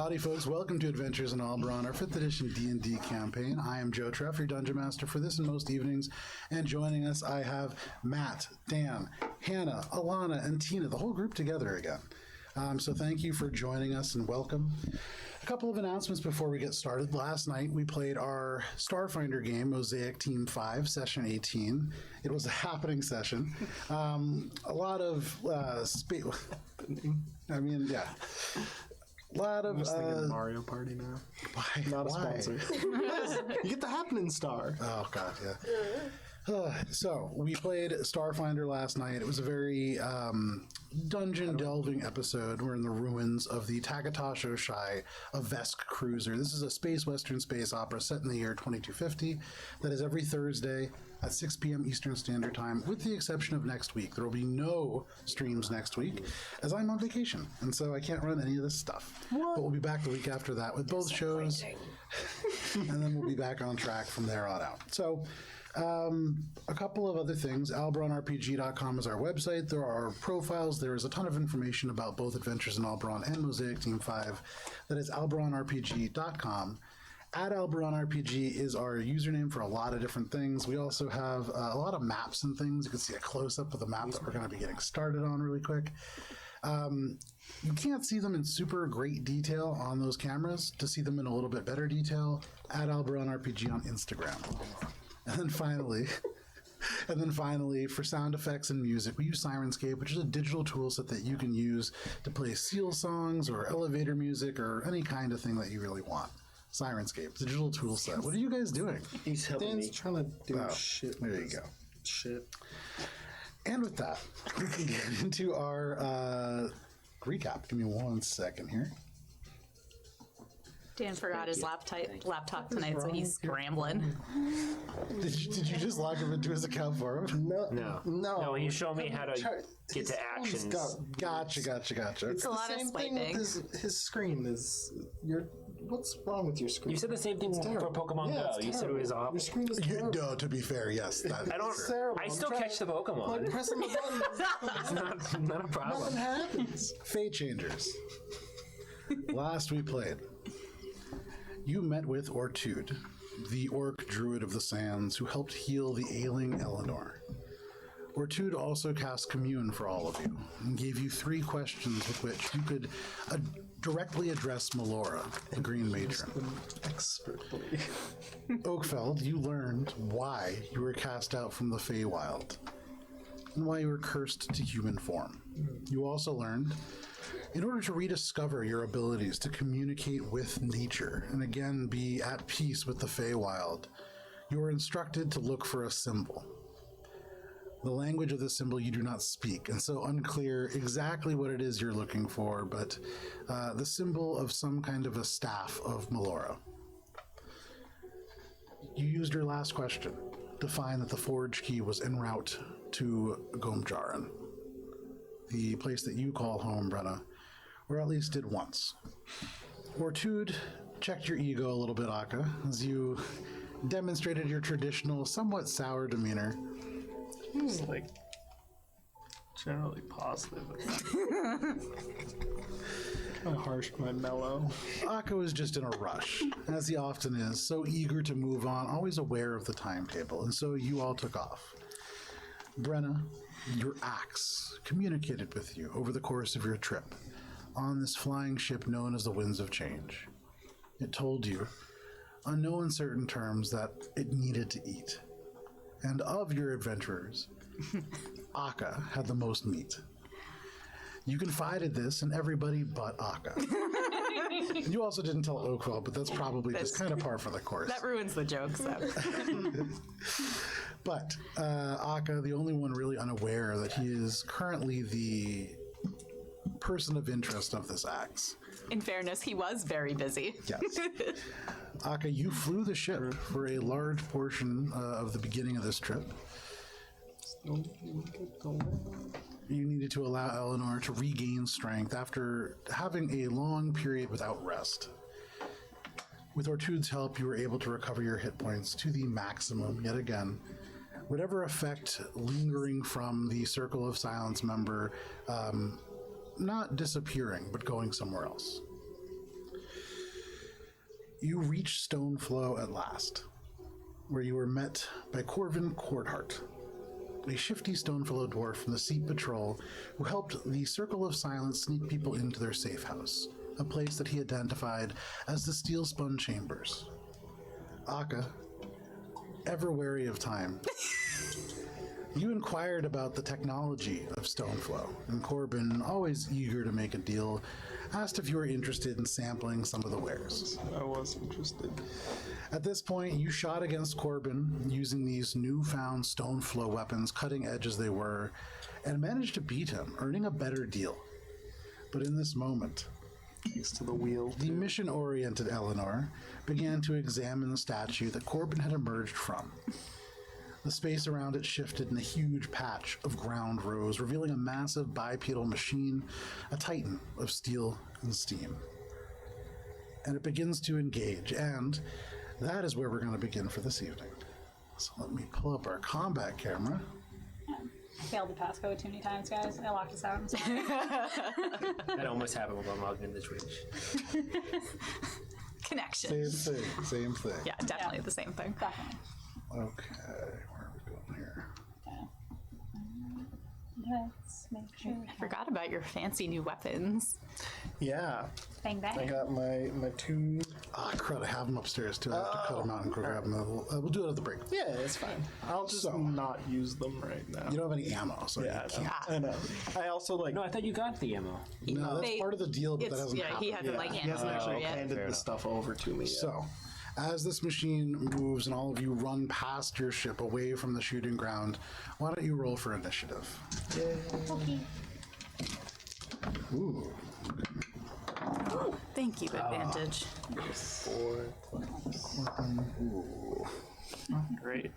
Howdy, folks. Welcome to Adventures in Alberon, our 5th edition D&D campaign. I am Joe Treff, your Dungeon Master for this and most evenings. And joining us, I have Matt, Dan, Hannah, Alana, and Tina, the whole group together again. So thank you for joining us and welcome. A couple of announcements before we get started. Last night, we played our Starfinder game, Mosaic Team 5, Session 18. It was a happening session. A lot of I mean, yeah. A lot of I'm just thinking Mario Party now. Why? Not a sponsor. You get the happening star. Oh god, yeah. So we played Starfinder last night. It was a very dungeon delving episode. We're in the ruins of the Tagatasho Shai, a Vesk cruiser. This is a space western space opera set in the year 2250 that is every Thursday at 6 p.m. Eastern Standard Time, with the exception of next week. There will be no streams next week as I'm on vacation, and so I can't run any of this stuff. What? But we'll be back the week after that with both shows, and then we'll be back on track from there on out. So a couple of other things. AlberonRPG.com is our website. There are profiles. There is a ton of information about both Adventures in Alberon and Mosaic Team 5. That is AlberonRPG.com. At AlberonRPG is our username for a lot of different things. We also have a lot of maps and things. You can see a close-up of the map that we're going to be getting started on really quick. You can't see them in super great detail on those cameras. To see them in a little bit better detail, at AlberonRPG on Instagram. And then finally, for sound effects and music, we use Sirenscape, which is a digital tool set that you can use to play seal songs or elevator music or any kind of thing that you really want. Sirenscape, digital tool set. What are you guys doing? He's helping Dan's me. trying to do shit. There you go. Shit. And with that, we can get into our recap. Give me 1 second here. Dan forgot his laptop tonight, so he's scrambling. Did you just log him into his account for him? No, he showed me how to get to actions. Gotcha. It's a the lot of same thing swiping. with his screen. What's wrong with your screen? You said the same thing for Pokemon Yeah, Go. it's You said it was terrible. awful. Your screen is terrible. No, to be fair, yes. That I don't. is true. Terrible. I still catch the Pokemon. Like pressing the button. It's not a problem. Nothing happens. Fate Changers. Last we played, you met with Ortude, the orc druid of the sands who helped heal the ailing Eleanor. Ortude also cast Commune for all of you and gave you 3 questions with which you could directly address Melora, the Green Matron. Expertly. Oakfeld, you learned why you were cast out from the Feywild and why you were cursed to human form. You also learned, in order to rediscover your abilities to communicate with nature and again be at peace with the Feywild, you were instructed to look for a symbol. The language of the symbol you do not speak, and so unclear exactly what it is you're looking for, but the symbol of some kind of a staff of Melora. You used your last question to find that the forge key was en route to Gomjaran, the place that you call home, Brenna, or at least did once. Ortude checked your ego a little bit, Akka, as you demonstrated your traditional, somewhat sour demeanor. He was like generally positive. Kind of harsh, my mellow. Akka was just in a rush, as he often is, so eager to move on, always aware of the timetable, and so you all took off. Brenna, your axe communicated with you over the course of your trip on this flying ship known as the Winds of Change. It told you, on no uncertain terms, that it needed to eat. And of your adventurers, Akka had the most meat. You confided this in everybody but Akka. And you also didn't tell Oakwell, but that's probably just kind of par for the course. That ruins the joke, so. But Akka, the only one really unaware that he is currently the person of interest of this axe. In fairness, he was very busy. Yes. Akka, you flew the ship for a large portion of the beginning of this trip. You needed to allow Eleanor to regain strength after having a long period without rest. With Ortude's help, you were able to recover your hit points to the maximum yet again. Whatever effect lingering from the Circle of Silence member, not disappearing, but going somewhere else. You reach Stoneflow at last, where you were met by Corvin Cordhart, a shifty Stonefellow dwarf from the Seat Patrol who helped the Circle of Silence sneak people into their safe house, a place that he identified as the Steel Spun Chambers. Akka, ever wary of time, you inquired about the technology of Stoneflow, and Corbin, always eager to make a deal, asked if you were interested in sampling some of the wares. I was interested. At this point, you shot against Corbin using these newfound Stoneflow weapons, cutting edge as they were, and managed to beat him, earning a better deal. But in this moment, Thanks to the wheel. the mission-oriented Eleanor began to examine the statue that Corbin had emerged from. The space around it shifted and a huge patch of ground rose, revealing a massive bipedal machine, a titan of steel and steam. And it begins to engage, and that is where we're going to begin for this evening. So let me pull up our combat camera. I failed the passcode too many times, guys. I locked us out. I'm sorry. That almost happened when I logged into Twitch. Connection. Same thing. Yeah, definitely the same thing. Definitely. Okay, where are we going here? Let's make sure we I forgot about your fancy new weapons. Yeah. bang I bang. got my two. Ah, crud, I have them upstairs too. I have to cut them out and go grab them. We'll do it at the break. Yeah, it's fine. I'll just So- not use them right now. You don't have any ammo, so Yeah, you can't. I know. I also like. No, I thought you got the ammo. No, that's They- part of the deal, but that It's, hasn't yeah, happened. he hasn't Yeah, like he hasn't handed actually over yet. handed Fair the enough. stuff over to me yet. So, as this machine moves and all of you run past your ship away from the shooting ground, why don't you roll for initiative? Okay. Ooh, Thank you, advantage. 4 Great.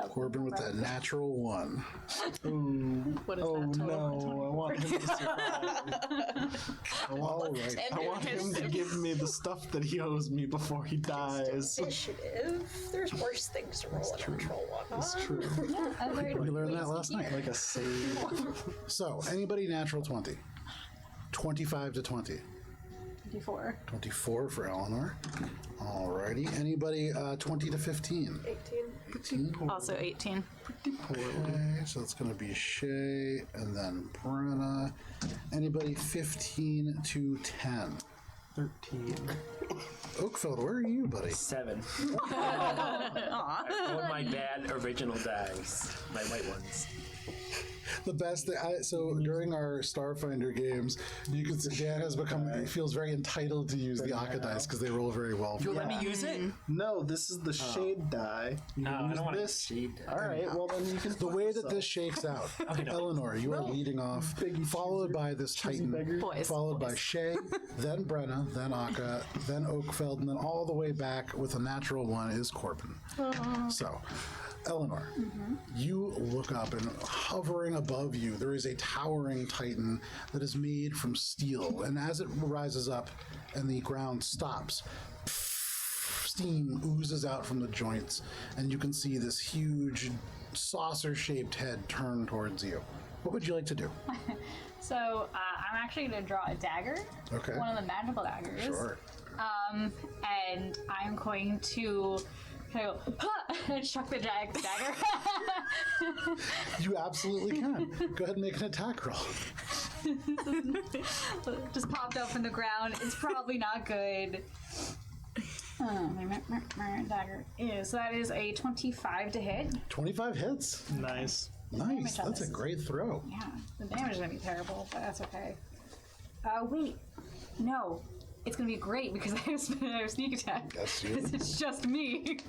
Corbin with that natural one. What is Oh that total? no! I want him to survive. All right. I want him to give me the stuff that he owes me before he dies. Initiative. There's worse things to roll a natural one. That's true. We learned that last night. Like a save. So, anybody natural 20? 25 to 20. 54. 24 for Eleanor. Alrighty. Anybody 20 to 15? 18. Also 18. Okay, so it's going to be Shay and then Brenna. Anybody 15 to 10? 13. Oakfeld, where are you, buddy? 7. I want my bad original dice. My white ones. The best thing, so during our Starfinder games, you can see Dan has become, he feels very entitled to use the Akka dice because they roll very well. You let me use it? No, this is the shade die. You No, I use don't want this. shade. All right, well then you can. The way that this shakes out, Eleanor, you are leading off, followed by this Titan, Boys. followed by Shay, then Brenna, then Akka, then Oakfeld, and then all the way back with a natural one is Corbin. So, Eleanor, you look up and hovering above you, there is a towering Titan that is made from steel. And as it rises up and the ground stops, steam oozes out from the joints, and you can see this huge saucer-shaped head turn towards you. What would you like to do? So I'm actually going to draw a dagger. Okay. One of the magical daggers. Sure. And I'm going to kind of go, "Ha!" and chuck the dagger. You absolutely can. Go ahead and make an attack roll. Just popped up in the ground. It's probably not good. My dagger is. So that is a 25 to hit. 25 hits. Nice. Nice. on That's a this. great throw. Yeah, the damage is going to be terrible, but that's okay. Wait. No. It's going to be great because I have sneak attack. That's you. It's just me.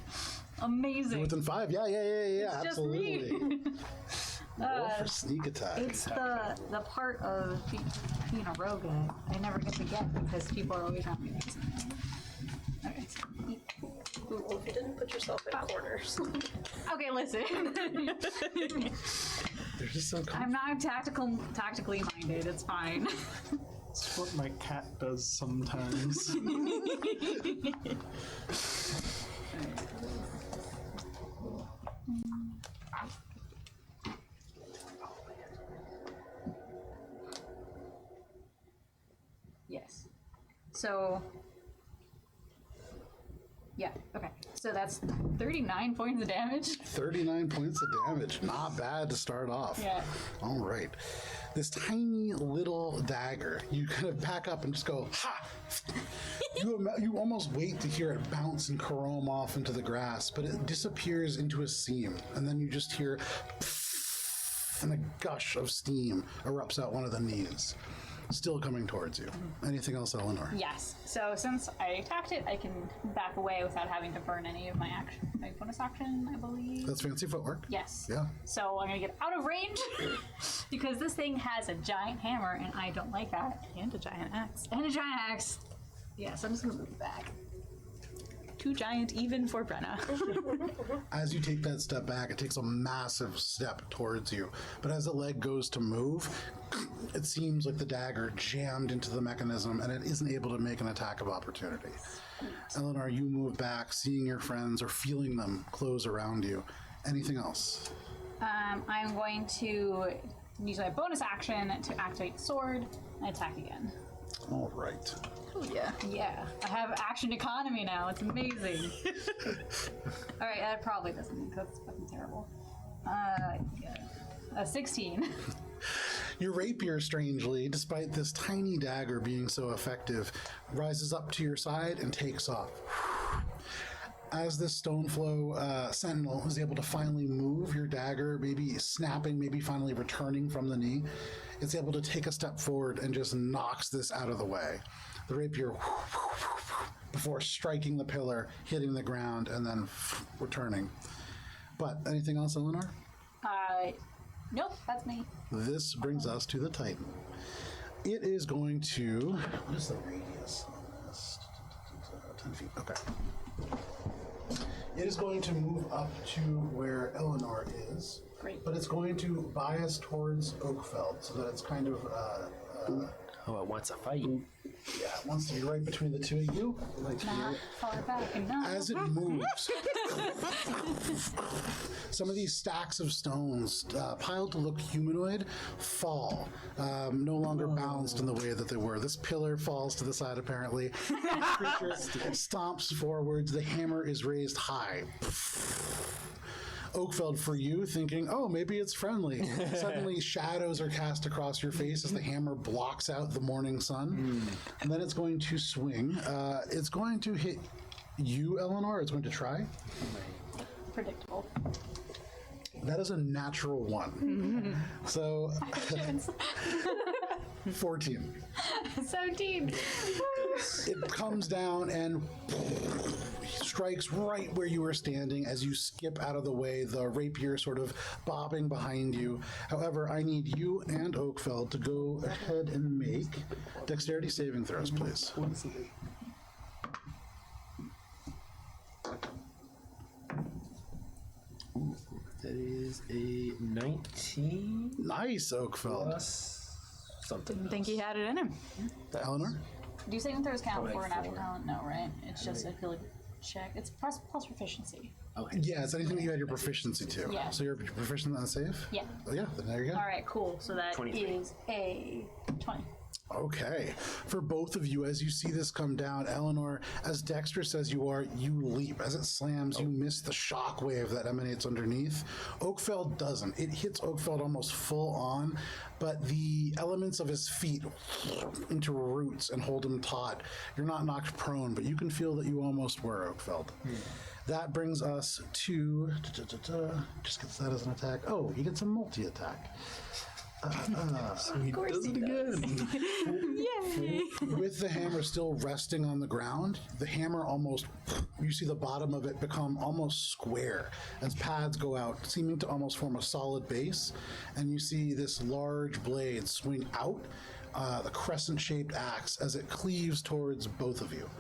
Amazing. Within 5? Yeah, It's just me. absolutely. Roll for sneak attack. It's the part of being a rogue that I never get to get because people are always on me. Okay. Well, if you didn't put yourself in corners. Okay, listen. They're just so I'm not tactically minded. It's fine. That's what my cat does sometimes. Yes. So Yeah, okay. So that's 39 points of damage. 39 points of damage. Not bad to start off. Yeah. All right. This tiny little dagger, you kind of back up and just go, ha! You almost wait to hear it bounce and carome off into the grass, but it disappears into a seam, and then you just hear and a gush of steam erupts out one of the knees, still coming towards you. Anything else, Eleanor? Yes. So since I attacked it, I can back away without having to burn any of my action, my bonus action, I believe. That's fancy footwork. Yes. Yeah. So I'm gonna get out of range because this thing has a giant hammer, and I don't like that. And a giant axe. And a giant axe. Yes, I'm just gonna move back. Too giant even for Brenna. As you take that step back, it takes a massive step towards you. But as the leg goes to move, it seems like the dagger jammed into the mechanism and it isn't able to make an attack of opportunity. Eleanor, you move back, seeing your friends or feeling them close around you. Anything else? I'm going to use my bonus action to activate the sword and attack again. All right. Oh, yeah. Yeah, I have action economy now. It's amazing. All right, that probably doesn't. That's fucking terrible. Yeah. 16. Your rapier, strangely, despite this tiny dagger being so effective, rises up to your side and takes off. As this Stoneflow sentinel is able to finally move your dagger, maybe snapping, maybe finally returning from the knee, it's able to take a step forward and just knocks this out of the way. The rapier, before striking the pillar, hitting the ground, and then returning. But anything else, Eleanor? Nope, that's me. This brings us to the Titan. It is going to... What is the radius on this? 10 feet. Okay. It is going to move up to where Eleanor is. Great. But it's going to bias towards Oakfeld, so that it's kind of... Oh, it wants a fight. yeah, it wants to be right between the two of you. Like Not far back enough. as it moves, some of these stacks of stones piled to look humanoid fall, no longer balanced in the way that they were. This pillar falls to the side apparently. The creature stomps forwards. The hammer is raised high. Oakfeld, for you, thinking, oh, maybe it's friendly. Suddenly, shadows are cast across your face as the hammer blocks out the morning sun. And then it's going to swing. It's going to hit you, Eleanor. It's going to try. Predictable. That is a natural 1. So, 14. 17. It comes down and strikes right where you were standing as you skip out of the way, the rapier sort of bobbing behind you. However, I need you and Oakfeld to go ahead and make dexterity saving throws, please. That is a 19 Nice, Oakfeld. plus something. Didn't think he had it in him. Eleanor? Do saving throws count Like for an natural 4. talent? No, right? It's just a ability check. It's plus proficiency. Okay. Yeah, it's anything that you had your proficiency to. Yeah. So you're proficient on the save? Yeah. Oh, yeah, then there you go. All right, cool. So that 23. is a 20. Okay. For both of you, as you see this come down, Eleanor, as dexterous as you are, you leap. As it slams, you miss the shock wave that emanates underneath. Oakfeld doesn't. It hits Oakfeld almost full on, but the elements of his feet into roots and hold him taut. You're not knocked prone, but you can feel that you almost were, Oakfeld. That brings us to... Just gets that as an attack. Oh, he gets a multi-attack. He does it again. With the hammer still resting on the ground, the hammer almost, you see the bottom of it become almost square as pads go out, seeming to almost form a solid base. And you see this large blade swing out, the crescent-shaped axe, as it cleaves towards both of you.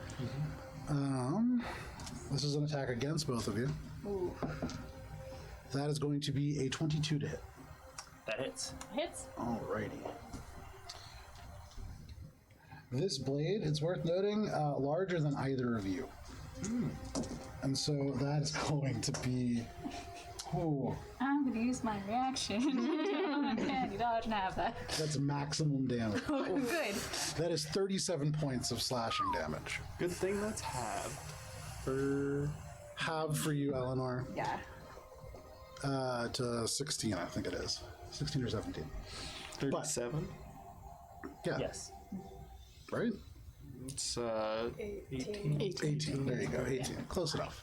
This is an attack against both of you. Ooh. That is going to be a 22 to hit. That hits. Hits. Alrighty. This blade, it's worth noting, larger than either of you. And so that is going to be... Oh, I'm going to use my reaction. Man, you dodge and have that. that's maximum damage. Good. That is 37 points of slashing damage. Good thing that's half. for Halved for you, Eleanor. Yeah. To 16, I think it is. 16 or 17. 37. Yeah. Yes. Right? It's 18. 18. There you go. 18. Close enough.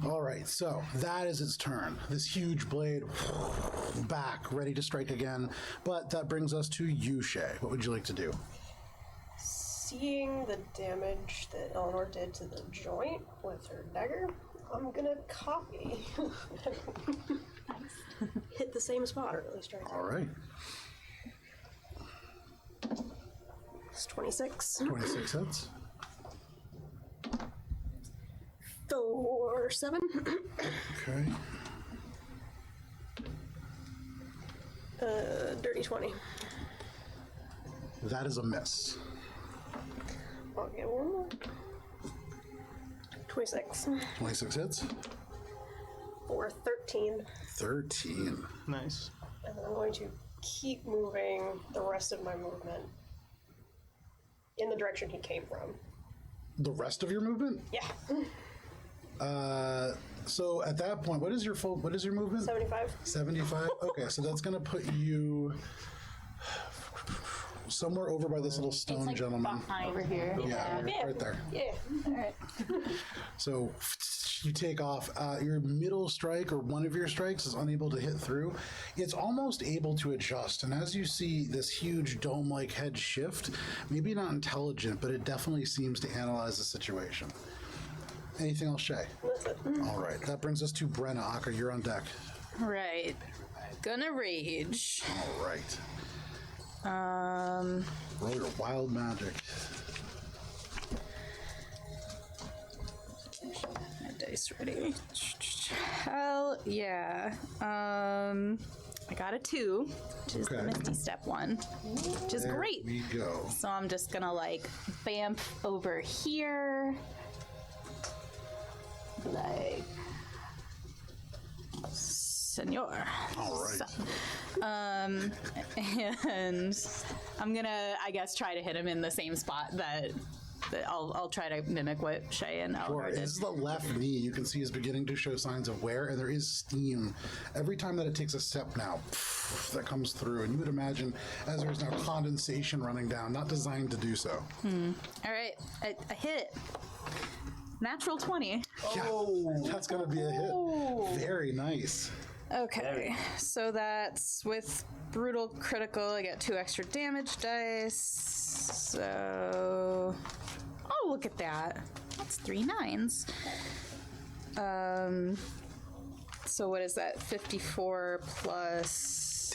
All right. So that is its turn. This huge blade back, ready to strike again. But that brings us to you, Shay. What would you like to do? Seeing the damage that Eleanor did to the joint with her dagger, I'm gonna copy. Hit the same spot, or at least try to. All right. It's 26. 26 hits. Or 7. Okay. Dirty 20. That is a miss. I'll get one more. 26. 26 hits. Or 13. 13. nice. And then I'm going to keep moving the rest of my movement in the direction he came from. The rest of your movement? Yeah. So at that point, what is your movement? 75. 75? Okay, so that's going to put you somewhere over by this little stone gentleman. Over here. Yeah, right there. Yeah. Alright. So you take off. Your middle strike, or one of your strikes, is unable to hit through. It's almost able to adjust. And as you see this huge dome-like head shift, maybe not intelligent, but it definitely seems to analyze the situation. Anything else, Shay? That's it. All right. That brings us to Brenna. Akka, you're on deck. Right. Gonna rage. All right. Roll your wild magic. My dice ready. Hell yeah. I got a 2, which is the Okay. Misty Step one, which is There great. we go. So I'm just gonna like bamf over here. Like, senor. All right. And I'm gonna, I guess, try to hit him in the same spot that I'll try to mimic what Shay and Sure. Eleanor did. This is the left knee. You can see is beginning to show signs of wear, and there is steam every time that it takes a step now that comes through. And you would imagine, as there's now condensation running down, not designed to do so. All right, I hit. Natural 20. Yeah, that's going to be a hit. Very nice. Okay, so that's with brutal critical. I get 2 extra damage dice. So, oh, look at that. That's 3 9s. So what is that? 54 plus.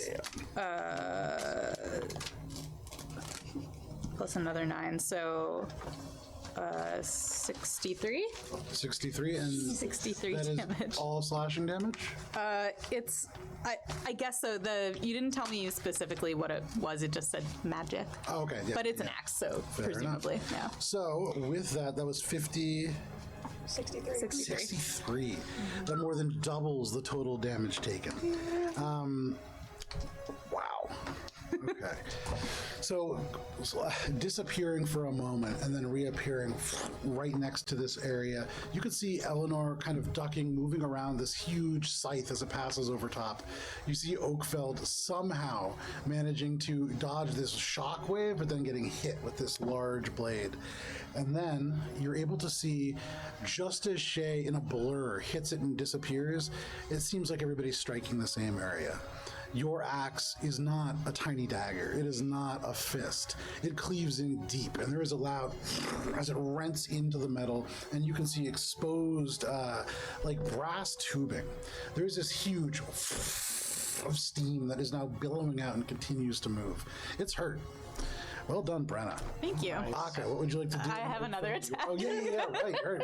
Plus another 9. So, 63. 63, and 63 that is damage. all slashing damage? It's, I guess so. You didn't tell me specifically what it was. It just said magic. Oh, okay. Yeah, But it's an yeah. axe, so Fair presumably, enough. yeah. So with that was 63. 63. That more than doubles the total damage taken. Wow. Okay. So disappearing for a moment and then reappearing right next to this area, you can see Eleanor kind of ducking, moving around this huge scythe as it passes over top. You see Oakfeld somehow managing to dodge this shockwave, but then getting hit with this large blade. And then you're able to see, just as Shay in a blur hits it and disappears, it seems like everybody's striking the same area. Your axe is not a tiny dagger. It is not a fist. It cleaves in deep, and there is a loud as it rents into the metal, and you can see exposed like brass tubing. There's this huge of steam that is now billowing out and continues to move. It's hurt. Well done, Brenna. Thank you. Akka, what would you like to do? I have another attack. Oh, yeah,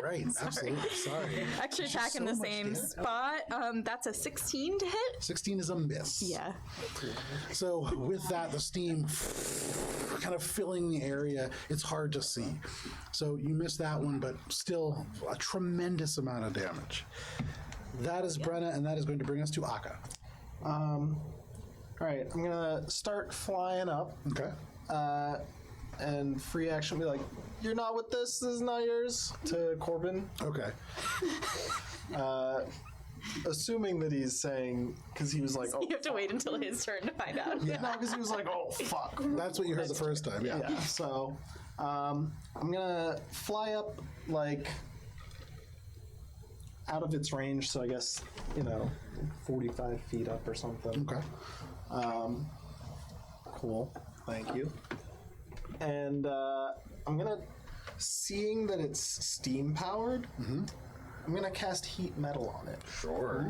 right. Absolutely. Sorry. Actually, There's attack in so the much same damage. spot. That's a 16 to hit. 16 is a miss. Yeah. So with that, the steam kind of filling the area, it's hard to see. So you missed that one, but still a tremendous amount of damage. That is Brenna, and that is going to bring us to Akka. All right, I'm gonna start flying up. Okay. and free action be like, "You're not with this. This is not yours." To Corbin, Okay. assuming that he's saying because he was like, "Oh." You have to wait until his turn to find out. Yeah, because he was like, "Oh fuck." That's what you heard the first time. Yeah. Yeah. So, I'm gonna fly up like out of its range. So I guess 45 feet up or something. Okay. Cool. Thank you. And I'm gonna, seeing that it's steam powered, I'm gonna cast heat metal on it. Sure.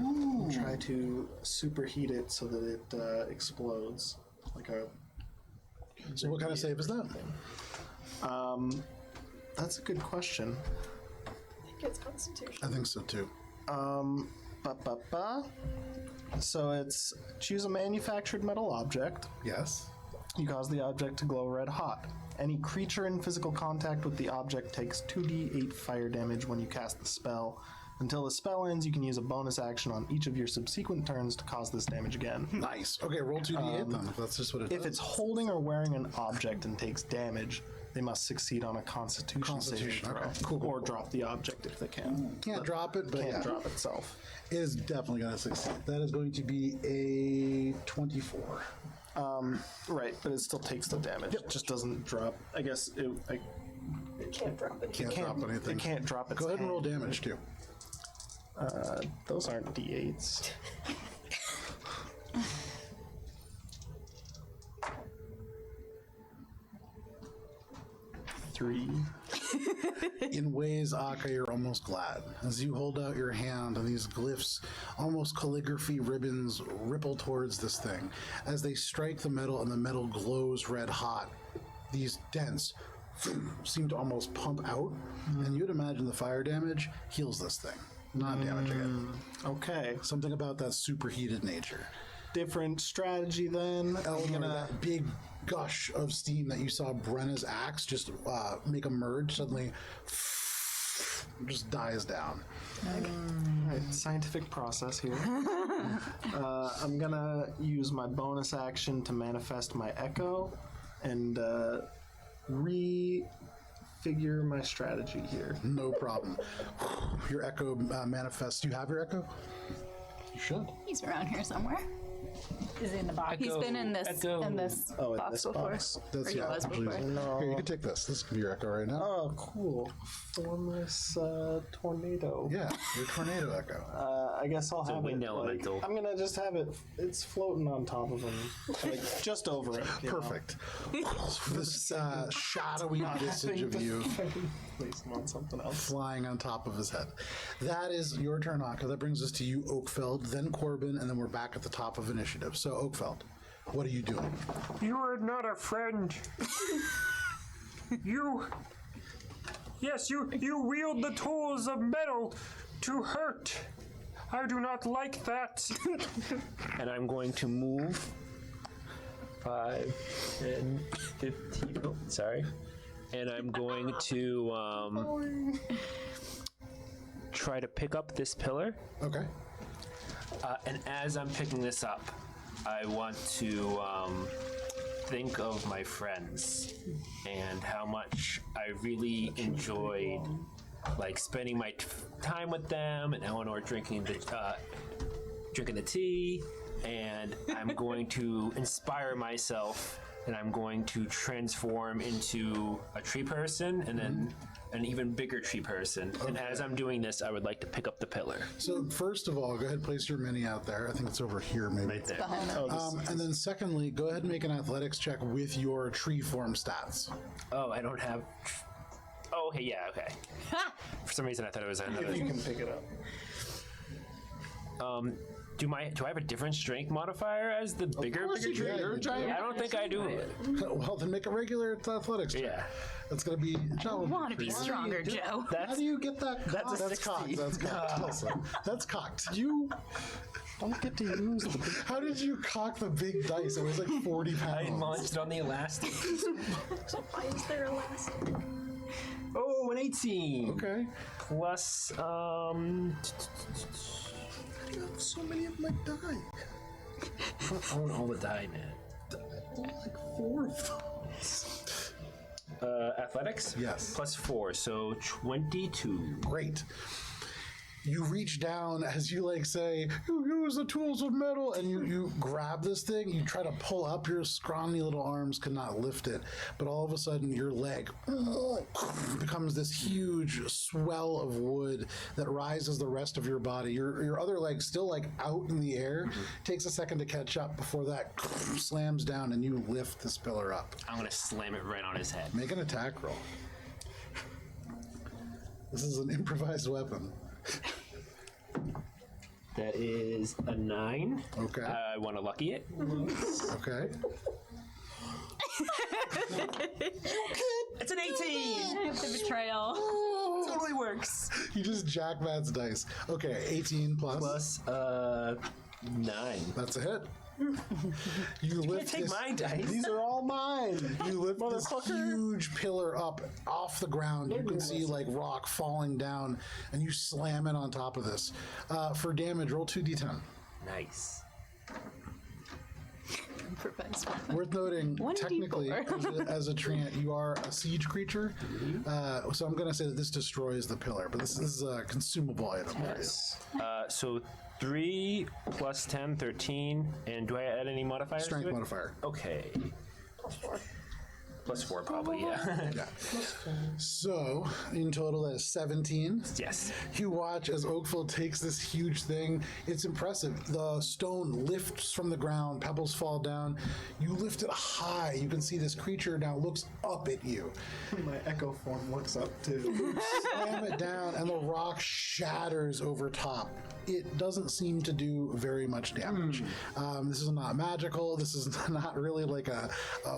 Try to superheat it so that it explodes like a. So what kind of save is that? That's a good question. I think it's Constitution. I think so too. So it's choose a manufactured metal object. Yes. You cause the object to glow red hot. Any creature in physical contact with the object takes 2d8 fire damage when you cast the spell. Until the spell ends, you can use a bonus action on each of your subsequent turns to cause this damage again. Nice. Okay, roll 2d8 then, if that's just what it does. If it's holding or wearing an object and takes damage, they must succeed on a Constitution saving Constitution, throw, okay. Cool, or drop the object if they can. Can't drop it, but Can't yeah. drop itself. It is definitely going to succeed. That is going to be a 24. Right, but it still takes the damage. It just doesn't drop. I guess it Can't drop it. Can't drop anything. It can't drop its Go ahead and roll hand. damage too. Those aren't d8s. Three. In ways, Akka, you're almost glad. As you hold out your hand and these glyphs, almost calligraphy ribbons, ripple towards this thing. As they strike the metal and the metal glows red hot, these dents seem to almost pump out. And you'd imagine the fire damage heals this thing, not damaging it. Okay. Something about that superheated nature. Different strategy then. Elmer, that big gush of steam that you saw Brenna's axe just make emerge suddenly just dies down. Right, scientific process here. I'm gonna use my bonus action to manifest my echo and refigure my strategy here. No problem. Your echo manifests. Do you have your echo? You should. He's around here somewhere. Is it in the box? He's been in this Echo. in this Oh, in box this before. box. That's Or he was please. before. Here, you can take this. This could be your echo right now. Oh, cool. Formless tornado. Yeah, your tornado echo. I guess I'll have wind it. elemental. I'm gonna just have it. It's floating on top of him, like just over it. you know? Perfect. This shadowy visage of you Place him on something else. flying on top of his head. That is your turn, Akka. That brings us to you, Oakfeld, then Corbin, and then we're back at the top of initiative. So, Oakfeld, what are you doing? You are not a friend. Yes, you wield the tools of metal to hurt. I do not like that. And I'm going to move 5, 10, 15. Oh, sorry. And I'm going to try to pick up this pillar. Okay. And as I'm picking this up, I want to think of my friends and how much I really enjoyed like spending my time with them and Eleanor drinking the tea. And I'm going to inspire myself, and I'm going to transform into a tree person and then an even bigger tree person. And as I'm doing this, I would like to pick up the pillar. So, first of all, go ahead and place your mini out there. I think it's over here, maybe. Right there. And then, secondly, go ahead and make an athletics check with your tree form stats. Oh, I don't have. Oh, okay, yeah, okay. For some reason, I thought it was another. If you can pick it up. Do I have a different strength modifier as the bigger course tree? you do. You're a giant. I don't think I do. Well, then make a regular athletics check. Yeah. That's going to be. I want to be stronger, Joe. How do you get that cocked? That's a That's cocked. 60. That's cocked. Also. That's cocked. You don't get to use the big. How did you cock the big dice? It was like 40 I pounds. launched it on the elastic. Why is there elastic? Oh, an 18. Okay. Plus, You have so many of my die. I own all the die, man. Like 4 of those. athletics? Yes. Plus 4, so 22. Great. You reach down as you like say, you use the tools of metal, and you grab this thing, you try to pull up, your scrawny little arms cannot lift it, but all of a sudden your leg becomes this huge swell of wood that rises the rest of your body. Your other leg still like out in the air, takes a second to catch up before that slams down and you lift this pillar up. I'm gonna slam it right on his head. Make an attack roll. This is an improvised weapon. That is a 9. Okay. I want to lucky it. Okay. It's an 18. It's a betrayal. Totally works. You just jack Matt's dice. Okay, 18 plus. Plus 9. That's a hit. You lift Take this, my dice. These are all mine. you lift this huge pillar up off the ground. You can see like rock falling down, and you slam it on top of this. For damage, roll 2d10. Nice. Improvised weapon. Worth noting, 1d4. technically, as a treant, you are a siege creature. So I'm going to say that this destroys the pillar, but this is a consumable item. Yes. So 3 plus 10, 13. And do I add any modifiers? Strength to it? modifier. Okay. Plus 4. Plus 4, probably, yeah. Yeah. So, in total, that is 17. Yes. You watch as Oakville takes this huge thing. It's impressive. The stone lifts from the ground, pebbles fall down. You lift it high. You can see this creature now looks up at you. My echo form looks up too. Slam it down, and the rock shatters over top. It doesn't seem to do very much damage. This is not magical. This is not really like a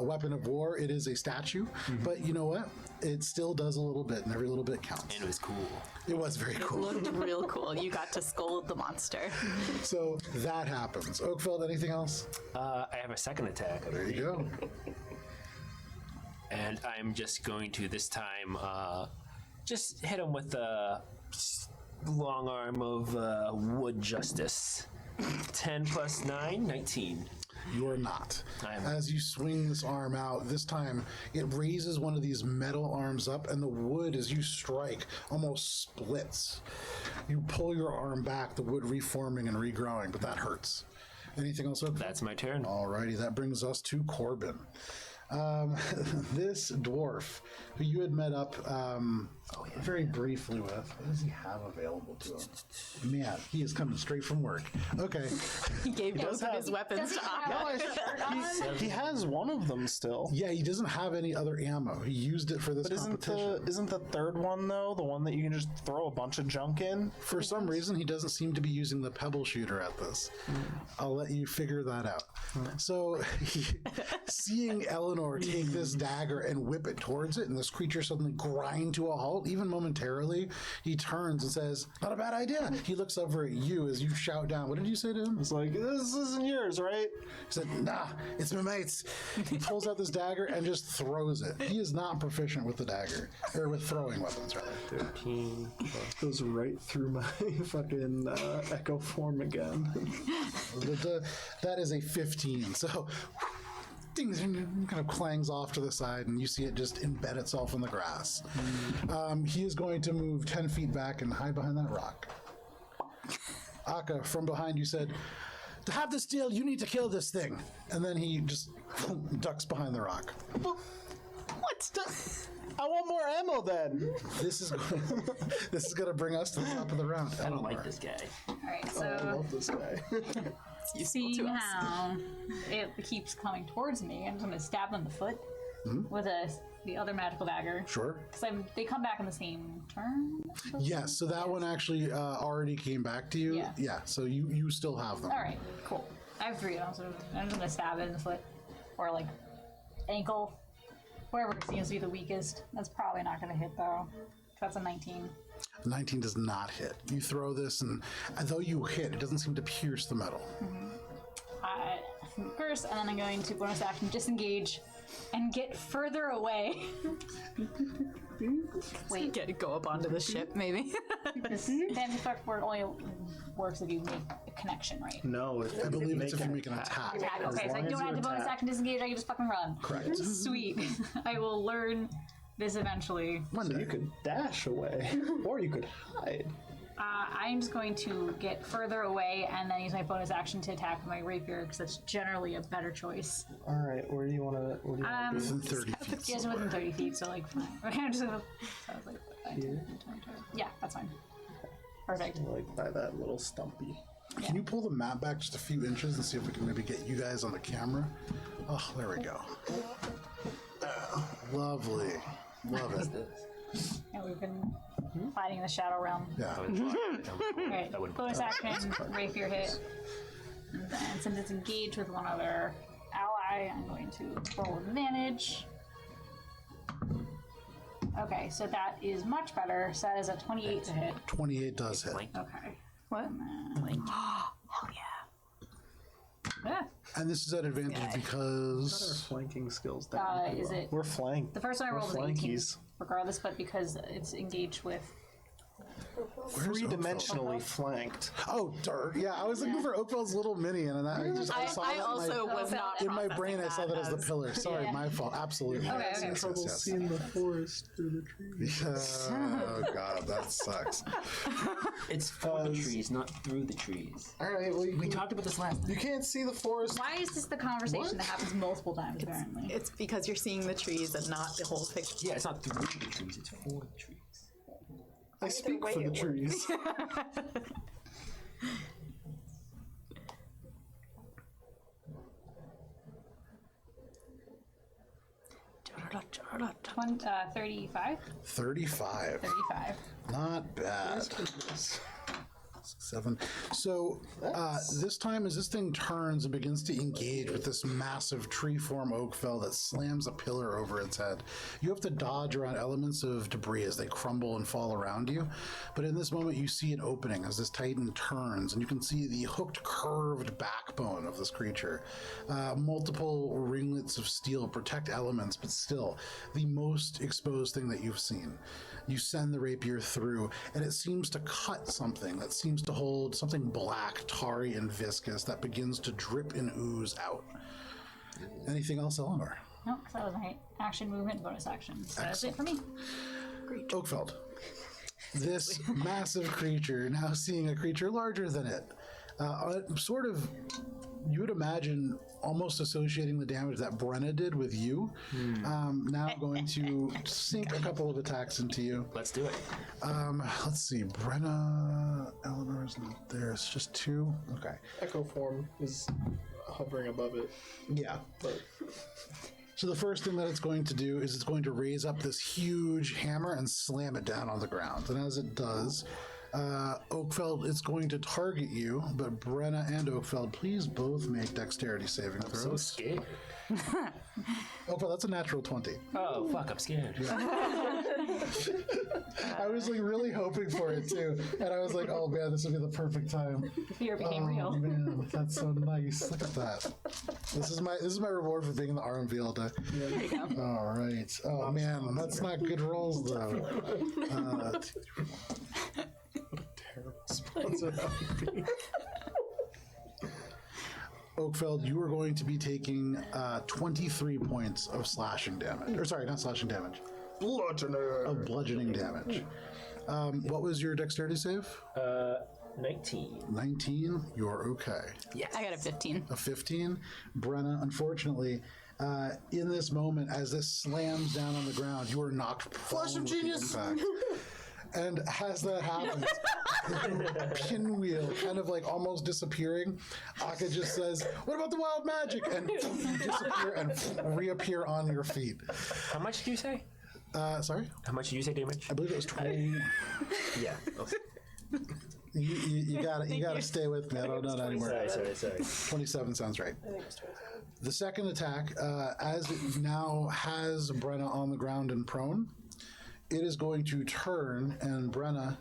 weapon of war. It is a statue. But you know what? It still does a little bit, and every little bit counts. And it was cool. It was very cool. Looked real cool. You got to scold the monster. So that happens. Oakville, anything else? I have a second attack. There you go. And I'm just going to, this time, just hit him with the long arm of wood justice. 10 plus 9, 19. You are not. I'm- As you swing this arm out, this time it raises one of these metal arms up, and the wood, as you strike, almost splits. You pull your arm back, the wood reforming and regrowing, but that hurts. Anything else? Oakville? That's my turn. Alrighty, that brings us to Corbin. This dwarf, who you had met up very briefly with, what does he have available to him? Man, he is coming straight from work. Okay. He gave both of his weapons to Akka. He has one of them still. Yeah, he doesn't have any other ammo. He used it for this But competition. isn't the third one though the one that you can just throw a bunch of junk in? For some reason, he doesn't seem to be using the pebble shooter at this. I'll let you figure that out. So, seeing Eleanor take this dagger and whip it towards it, and this creature suddenly grind to a halt, even momentarily, he turns and says, "Not a bad idea." He looks over at you as you shout down. What did you say to him? It's like, this isn't yours, right? He said, "Nah, it's my mate's." He pulls out this dagger and just throws it. He is not proficient with the dagger, or with throwing weapons, rather. 13. Goes right through my fucking echo form again. That is a 15. So, things kind of clangs off to the side, and you see it just embed itself in the grass. He is going to move 10 feet back and hide behind that rock. Akka, from behind you, said, "To have this deal, you need to kill this thing." And then he just ducks behind the rock. What? I want more ammo then. This is going to bring us to the top of the round. I don't like this guy. Alright, I so love this guy. seeing how it keeps coming towards me, I'm just gonna stab him in the foot with the other magical dagger. Sure. Because they come back in the same turn. Yes, so that one actually already came back to you. Yeah. So you still have them. Alright, cool. I have 3 of them, so I'm just gonna stab it in the foot. Or like ankle. Wherever seems to be the weakest. That's probably not gonna hit though. That's a 19. 19 does not hit. You throw this, and though you hit, it doesn't seem to pierce the metal. I curse, and then I'm going to bonus action disengage and get further away. Wait, go up onto the ship, maybe. This damage effect word only works if you make a connection, right? No, I believe it's if you make an attack. Okay, so I long don't as have you to bonus attack. action disengage, I can just fucking run. Correct. Sweet. I will learn this eventually. One So day. you could dash away, or you could hide. I'm just going to get further away and then use my bonus action to attack with my rapier because that's generally a better choice. All right, where do you want to? Where do you want to Within 30 feet. Yes, within 30 feet, so like fine. I'm just gonna, so I was like, 5, 10, 20, 20. Yeah, that's fine. Perfect. be? Like by that little stumpy. Can you pull the map back just a few inches and see if we can maybe get you guys on the camera? Oh, there we go. Lovely. Love it. And we've been fighting in the shadow realm. Yeah. Alright, bonus action, rapier hit. And then since it's engaged with one other ally, I'm going to roll advantage. Okay, so that is much better. So that is a 28 to hit. 28 does hit. Okay. What? Oh yeah. And this is at advantage because. Flanking skills down. Is it We're flanked. the first one I We're rolled was 18, flankies. regardless, but because it's engaged with. Where's Three-dimensionally flanked. Oh, dirt. Yeah, I was looking for Oakville's little mini, and I saw I that also was not in my brain. I saw that as the pillar. Sorry, Yeah. my fault. Absolutely. Okay, Yes, okay. yes, Trouble yes, yes. seeing the forest through the trees. Oh god, that sucks. It's for the trees, not through the trees. All right, well, We talked about this last time. you can't see the forest. Why is this the conversation that happens multiple times apparently? It's because you're seeing the trees and not the whole picture. Yeah, it's not through the trees, it's for the trees. I speak way for the it trees. Uh, 35? 35. 35. Not bad. 7. So this time, as this thing turns and begins to engage with this massive tree-form oak fell that slams a pillar over its head, you have to dodge around elements of debris as they crumble and fall around you. But in this moment, you see an opening as this titan turns, and you can see the hooked, curved backbone of this creature. Multiple ringlets of steel protect elements, but still, the most exposed thing that you've seen. You send the rapier through, and it seems to cut something that seems to hold something black, tarry, and viscous that begins to drip and ooze out. Anything else, Eleanor? No, because that was my action, movement, bonus action. So that's it for me. Oakfeld. This massive creature, now seeing a creature larger than it, sort of, you would imagine almost associating the damage that Brenna did with you. Now going to sink a couple of attacks into you. Let's do it. Let's see, Brenna, Eleanor's not there. It's just 2. Okay. Echo form is hovering above it. Yeah. But So the first thing that it's going to do is it's going to raise up this huge hammer and slam it down on the ground. And as it does, Oakfeld is going to target you, but Brenna and Oakfeld, please both make dexterity saving So throws. scared. Oakfeld, that's a natural 20. Oh, fuck, I'm scared. I was like really hoping for it too, and I was like, oh man, this would be the perfect time. The fear became Oh real. man, that's so nice. Look at that. This is my reward for being in the RMV all day. There you go. All right. Oh man, that's not good rolls though. terrible sponsor that would be. Oakfeld, you are going to be taking 23 points of slashing damage. Or sorry, not slashing damage. Of bludgeoning damage. What was your dexterity save? 19. 19. You're okay. I got a 15. A 15. Brenna, unfortunately, in this moment, as this slams down on the ground, you are knocked prone with the impact. And as that happens, pinwheel kind of like almost disappearing, Akka just says, "What about the wild magic?" And you disappear and reappear on your feet. How much did you say? Sorry? How much did you say damage? I believe it was 20. Yeah. Okay. You gotta stay with me. I don't know that anymore. Sorry. 27 sounds right. I think it's 27. The second attack, as it now has Brenna on the ground and prone, it is going to turn, and Brenna,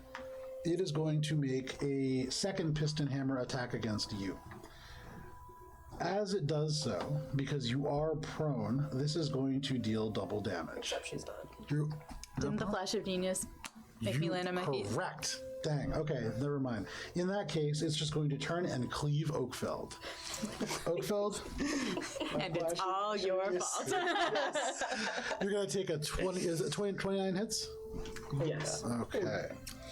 it is going to make a second piston hammer attack against you. As it does so, because you are prone, this is going to deal double damage. Except she's not. You're Didn't the flash of genius make me land on my feet? correct. Dang, okay, never mind. In that case, it's just going to turn and cleave Oakfeld. Oakfeld, And it's all your fault. you're going to take a 20, is it 29 hits? Yes. Okay.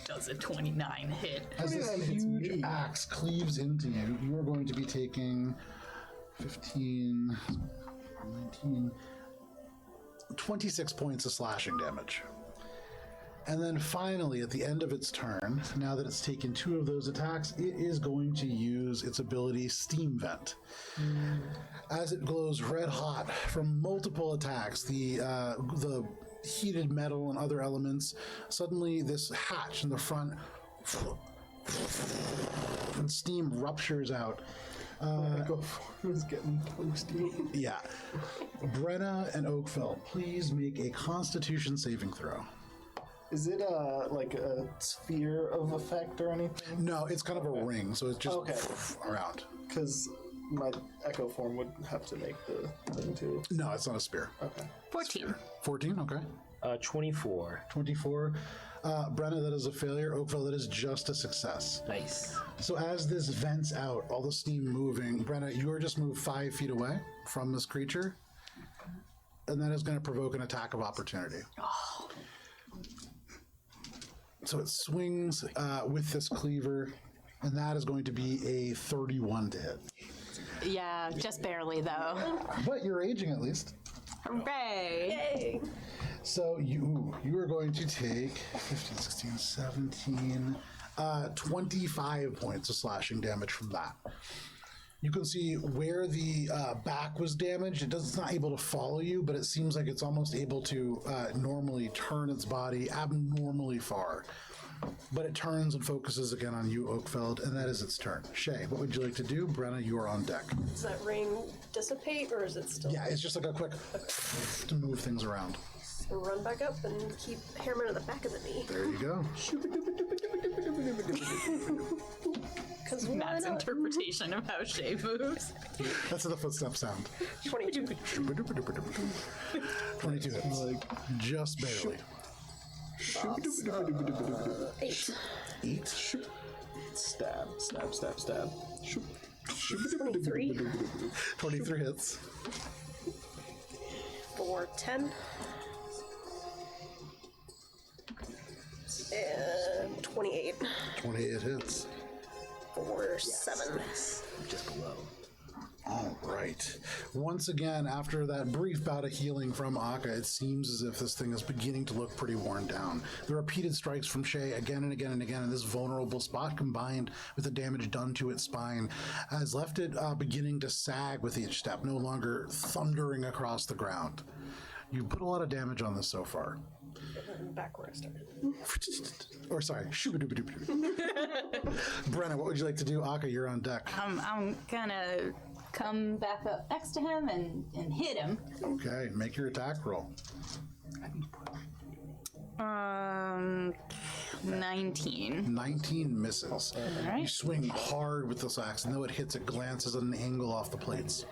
Does a 29 hit? As this huge axe cleaves into you, you are going to be taking 15, 19, 26 points of slashing damage. And then finally, at the end of its turn, now that it's taken 2 of those attacks, it is going to use its ability Steam Vent. As it glows red hot from multiple attacks, the heated metal and other elements, suddenly this hatch in the front, and steam ruptures out. Echo form is getting toasty. Yeah. Brenna and Oakfeld, please make a Constitution saving throw. Is it like a sphere of effect or anything? No, it's kind of a ring, so it's just around. Because my echo form would have to make the thing too. No, it's not a spear. Okay. 14. 14, okay. 24. 24. Brenna, that is a failure. Oakville, that is just a success. Nice. So as this vents out, all the steam moving, Brenna, you are just moved 5 feet away from this creature. And that is going to provoke an attack of opportunity. So it swings with this cleaver, and that is going to be a 31 to hit. Yeah, just barely though. But you're aging at least. Hooray! Yay! So you are going to take 15, 16, 17, 25 points of slashing damage from that. You can see where the back was damaged. It's not able to follow you, but it seems like it's almost able to normally turn its body abnormally far. But it turns and focuses again on you, Oakfeld, and that is its turn. Shay, what would you like to do? Brenna, you are on deck. Does that ring dissipate, or is it still? Yeah, it's just like a quick to move things around. So run back up and keep Hairman at the back of the knee. There you go. Because why Matt's not? interpretation of how Shay moves. That's how the footsteps sound. 22. 22 hits. Just barely. 8. 8. Stab, stab, stab, stab. 23. 23 hits. For 10. And 28. 28 hits. For 7. Just below. All right. Once again, after that brief bout of healing from Akka, it seems as if this thing is beginning to look pretty worn down. The repeated strikes from Shay again and again and again in this vulnerable spot, combined with the damage done to its spine, has left it beginning to sag with each step, no longer thundering across the ground. You've put a lot of damage on this so far. Back where I started. Or sorry, Brenna, what would you like to do? Akka, you're on deck. I'm gonna come back up next to him and hit him. Okay, make your attack roll. 19. 19 misses. You right. swing hard with this axe, and though it hits, it glances at an angle off the plates.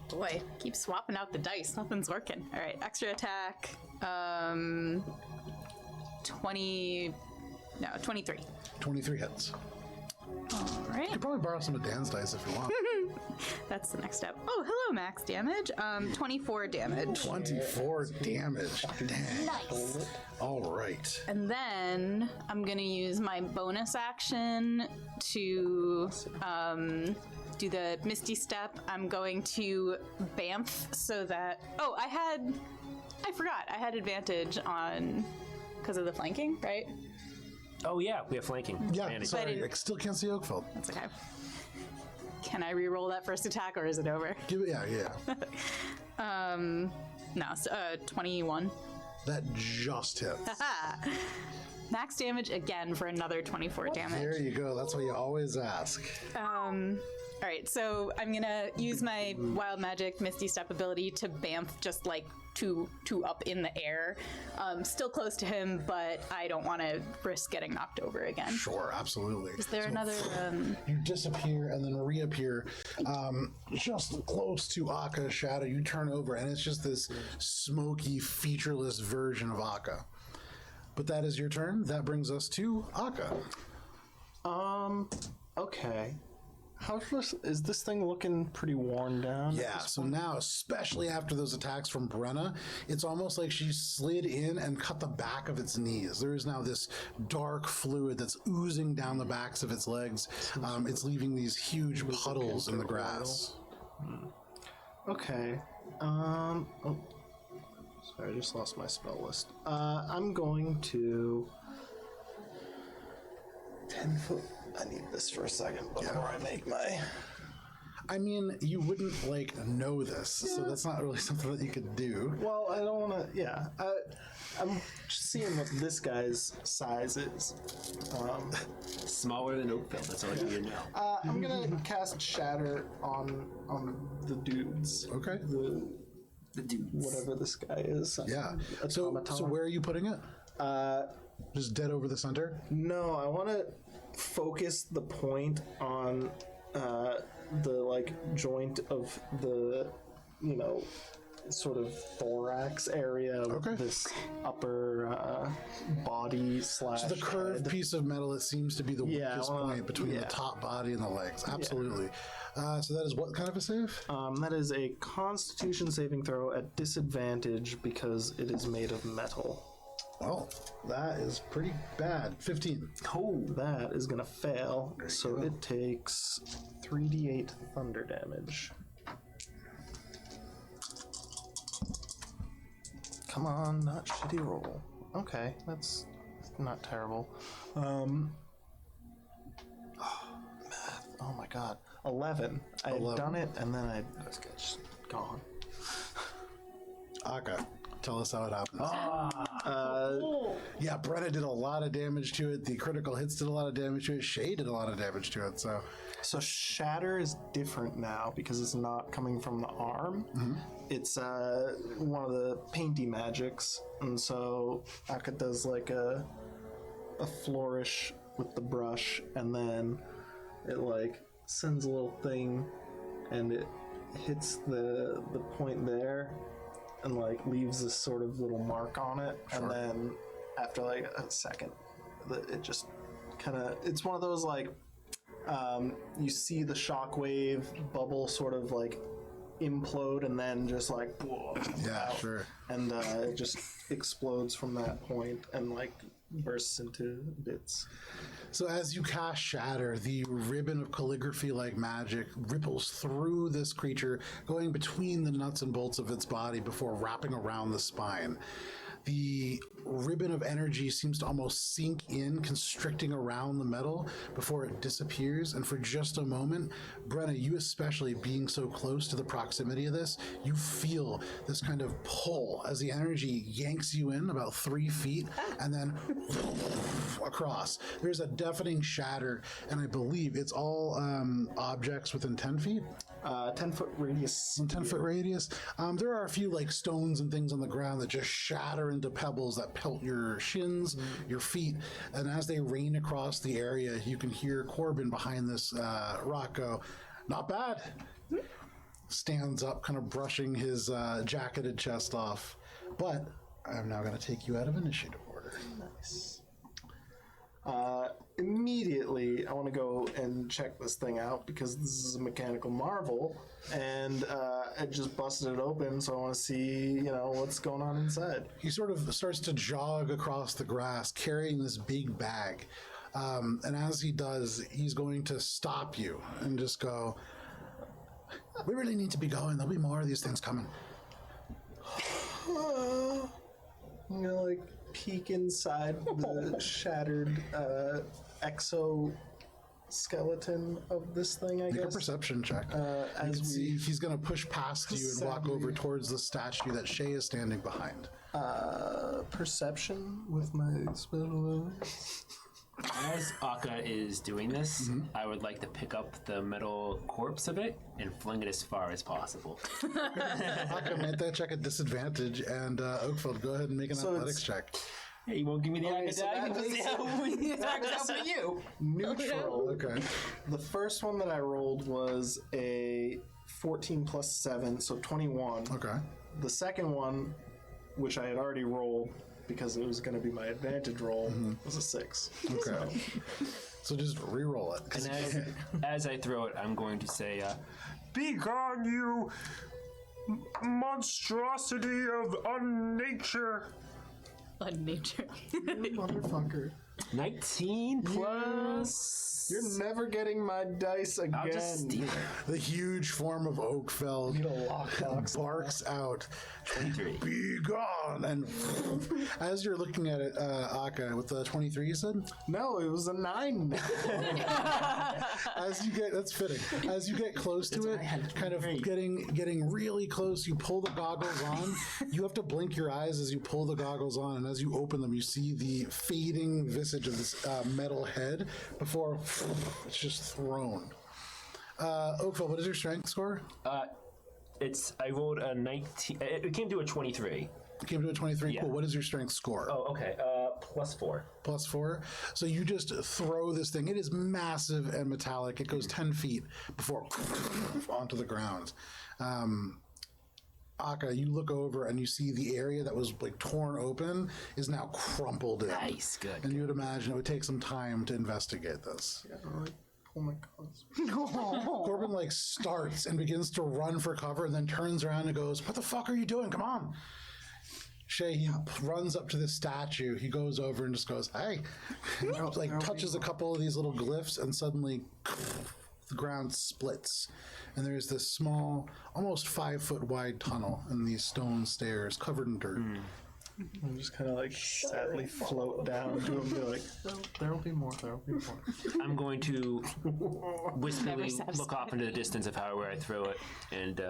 Boy, keep swapping out the dice. Nothing's working. All right, extra attack. 23. 23 hits. All right. You could probably borrow some of Dan's dice if you want. That's the next step. Oh, hello, max damage. 24 damage. 24 damage. Dang. Nice. All right. And then I'm gonna use my bonus action to do the Misty Step. I'm going to Bamf so that. Oh, I forgot. I had advantage on because of the flanking, right? Oh, yeah, we have flanking. Yeah, advantage. sorry, I still can't see Oakfeld. That's okay. Can I re-roll that first attack, or is it over? Give it, yeah. No, 21. That just hits. Max damage again for another 24 damage. There you go. That's what you always ask. All right, so I'm gonna use my wild magic Misty Step ability to Bamf just like two up in the air. Still close to him, but I don't want to risk getting knocked over again. Sure, absolutely. Is there another? You disappear and then reappear just close to Akka's shadow. You turn over, and it's just this smoky, featureless version of Akka. But that is your turn. That brings us to Akka. Okay. Is this thing looking pretty worn down? Yeah, so now, especially after those attacks from Brenna, it's almost like she slid in and cut the back of its knees. There is now this dark fluid that's oozing down the backs of its legs. It's leaving these huge puddles in the grass. Okay. Oh, sorry, I just lost my spell list. I'm going to 10 foot. I need this for a second before I make my. I mean, you wouldn't, like, know this, so that's not really something that you could do. Well, I don't want to. Yeah, I'm just seeing what this guy's size is. Smaller than Oakville. That's all I need to know. I'm gonna cast Shatter on the dudes. Okay. The dudes. Whatever this guy is. Yeah. So where are you putting it? Just dead over the center? No, I want to focus the point on the like joint of the, sort of thorax area of this upper body slash. So the curved head. piece of metal, it seems to be the weakest point between the top body and the legs. Absolutely. So that is what kind of a save? That is a Constitution saving throw at disadvantage because it is made of metal. Well, that is pretty bad. 15. Oh, that is gonna fail. So it takes 3d8 thunder damage. Come on, not shitty roll. Okay, that's not terrible. Math. Oh my god. 11. I had done it and then I was just gone. Akka, tell us how it happens. Yeah, Brenna did a lot of damage to it. The critical hits did a lot of damage to it. Shay did a lot of damage to it. So Shatter is different now because it's not coming from the arm. Mm-hmm. It's one of the painty magics, and so Akka does like a flourish with the brush, and then it like sends a little thing, and it hits the point there, and like leaves this sort of little mark on it, and then after like a second, it just kind of, it's one of those like you see the shockwave bubble sort of like implode and then just like out. And it just explodes from that point and like bursts into bits. So as you cast Shatter, the ribbon of calligraphy-like magic ripples through this creature, going between the nuts and bolts of its body before wrapping around the spine. The ribbon of energy seems to almost sink in, constricting around the metal before it disappears. And for just a moment, Brenna, you especially being so close to the proximity of this, you feel this kind of pull as the energy yanks you in about 3 feet and then across. There's a deafening shatter, and I believe it's all objects within 10 feet. 10-foot radius. 10-foot radius. There are a few like stones and things on the ground that just shatter into pebbles that pelt your shins, your feet, and as they rain across the area, you can hear Corbin behind this rock go, "Not bad." Stands up, kind of brushing his jacketed chest off. But I'm now going to take you out of initiative order. Nice. Immediately, I want to go and check this thing out because this is a mechanical marvel, and it just busted it open. So I want to see, what's going on inside. He sort of starts to jog across the grass, carrying this big bag, and as he does, he's going to stop you and just go, "We really need to be going. There'll be more of these things coming." I'm gonna like peek inside the shattered exoskeleton of this thing, I guess. Make a perception check. As You can see we if he's going to push past you and walk over towards the statue that Shay is standing behind. Perception with my spell. As Akka is doing this, I would like to pick up the metal corpse of it and fling it as far as possible. Akka made that check at disadvantage, and Oakfield, go ahead and make an athletics check. Hey, you won't give me the Okay, so that was- for you. Neutral. Okay. The first one that I rolled was a 14 plus 7, so 21. Okay. The second one, which I had already rolled, because it was going to be my advantage roll, was a 6. Okay. So just re-roll it. And as I throw it, I'm going to say, Be gone, you monstrosity of unnature. Nature. Motherfucker. 19 plus. You're never getting my dice again. I'll just steal it. The huge form of Oakfell Need a lockbox. barks out, 23. "Be gone!" And as you're looking at it, Aka, with the 23, you said? No, it was a 9. As you get, that's fitting. As you get close to it, kind of getting really close, you pull the goggles on. You have to blink your eyes as you pull the goggles on, and as you open them, you see the fading visage of this metal head before it's just thrown. Oakville, what is your strength score? I rolled a 19. It came to a 23. Came to a 23. Yeah. Cool. What is your strength score? Oh, okay. +4. +4. So you just throw this thing. It is massive and metallic. It goes 10 feet before onto the ground. Aka, you look over and you see the area that was like torn open is now crumpled in. Nice, good. And you would imagine it would take some time to investigate this. Oh my god. Corbin like starts and begins to run for cover and then turns around and goes, "What the fuck are you doing? Come on." Shay, he runs up to the statue. He goes over and just goes, "Hey," and, like touches a couple of these little glyphs, and suddenly the ground splits, and there's this small, almost 5-foot wide tunnel and these stone stairs covered in dirt. I'm just kind of like sadly float down to him and be like, there'll be more, there'll be more. I'm going to wistfully satisfied. look off into the distance of however I throw it and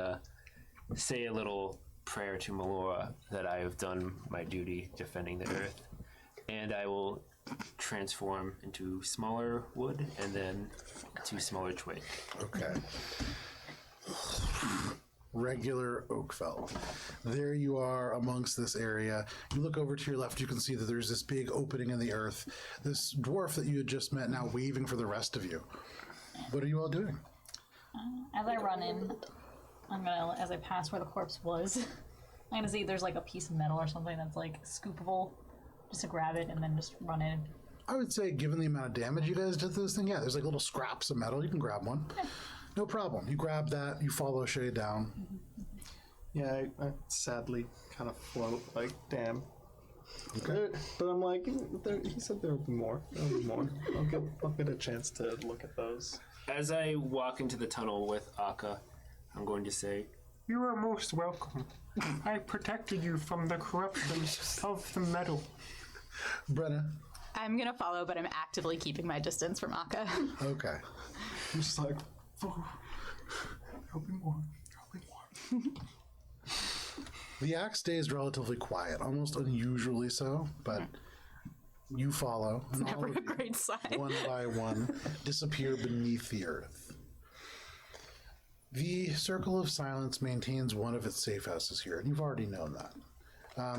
say a little prayer to Melora that I have done my duty defending the earth. And I will transform into smaller wood and then to smaller twig. Okay. Regular Oakfell. There you are amongst this area. You look over to your left, you can see that there's this big opening in the earth. This dwarf that you had just met now waving for the rest of you. What are you all doing? As I run in, as I pass where the corpse was, I'm gonna see there's like a piece of metal or something that's like scoopable, just to grab it and then just run in. I would say, given the amount of damage you guys did to this thing, yeah, there's like little scraps of metal. You can grab one. No problem. You grab that, you follow Shay down. Yeah, I sadly kind of float, like, damn. Okay. But I'm like, he said there would be more. There'll be more. I'll get a chance to look at those. As I walk into the tunnel with Aka, I'm going to say, You are most welcome. I protected you from the corruption of the metal. Brenna. I'm gonna follow, but I'm actively keeping my distance from Aka. Okay. I'm just like, there'll be more. There'll be more. The axe stays relatively quiet, almost unusually so, but you follow. And all Never of a you, great sign. one by one, disappear beneath the earth. The Circle of Silence maintains one of its safe houses here, and you've already known that.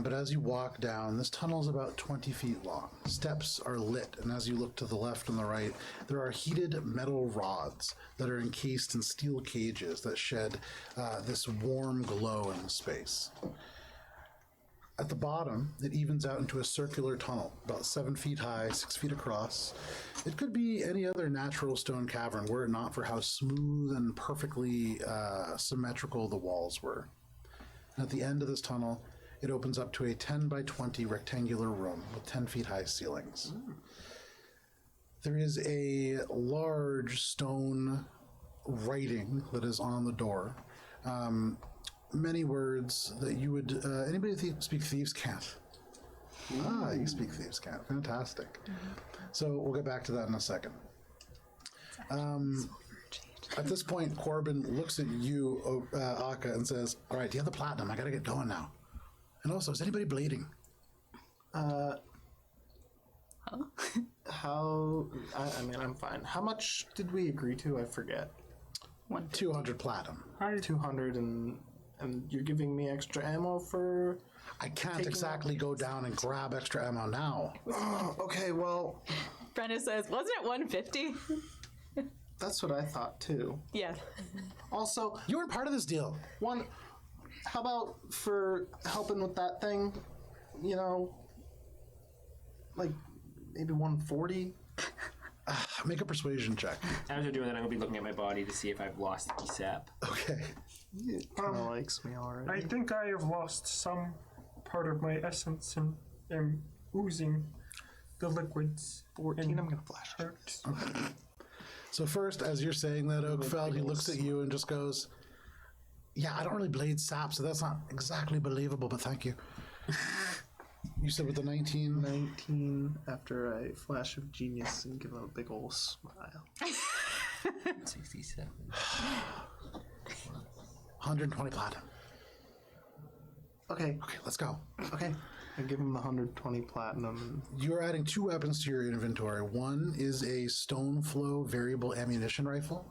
But as you walk down, this tunnel is about 20 feet long. Steps are lit, and as you look to the left and the right, there are heated metal rods that are encased in steel cages that shed this warm glow in the space. At the bottom, it evens out into a circular tunnel, about 7 feet high, 6 feet across. It could be any other natural stone cavern were it not for how smooth and perfectly symmetrical the walls were. And at the end of this tunnel, it opens up to a 10 by 20 rectangular room with 10 feet high ceilings. There is a large stone writing that is on the door. Many words that you would... anybody speak Thieves' Cant? Ah, you speak Thieves' Cant. Fantastic. So we'll get back to that in a second. At this point, Corbin looks at you, Aka, and says, "All right, do you have the platinum? I gotta get going now. And also, is anybody bleeding?" How? I mean, I'm fine. How much did we agree to? I forget. 200 platinum. 200, and you're giving me extra ammo for. I can't exactly go down and grab extra ammo now. Oh, okay, well, Brenna says, wasn't it 150? that's what I thought too. Yeah. Also, You weren't part of this deal. how about for helping with that thing? You know, like maybe 140. Make a persuasion check. As you're doing that, I'm gonna be looking at my body to see if I've lost any sap. Okay. It kind of likes me already. I think I have lost some part of my essence and am oozing the liquids. 14. I'm gonna flash. Hurt. So first, as you're saying that, Oakfeld, he looks at you and just goes, "Yeah, I don't really blade sap, so that's not exactly believable, but thank you." You said with the 19? 19 after a flash of genius and give him a big ol' smile. 67. 120 platinum. Okay, Okay, let's go. okay. I give him the 120 platinum. You're adding 2 weapons to your inventory. One is a stone flow variable ammunition rifle.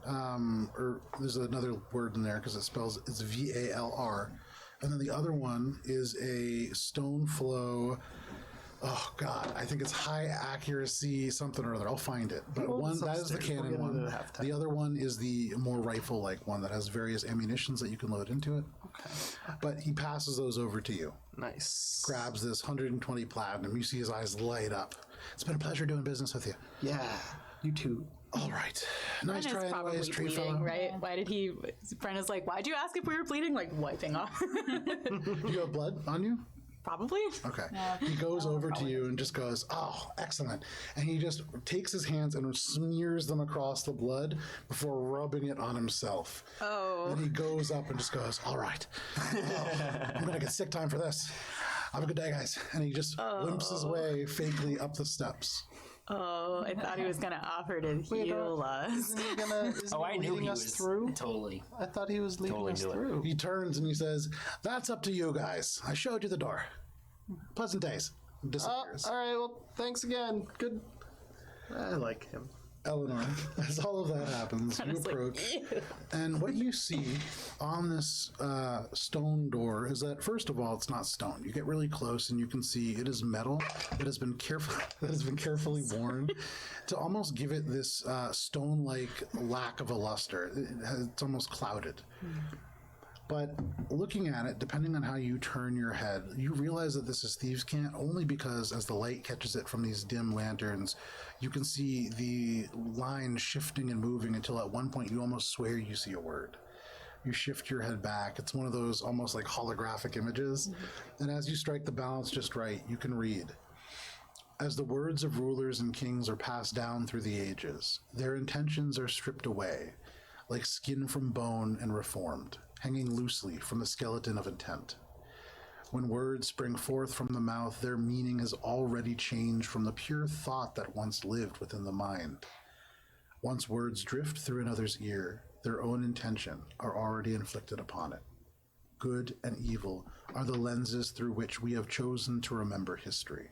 Or there's another word in there because it's VALR. And then the other one is a stone flow. Oh God, I think it's high accuracy something or other. I'll find it. But Well, one it's that is the upstairs. We'll cannon get into one. it at halftime. The other one is the more rifle-like one that has various ammunitions that you can load into it. Okay. But he passes those over to you. Nice. Grabs this 120 platinum. You see his eyes light up. It's been a pleasure doing business with you. Yeah, you too. All right. Nice Brenna's try probably anyways, tree bleeding, fellow. right? Why did he? Brenna's like, why'd you ask if we were bleeding? Like wiping off. You have blood on you? Probably. Okay. He goes over to you and just goes, "Oh, excellent." And he just takes his hands and smears them across the blood before rubbing it on himself. Oh. Then he goes up and just goes, "All right. Oh, I'm going to get sick time for this. Have a good day, guys." And he just limps his way fakely up the steps. Oh, I thought he was gonna offer to heal us. Isn't he gonna? Isn't Oh, I he knew leading he us was through? totally. I thought he was leading Totally us knew it. through. He turns and he says, "That's up to you guys. I showed you the door. Pleasant days." Disappears. All right. Well, thanks again. Good. I like him. Eleanor, as all of that happens, you Honestly. approach, and what you see on this stone door is that, first of all, it's not stone. You get really close, and you can see it is metal that has been carefully worn to almost give it this stone-like lack of a luster. It's almost clouded. But looking at it, depending on how you turn your head, you realize that this is Thieves' Cant only because as the light catches it from these dim lanterns, you can see the line shifting and moving until at one point you almost swear you see a word. You shift your head back. It's one of those almost like holographic images. And as you strike the balance just right, you can read. As the words of rulers and kings are passed down through the ages, their intentions are stripped away, like skin from bone and reformed, hanging loosely from the skeleton of intent. When words spring forth from the mouth, their meaning has already changed from the pure thought that once lived within the mind. Once words drift through another's ear, their own intention are already inflicted upon it. Good and evil are the lenses through which we have chosen to remember history.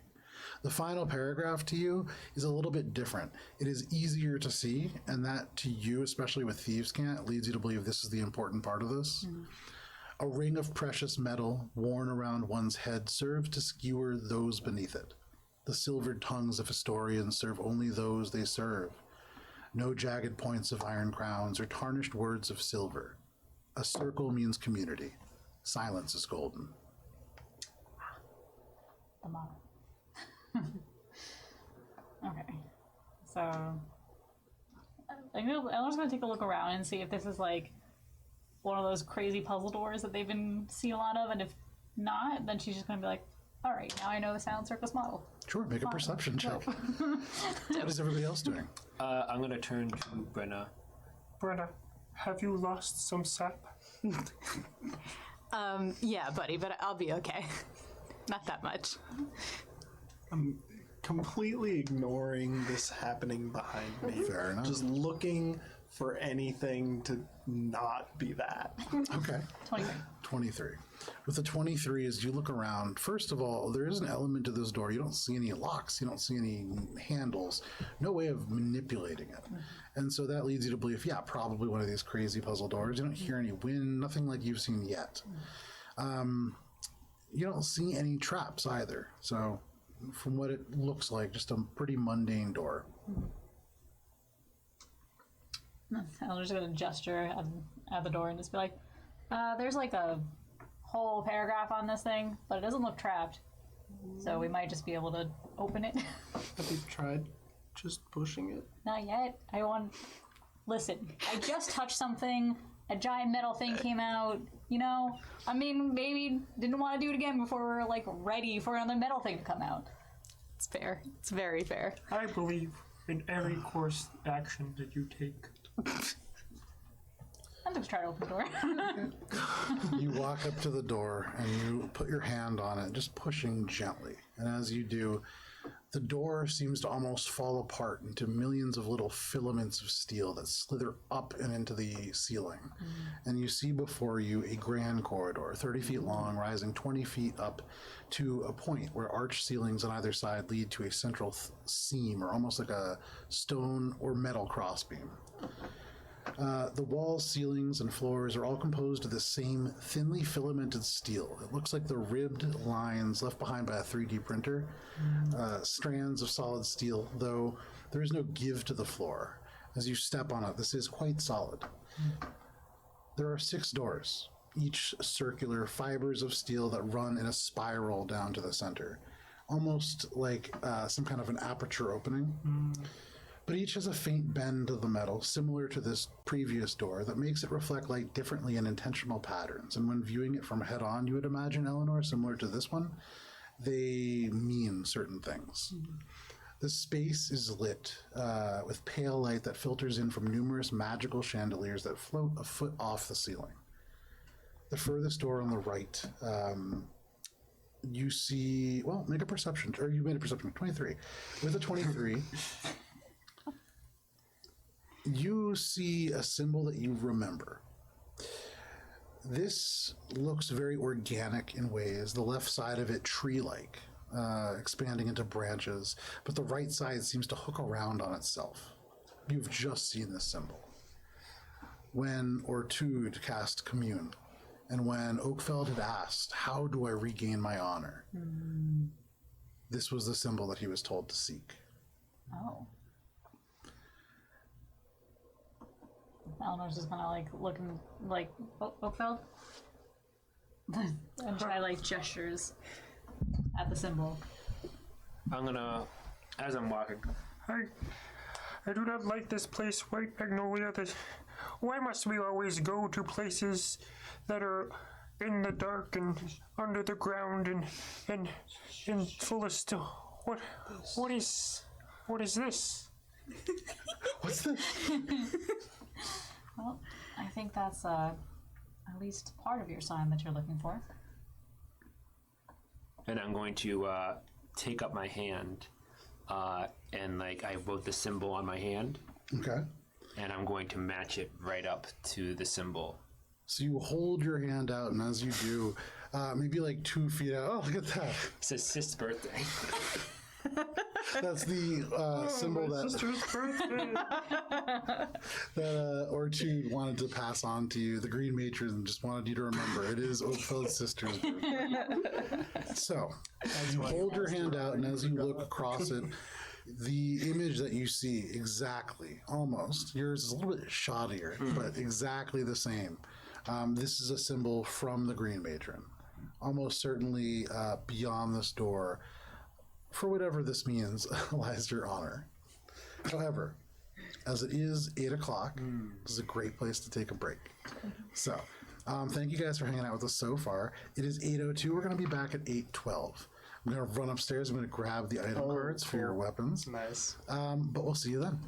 The final paragraph to you is a little bit different. It is easier to see, and that to you, especially with Thieves' Cant, leads you to believe this is the important part of this. A ring of precious metal worn around one's head serves to skewer those beneath it. The silvered tongues of historians serve only those they serve. No jagged points of iron crowns or tarnished words of silver. A circle means community. Silence is golden. The model. Okay. So I'm just gonna take a look around and see if this is like one of those crazy puzzle doors that they've been seeing a lot of, and if not, then she's just gonna be like, all right, now I know the Sound Circus model. Sure, make a perception check. What is everybody else doing? I'm gonna turn to Brenna. Brenna, have you lost some sap? Yeah, buddy, but I'll be okay. Not that much. I'm completely ignoring this happening behind me. Fair enough. Just looking for anything to not be that. Okay. 23. 23. With the 23, as you look around, first of all, there is an element to this door. You don't see any locks. You don't see any handles. No way of manipulating it. And so that leads you to believe, yeah, probably one of these crazy puzzle doors. You don't hear any wind, nothing like you've seen yet. You don't see any traps either. So from what it looks like, just a pretty mundane door. I'm just gonna gesture at the door and just be like, there's like a whole paragraph on this thing, but it doesn't look trapped. So we might just be able to open it. Have you tried just pushing it? Not yet. I want. Listen, I just touched something. A giant metal thing came out. You know, I mean, maybe didn't want to do it again before we were like ready for another metal thing to come out. It's fair. It's very fair. I believe in every course action that you take. I'm just trying to open the door. You walk up to the door and you put your hand on it, just pushing gently. And as you do, the door seems to almost fall apart into millions of little filaments of steel that slither up and into the ceiling. And you see before you a grand corridor, 30 feet long, rising 20 feet up to a point where arched ceilings on either side lead to a central seam, or almost like a stone or metal crossbeam. The walls, ceilings, and floors are all composed of the same thinly filamented steel. It looks like the ribbed lines left behind by a 3D printer, strands of solid steel, though there is no give to the floor. As you step on it, this is quite solid. There are 6 doors, each circular fibers of steel that run in a spiral down to the center, almost like some kind of an aperture opening. But each has a faint bend to the metal, similar to this previous door, that makes it reflect light differently in intentional patterns. And when viewing it from head on, you would imagine, Eleanor, similar to this one, they mean certain things. The space is lit with pale light that filters in from numerous magical chandeliers that float a foot off the ceiling. The furthest door on the right, you see, well, make a perception, or you made a perception, 23. With a 23... you see a symbol that you remember. This looks very organic in ways, the left side of it tree-like, expanding into branches, but the right side seems to hook around on itself. You've just seen this symbol. When Ortude cast Commune, and when Oakfeld had asked, how do I regain my honor? This was the symbol that he was told to seek. Oh. Eleanor's just gonna like look and like Oakfeld and try like gestures at the symbol. I'm gonna, as I'm walking, I do not like this place, White Magnolia. Why must we always go to places that are in the dark and under the ground and full of still? What is this? What's this? Well, I think that's at least part of your sign that you're looking for. and I'm going to take up my hand, and like I wrote the symbol on my hand, Okay. and I'm going to match it right up to the symbol. So you hold your hand out, and as you do, maybe like 2 feet out. Oh, look at that! It says Sis' birthday. That's the symbol My that sister's birthday. that Ortude wanted to pass on to you. The Green Matron just wanted you to remember. It is Oakfeld's sister's birthday. So, as you hold your hand out, and as you look across it, the image that you see exactly, almost, yours is a little bit shoddier, but exactly the same. This is a symbol from the Green Matron. Almost certainly beyond this door, for whatever this means, lies your honor. However, as it is 8 o'clock, this is a great place to take a break. So, thank you guys for hanging out with us so far. It is 8:02. We're going to be back at 8:12. I'm going to run upstairs. I'm going to grab the item cards for your weapons. Nice. But we'll see you then.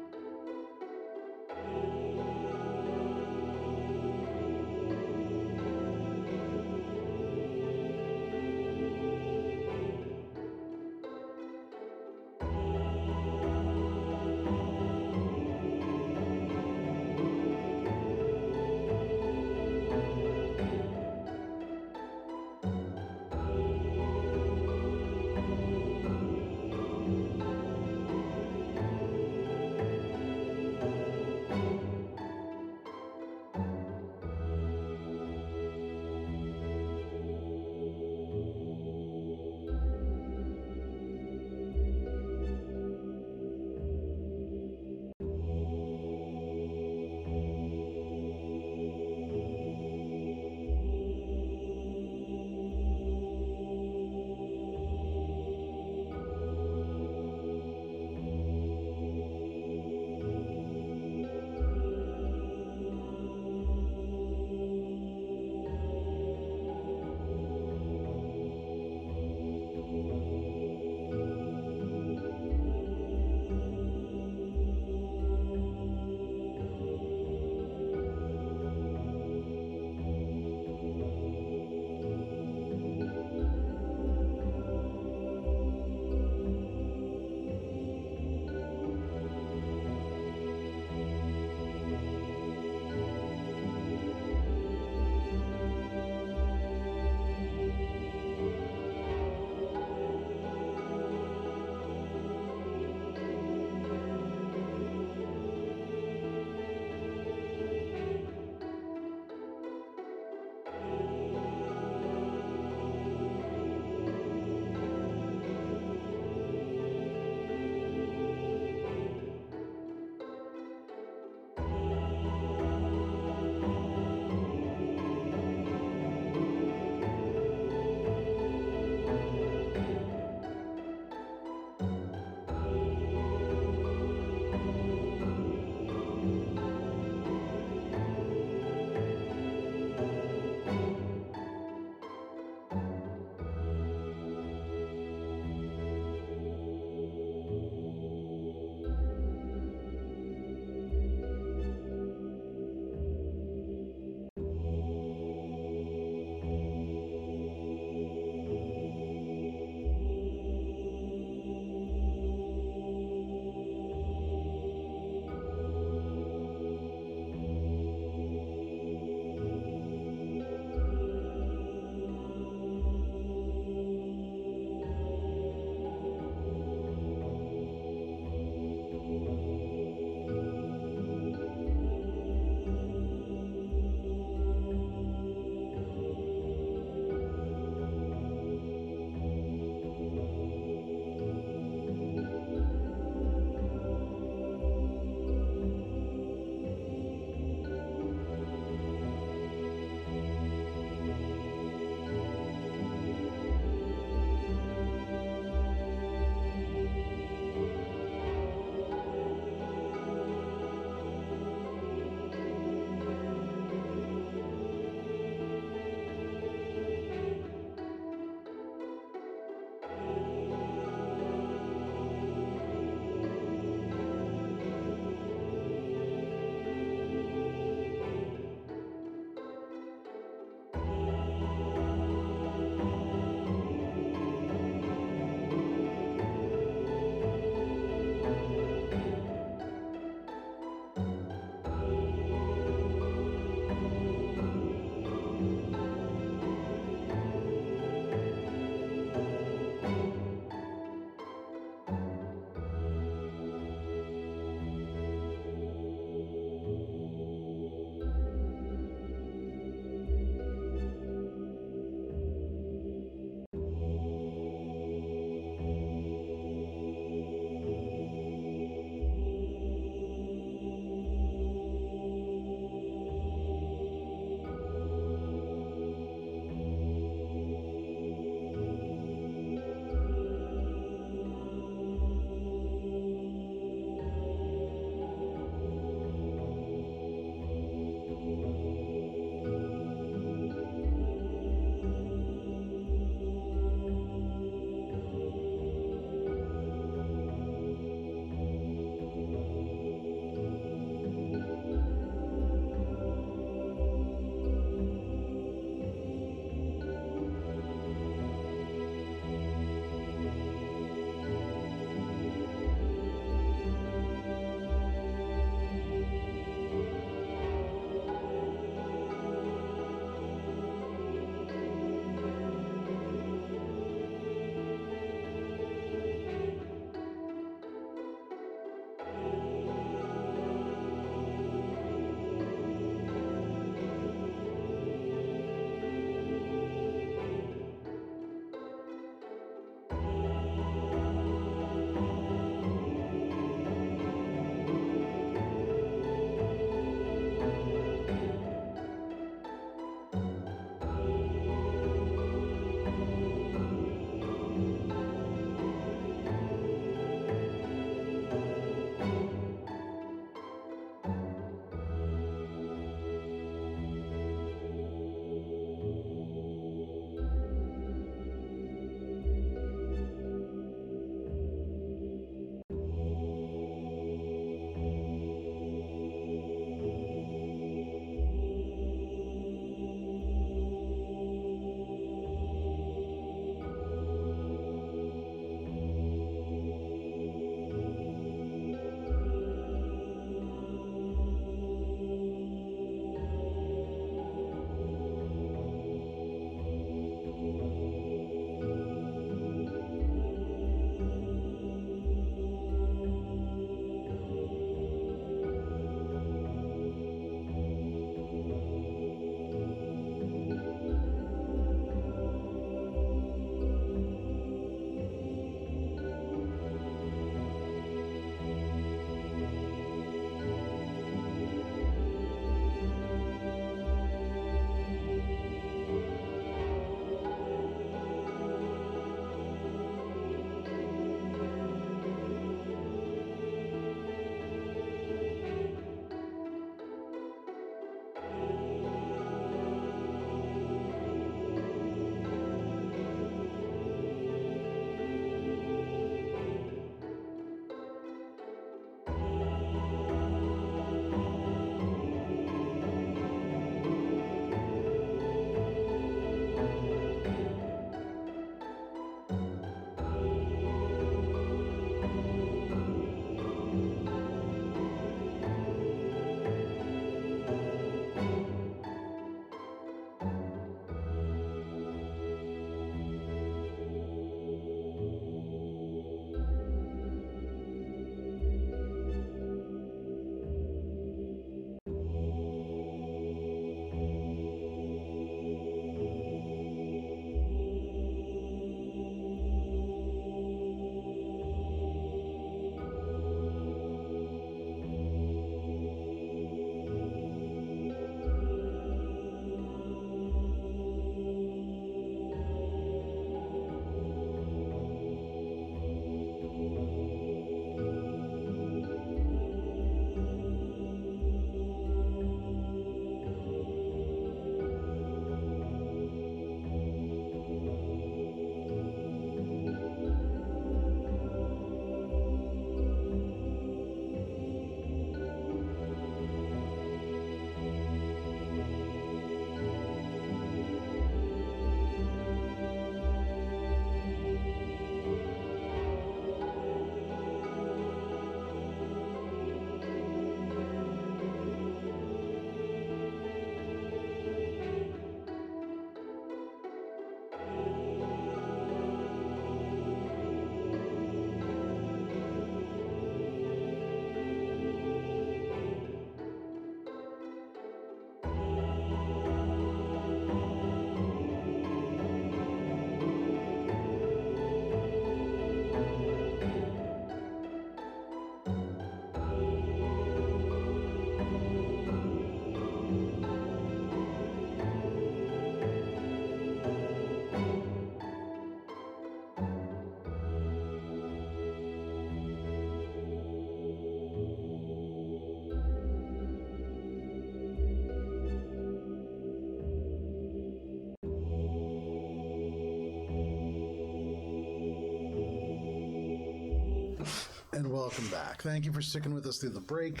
And welcome back. Thank you for sticking with us through the break.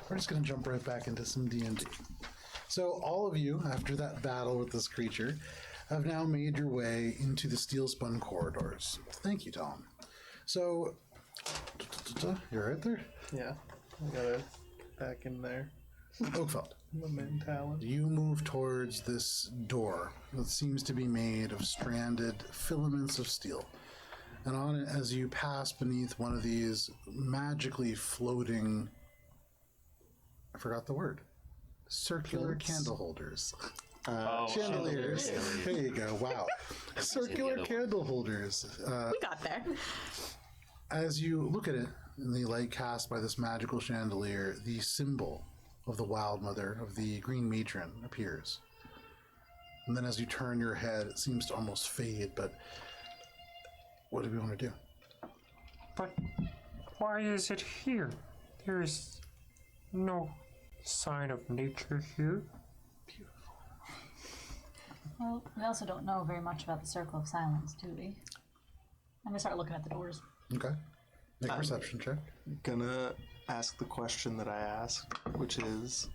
We're just going to jump right back into some D&D. So all of you, after that battle with this creature, have now made your way into the steel spun corridors. Thank you, Tom. So, you're right there. Yeah, I got it back in there. Oakfeld. The mentality. You move towards this door that seems to be made of stranded filaments of steel. And on it, as you pass beneath one of these magically floating, I forgot the word, circular candle holders. Chandeliers. There you go. Wow. Circular candle holders. We got there. As you look at it in the light cast by this magical chandelier, the symbol of the Wild Mother, of the Green Matron, appears. And then as you turn your head, it seems to almost fade, but what do we want to do? But why is it here? There's no sign of nature here. Well, we also don't know very much about the Circle of Silence, do we? I'm gonna start looking at the doors. Okay. Make a perception check. Gonna ask the question that I asked, which is,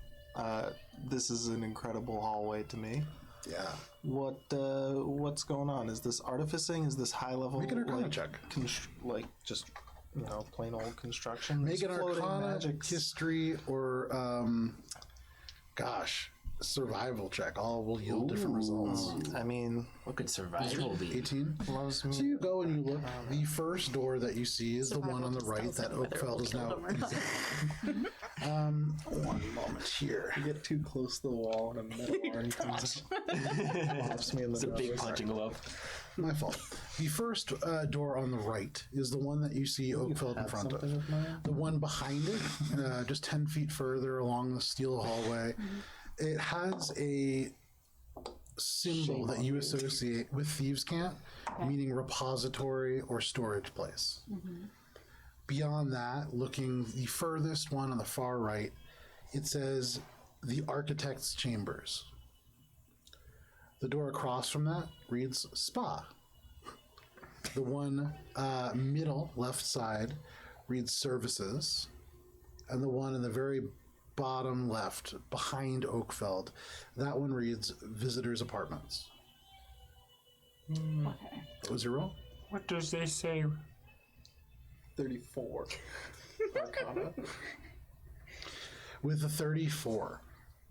this is an incredible hallway to me. Yeah. What's going on? Is this artificing? Is this high level? Make an Arcana check. Just plain old construction. Make an Floating Arcana, magics. history, or survival check. All will yield different results. I mean, What could survival be? 18. loves me. So you go and you look. The first door that you see is the one on the right that Oakfeld is now. One moment here. You get too close to the wall and a metal arm comes out. Pops me in the It's a big nose. punching glove. My fault. The first door on the right is the one that you see Oakfeld in front of. Something of mine? The one behind it, just 10 feet further along the steel hallway, it has a symbol that you associate with Thieves' Cant, meaning repository or storage place. Beyond that, looking the furthest one on the far right, it says the Architect's Chambers. The door across from that reads Spa. The one middle left side reads Services. And the one in the very bottom left behind Oakfeld, that one reads Visitors Apartments. Okay. What was your roll? What does they say? 34. Arcana. With the 34,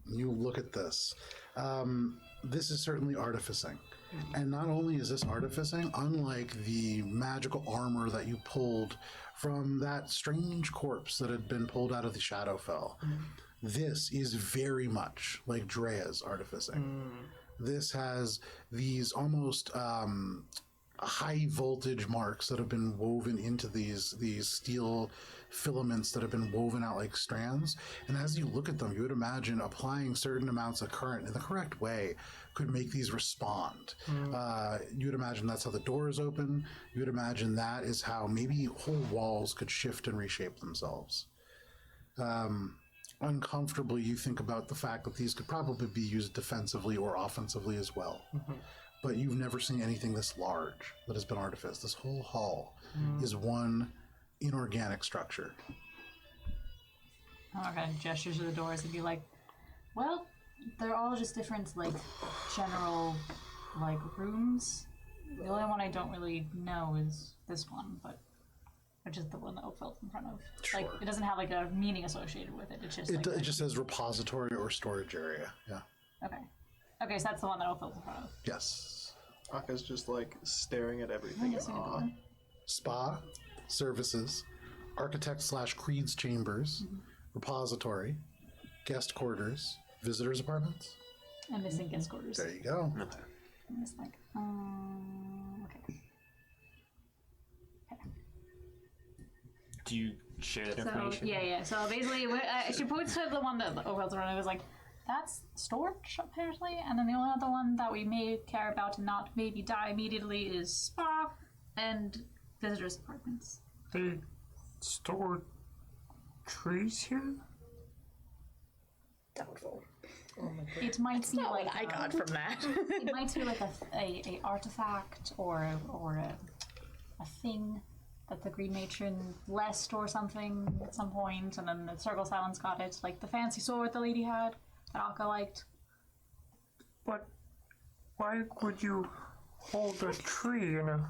you look at this. This is certainly artificing. And not only is this artificing, unlike the magical armor that you pulled from that strange corpse that had been pulled out of the Shadowfell, this is very much like Drea's artificing. This has these almost high voltage marks that have been woven into these steel filaments that have been woven out like strands. And as you look at them, you would imagine applying certain amounts of current in the correct way could make these respond. You would imagine that's how the doors open. You would imagine that is how maybe whole walls could shift and reshape themselves. Uncomfortably, you think about the fact that these could probably be used defensively or offensively as well. But you've never seen anything this large that has been artificed. This whole hall is one inorganic structure. I'm gonna gestures to the doors and be like, well, they're all just different, general, rooms. The only one I don't really know is this one, which is the one that Oakfeld's in front of. Sure. It doesn't have, a meaning associated with it. It's just, It just says repository or storage area. Yeah. Okay. Okay, so that's the one that Oakfeld's in front of. Yes. Aka's just staring at everything in awe. Spa, services, architect/creed's chambers, repository, guest quarters, visitors apartments. I'm missing guest quarters. There you go. I'm just okay. Do you share that So, information? yeah. So basically, she points to the one that Oakfeld's running. It was like, that's storage, apparently. And then the only other one that we may care about and not maybe die immediately is spa and visitors' apartments. They store trees here? Doubtful. It might be like I got from that. it might be like a artifact or a thing that the Green Matron blessed or something at some point, and then the Circle of Silence got it. Like the fancy sword the lady had that Akka liked. But why would you hold a tree in a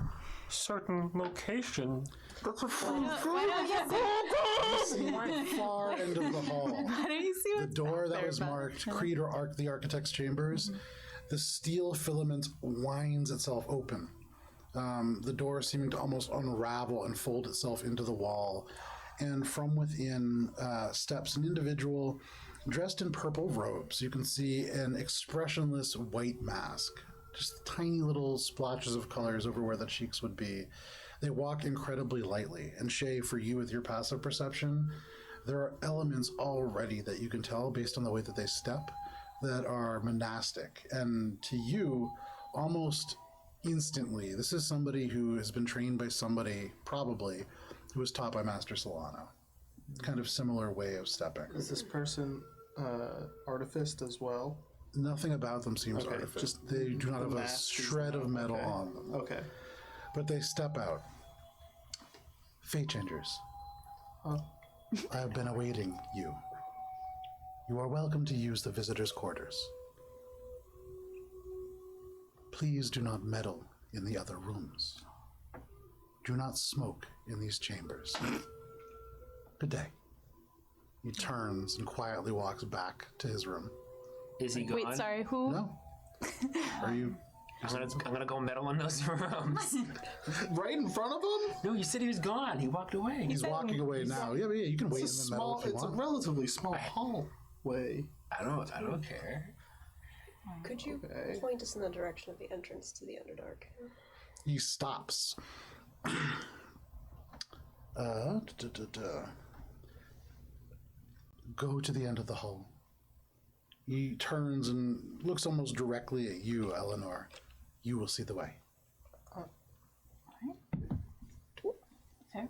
certain location? Far end of the hall. Why don't you see The what's door back that there, was Beth? marked Creed or the Architect's Chambers, the steel filament winds itself open. The door seeming to almost unravel and fold itself into the wall. And from within steps an individual dressed in purple robes. You can see an expressionless white mask, just tiny little splotches of colors over where the cheeks would be. They walk incredibly lightly. And Shay, for you with your passive perception, there are elements already that you can tell based on the way that they step that are monastic. And to you, almost instantly, this is somebody who has been trained by somebody, probably, who was taught by Master Solano. Kind of similar way of stepping. Is this person artificed as well? Nothing about them seems Okay, artificial. just They do not the have a mask is shred of metal okay. on them. Okay. But they step out. Fate Changers. Huh? I have been awaiting you. You are welcome to use the visitors' quarters. Please do not meddle in the other rooms. Do not smoke in these chambers. Good day. He turns and quietly walks back to his room. Is he gone? Wait, sorry, who? No? Are you... I'm gonna go meddle in those rooms. Right in front of him? No, you said he was gone. He walked away. He's walking away now. Yeah, you can wait in the middle if you It's a want. relatively small hallway. I don't care. Could you Okay. point us in the direction of the entrance to the Underdark? He stops. Go to the end of the hall. He turns and looks almost directly at you, Eleanor. You will see the way. Fair.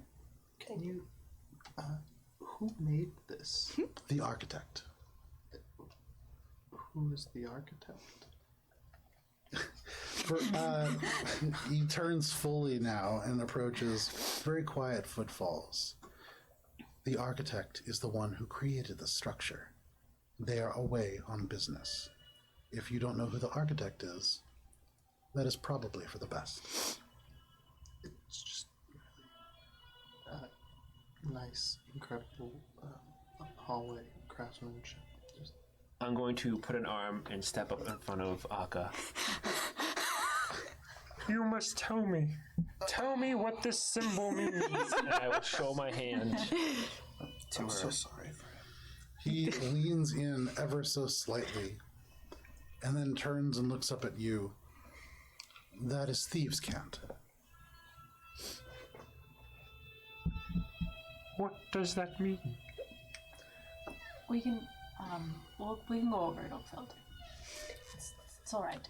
Can you... who made this? The architect. Who is the architect? He turns fully now and approaches very quiet footfalls. The architect is the one who created the structure. They are away on business. If you don't know who the architect is, that is probably for the best. It's just really nice, incredible hallway craftsmanship. Just... I'm going to put an arm and step up in front of Akka. You must tell me. Tell me what this symbol means. And I will show my hand to I'm her. so sorry for him. He leans in ever so slightly and then turns and looks up at you. That is Thieves' Cant. What does that mean? We can, we can go over it, Oakfeld. It's all right.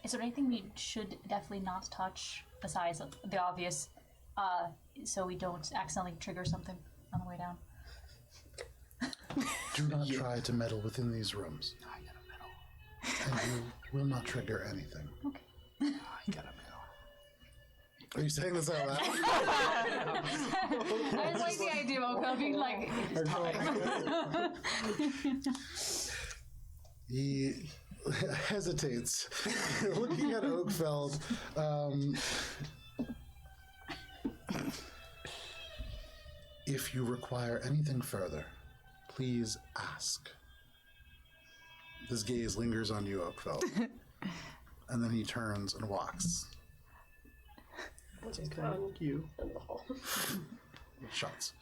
Is there anything we should definitely not touch besides the obvious, so we don't accidentally trigger something on the way down? Do not try to meddle within these rooms. And you will not trigger anything. Okay. Are you saying this out loud? I just like the idea of Oakfeld being like, it's time. He hesitates, looking at Oakfeld. If you require anything further, please ask. His gaze lingers on you, Oakfeld. And then he turns and walks. Thank you. In the hall. Shots.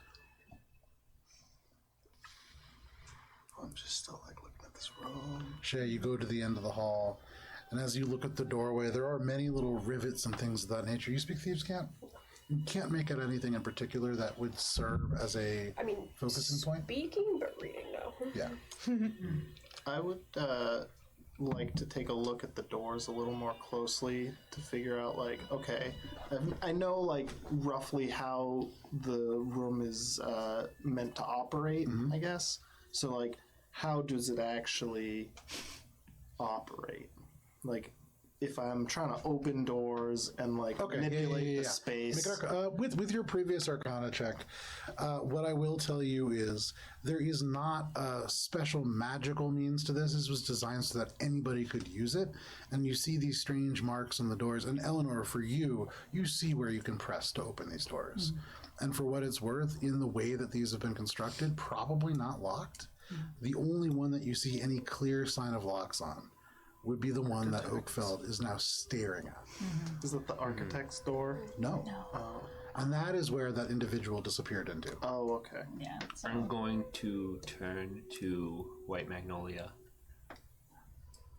I'm just still like looking at this room. Shay, you go to the end of the hall, and as you look at the doorway, there are many little rivets and things of that nature. You speak Thieves' Cant? You can't make out anything in particular that would serve as a I mean, focusing point? speaking, but reading, no. Yeah. I would like to take a look at the doors a little more closely to figure out, like, okay, I know, like, roughly how the room is meant to operate, I guess. So, like, how does it actually operate? Like, if I'm trying to open doors and like manipulate the space. With your previous Arcana check, what I will tell you is there is not a special magical means to this. This was designed so that anybody could use it. And you see these strange marks on the doors. And Eleanor, for you, you see where you can press to open these doors. And for what it's worth, in the way that these have been constructed, probably not locked. The only one that you see any clear sign of locks on would be the one that Oakfeld is now staring at. Is that the architect's door? No. Oh. And that is where that individual disappeared into. Oh, okay. Yeah. So I'm going to turn to White Magnolia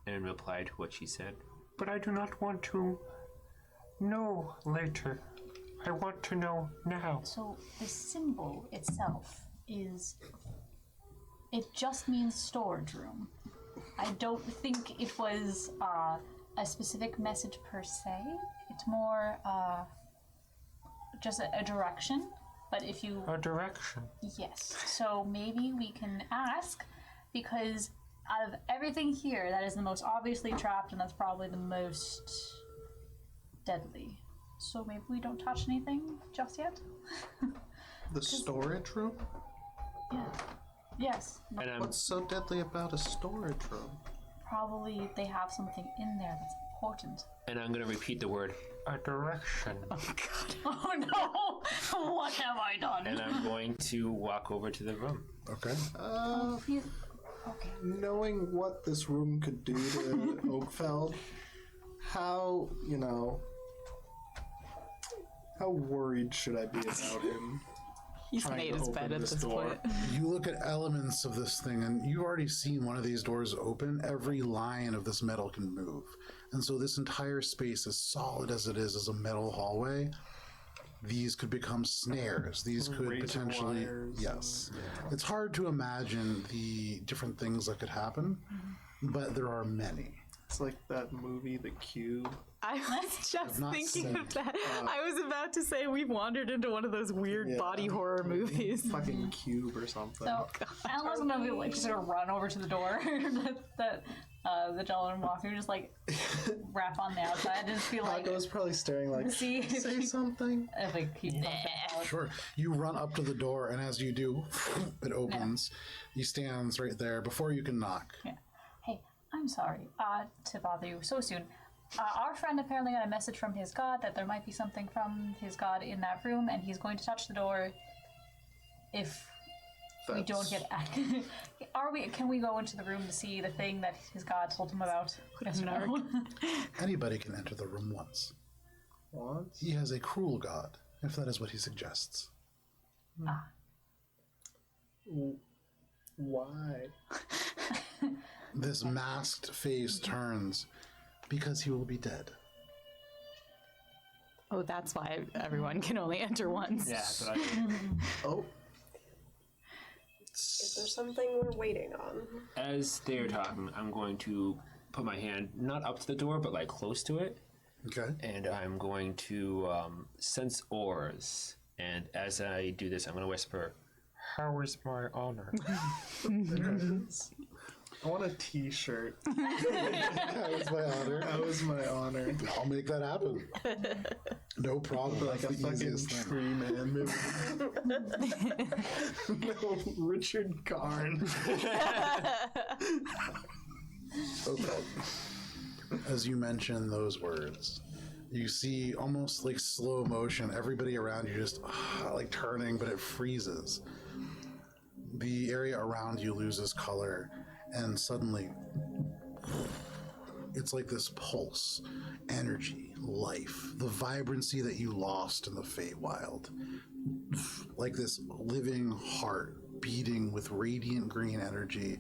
and reply to what she said. But I do not want to know later. I want to know now. So the symbol itself is. It just means storage room. I don't think it was a specific message per se. It's more just a direction. But if you... A direction. Yes. So maybe we can ask, because out of everything here, that is the most obviously trapped, and that's probably the most deadly. So maybe we don't touch anything just yet? The storage room? Yeah. Yes. And What's so deadly about a storage room? Probably they have something in there that's important. I'm going to repeat the word. A direction. Oh no! What have I done? And I'm going to walk over to the room. Okay. Please. Okay. Knowing what this room could do to Oakfeld, how worried should I be about him? He's trying made to his open bed at this this door? point. You look at elements of this thing, and you've already seen one of these doors open. Every line of this metal can move. And so this entire space, as solid as it is as a metal hallway, these could become snares. These could Razor potentially... wires Yes. It's hard to imagine the different things that could happen, but there are many. It's like that movie, The Cube. I was just not thinking seen of that. I was about to say we've wandered into one of those weird body horror movies. Fucking Cube or something. So I wasn't gonna be like just gonna run over to the door that the gentleman walked through, just like rap on the outside, and just feel like Paco's probably staring like, see say something. if like he comes out. Sure. You run up to the door, and as you do, it opens. He stands right there before you can knock. Yeah. Hey, I'm sorry to bother you so soon. Our friend apparently got a message from his god that there might be something from his god in that room, and he's going to touch the door if we don't get Can we go into the room to see the thing that his god told him about? Yes or no? Anybody can enter the room once. Once? He has a cruel god, if that is what he suggests. Why? This masked face turns because he will be dead. Oh, that's why everyone can only enter once. Yeah, that's what I did. Oh. Is there something we're waiting on? As they're talking, I'm going to put my hand not up to the door, but like close to it. Okay. And I'm going to sense ors. And as I do this, I'm going to whisper, How is my honor? I want a t-shirt. That was my honor. That was my honor. I'll make that happen. No problem. Like a That's the fucking easiest thing. tree man movie. No, Richard Karn. Okay. As you mention those words, you see almost like slow motion, everybody around you just like turning, but it freezes. The area around you loses color, and suddenly it's like this pulse, energy, life, the vibrancy that you lost in the Feywild. Like this living heart beating with radiant green energy,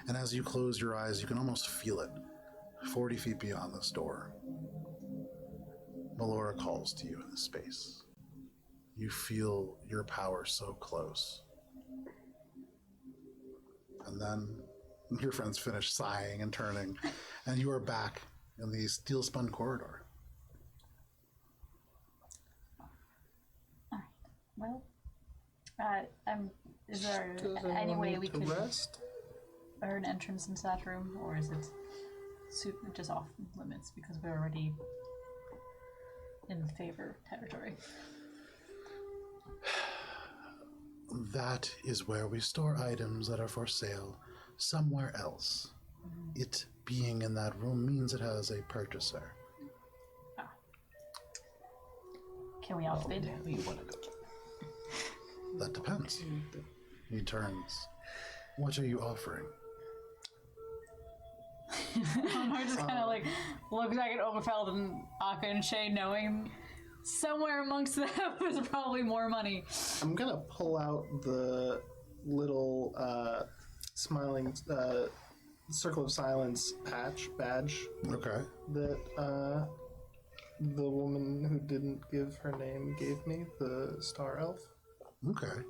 and as you close your eyes, you can almost feel it 40 feet beyond this door. Melora calls to you in the space. You feel your power so close. And then your friends finish sighing and turning, and you are back in the steel-spun corridor. Well, is there Does any anyone way need we to could rest? earn entrance into that room, or is it just off limits because we're already in favor territory. That is where we store items that are for sale somewhere else. It being in that room means it has a purchaser. Can we outbid? That depends. He turns. What are you offering? I just kind of like looks back at Oberfeld and Akka and Shay, knowing somewhere amongst them is probably more money. I'm gonna pull out the little smiling circle of silence badge Okay. that the woman who didn't give her name gave me, the star elf. Okay.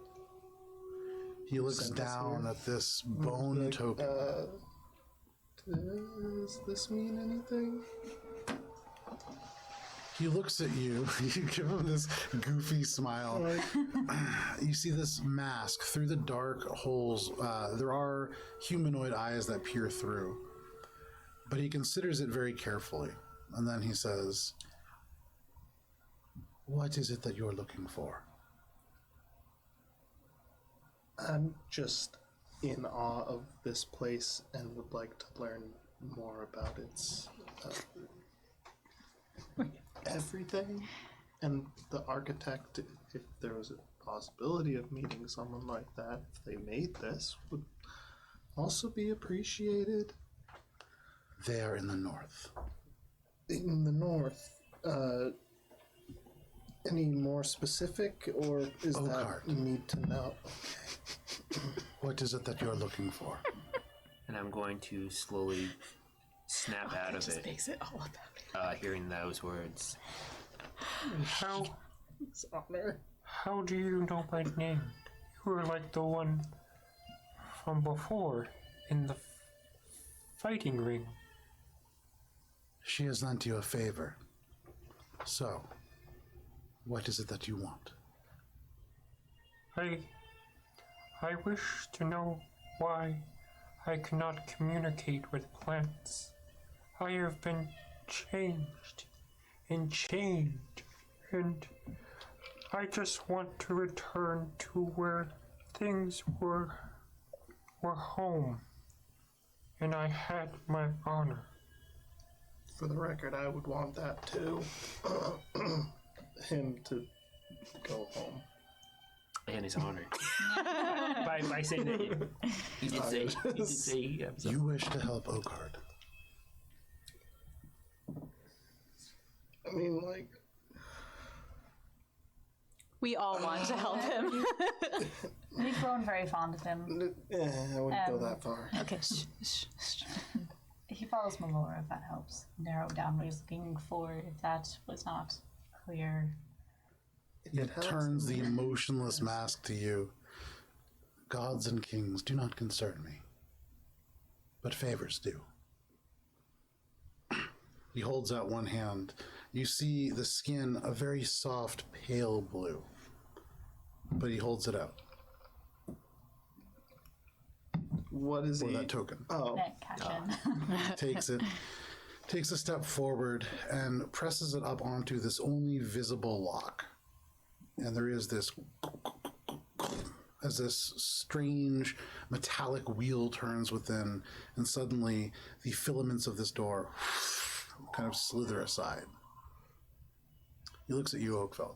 He looks Send us down here. at this bone Like, token. Does this mean anything? He looks at you. You give him this goofy smile. You see this mask through the dark holes. There are humanoid eyes that peer through. But he considers it very carefully. And then he says, "What is it that you're looking for?" I'm just in awe of this place and would like to learn more about its everything. And the architect, if there was a possibility of meeting someone like that, if they made this, would also be appreciated. They are in the north. In the north, any more specific, or is Oakheart. that need to know? What is it that you're looking for? And I'm going to slowly snap out of it, Makes it all about it. hearing those words. How do you know my name? You were like the one from before in the fighting ring. She has lent you a favor. So, what is it that you want? I wish to know why I cannot communicate with plants. I have been changed and chained, and I just want to return to where things were home, and I had my honor. For the record, I would want that too. Him to go home. And his honor. by saying that, he did say, You wish to help Oakheart. I mean, like, We all want to help him. We've grown very fond of him. I wouldn't go that far. Okay. He follows Melora, if that helps. Narrow down what he's looking for, if that was not clear. It turns the emotionless mask to you. Gods and kings do not concern me, but favors do. He holds out one hand. You see the skin, a very soft, pale blue, but he holds it out What is for he? that token. Oh, Cash in. Takes it, takes a step forward, and presses it up onto this only visible lock. And there is this, as this strange metallic wheel turns within, and suddenly the filaments of this door kind of slither aside. He looks at you, Oakfeld.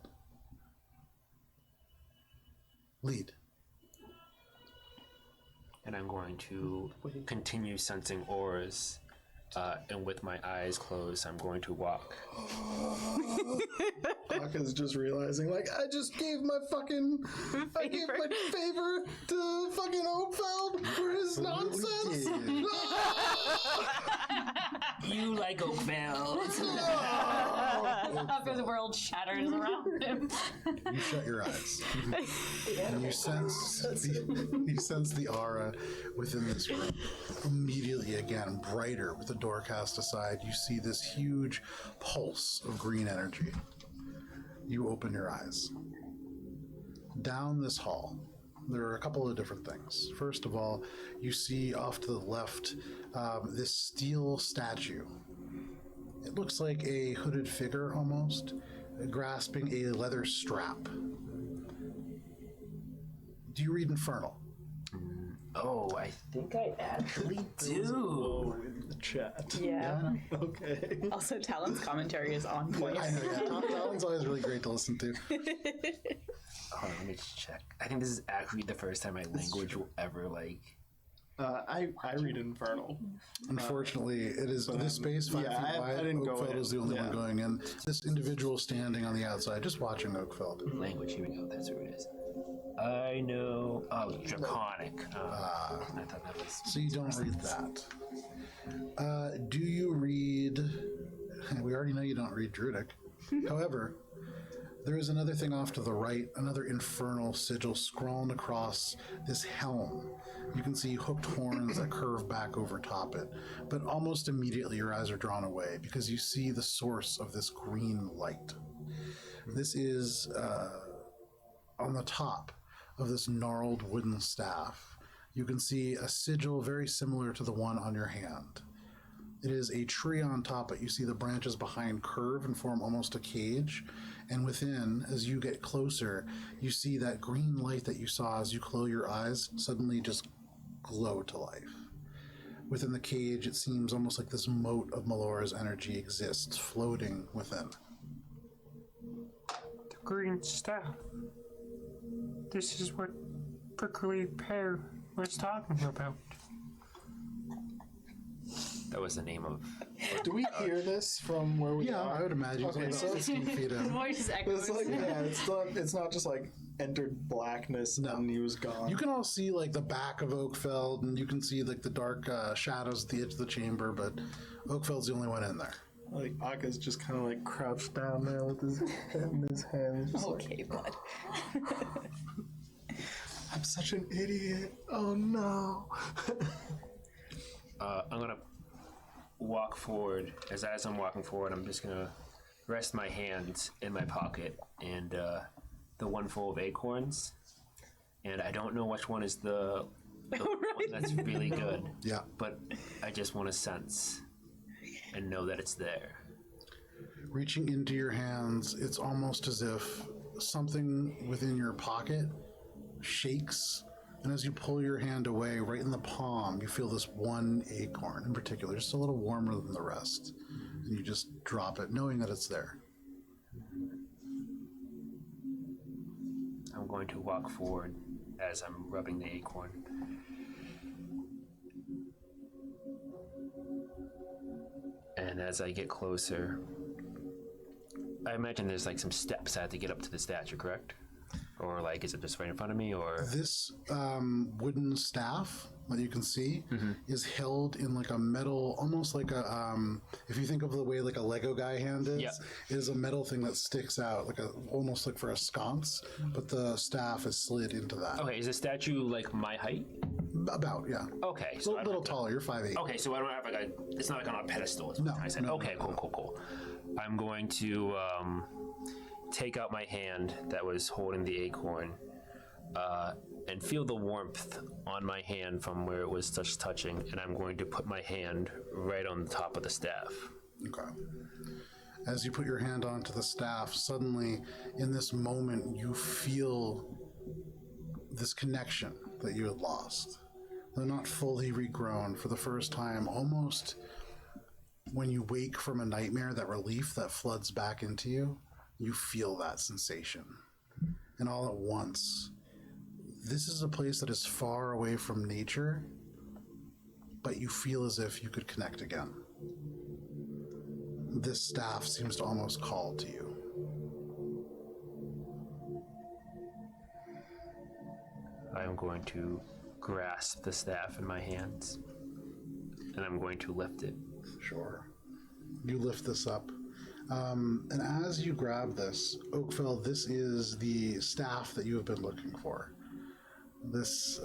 Lead. and I'm going to continue sensing auras. And with my eyes closed, I'm going to walk. Aka's just realizing, like, I just gave my fucking, I gave my favor to fucking Oakfeld for his nonsense. You like Oakville. Aka's world shatters around him. You shut your eyes. And you sense the aura within this room. Immediately, again, brighter with the door cast aside, you see this huge pulse of green energy. You open your eyes. Down this hall, there are a couple of different things. First of all, you see off to the left this steel statue. It looks like a hooded figure almost, grasping a leather strap. Do you read Infernal? Oh, I think I actually do. In the chat. Yeah. Okay. Also, Talon's commentary is on point. I know, yeah. Talon's always really great to listen to. Hold on, let me just check. I think this is actually the first time my language will ever I read Infernal. Unfortunately, it is this space 5 yeah, feet I wide. didn't go Oakfeld in. is the only Yeah. one going in. This individual standing on the outside, just watching Oakfeld. language. Here we go. That's what it is. I know. Oh, Draconic. I thought that was. So you don't read that. Do you read? We already know you don't read Druidic. However, there is another thing off to the right, another infernal sigil scrawled across this helm. You can see hooked horns that curve back over top it, but almost immediately your eyes are drawn away because you see the source of this green light. This is on the top of this gnarled wooden staff. You can see a sigil very similar to the one on your hand. It is a tree on top, but you see the branches behind curve and form almost a cage. And within, as you get closer, you see that green light that you saw as you close your eyes suddenly just glow to life. Within the cage, it seems almost like this moat of Melora's energy exists, floating within. The green staff. This is what Prickly Pear was talking about. That was the name of. Do we hear this from where we Yeah, are? I would imagine. Okay, It's so like 16 feet in. voice just echoes. It's like, yeah, it's not just like entered blackness and he was gone. You can all see like the back of Oakfeld, and you can see like the dark shadows at the edge of the chamber, but Oakfeld's the only one in there. Like Aka's just kind of like crouched down there with his head in his hands. Just like, Okay, bud. I'm such an idiot. Oh no. I'm gonna walk forward. As I'm walking forward, I'm just gonna rest my hands in my pocket and the one full of acorns. And I don't know which one is the one that's really good. Yeah. But I just want to sense and know that it's there. Reaching into your hands, it's almost as if something within your pocket shakes, and as you pull your hand away, right in the palm, you feel this one acorn in particular, just a little warmer than the rest. And you just drop it, knowing that it's there. I'm going to walk forward as I'm rubbing the acorn. And as I get closer, I imagine there's like some steps I have to get up to the statue, correct? Or like, is it just right in front of me, or? This wooden staff that you can see is held in like a metal, almost like a, if you think of the way like a Lego guy hand is, Yeah. is a metal thing that sticks out, like almost like for a sconce, but the staff is slid into that. Okay, is the statue like my height? About, yeah. Okay, A so I don't little have to- taller, you're 5'8". Okay, so I don't have like a. It's not like on a pedestal. Is what No, I'm trying to say. no, Okay, no, cool. I'm going to take out my hand that was holding the acorn, and feel the warmth on my hand from where it was just touching, and I'm going to put my hand right on the top of the staff. Okay. As you put your hand onto the staff, suddenly, in this moment, you feel this connection that you had lost. Though not fully regrown, for the first time, almost when you wake from a nightmare, that relief that floods back into you, you feel that sensation. And all at once, this is a place that is far away from nature, but you feel as if you could connect again. This staff seems to almost call to you. I am going to grasp the staff in my hands, and I'm going to lift it. Sure. You lift this up. And as you grab this, Oakfeld, this is the staff that you have been looking for. This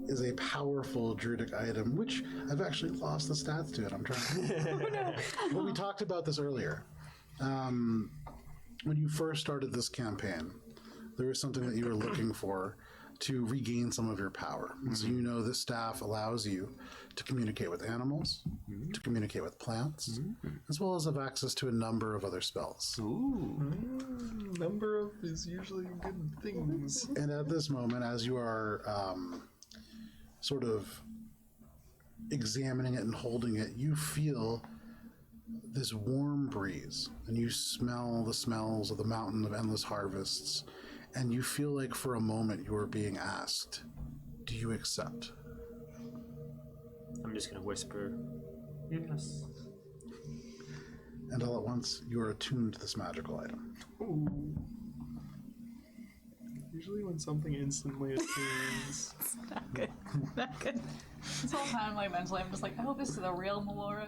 is a powerful druidic item, which I've actually lost the stats to it. I'm trying. But we talked about this earlier. When you first started this campaign, there was something that you were looking for to regain some of your power. So you know this staff allows you to communicate with animals, to communicate with plants, as well as have access to a number of other spells. Number of is usually good things. And at this moment, as you are sort of examining it and holding it, you feel this warm breeze, and you smell the smells of the mountain of endless harvests, and you feel like for a moment you are being asked, do you accept? I'm just gonna whisper, Yes. And all at once, you are attuned to this magical item. Usually when something instantly attunes. Not good. Not good. This whole time, like mentally, I'm just like, I hope this is the real Melora.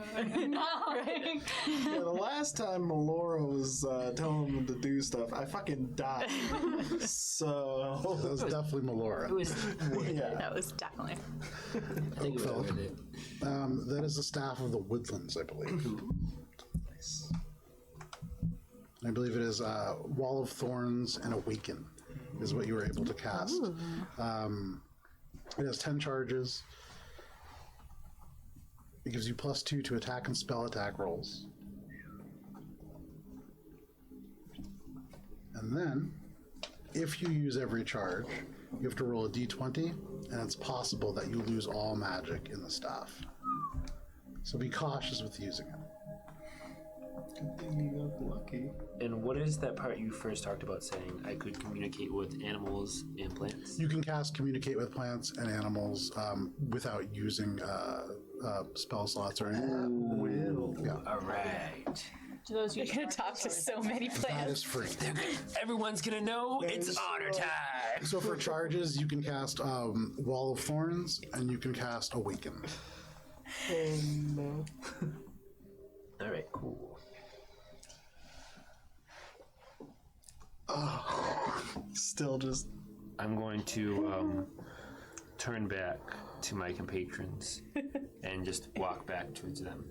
No, right? Yeah, the last time Melora was telling him to do stuff, I fucking died. So That was definitely Melora. it was. yeah. That was definitely. I think it was over there. That is the staff of the woodlands, I believe. Nice. I believe it is Wall of Thorns and Awaken is what you were able to cast. It has 10 charges. It gives you +2 to attack and spell attack rolls. And then, if you use every charge, you have to roll a d20, and it's possible that you lose all magic in the staff. So be cautious with using it. Good thing you got lucky. And what is that part you first talked about saying I could communicate with animals and plants? You can cast Communicate with plants and animals without using spell slots or anything. Will. Yeah, All right. Do those You're gonna talk to so many that plants. is free. Everyone's gonna know it's honor time. So for charges, you can cast Wall of Thorns and you can cast Awaken. Oh no. All right, cool. Still just. I'm going to turn back to my compatrons and just walk back towards them.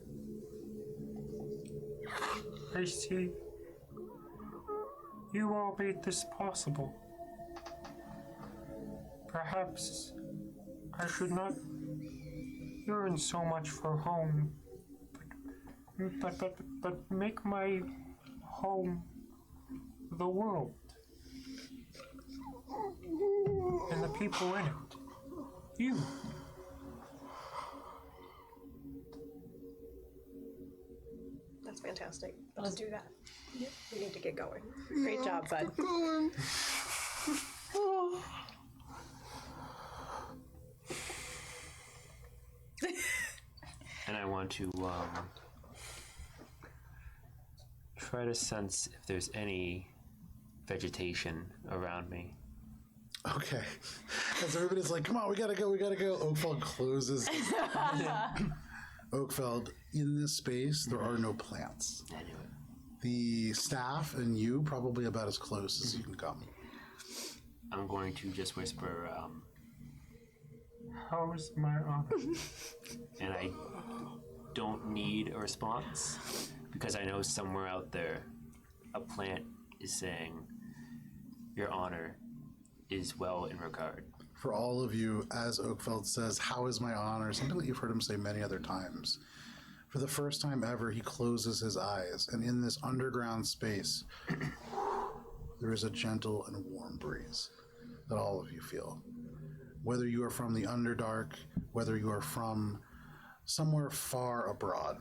I see. You all made this possible. Perhaps I should not yearn so much for home, but make my home the world and the people in it. You. That's fantastic. Let's do that. We need to get going. Great job, bud. And I want to try to sense if there's any vegetation around me. Okay. As everybody's like, come on, we gotta go. Oakfeld closes. Oakfeld, in this space, there are no plants. I knew it. The staff and you probably about as close as you can come. I'm going to just whisper, How's my honor? and I don't need a response because I know somewhere out there a plant is saying, your honor is well in regard. For all of you, as Oakfeld says, how is my honor? Something that you've heard him say many other times. For the first time ever, he closes his eyes, and in this underground space, there is a gentle and warm breeze that all of you feel. Whether you are from the Underdark, whether you are from somewhere far abroad,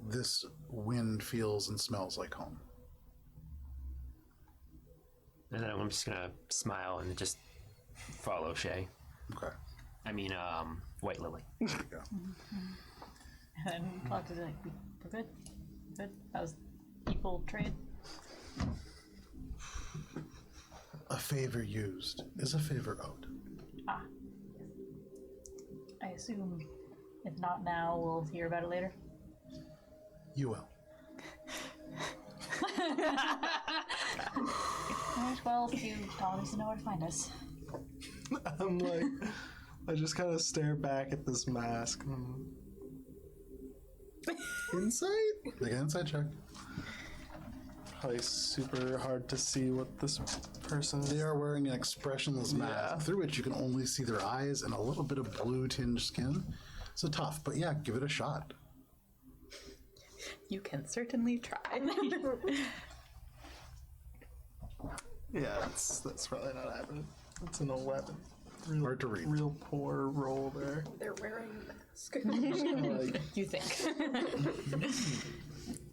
this wind feels and smells like home. And then I'm just gonna smile and just follow Shay. Okay. I mean, White Lily. There you go. And then talk to like, we're good? Good? How's people trade? A favor used is a favor owed. Ah. I assume if not now, we'll hear about it later. You will. Alright, well, you always know where to find us. I'm like, I just kind of stare back at this mask. Insight? Make an insight check. Like super hard to see what this person is. They are wearing an expressionless mask through which you can only see their eyes and a little bit of blue tinged skin. So tough, but yeah, give it a shot. You can certainly try. Yeah, that's probably not happening. It's an 11. Hard to read. Real poor roll there. They're wearing a mask. Like, You think?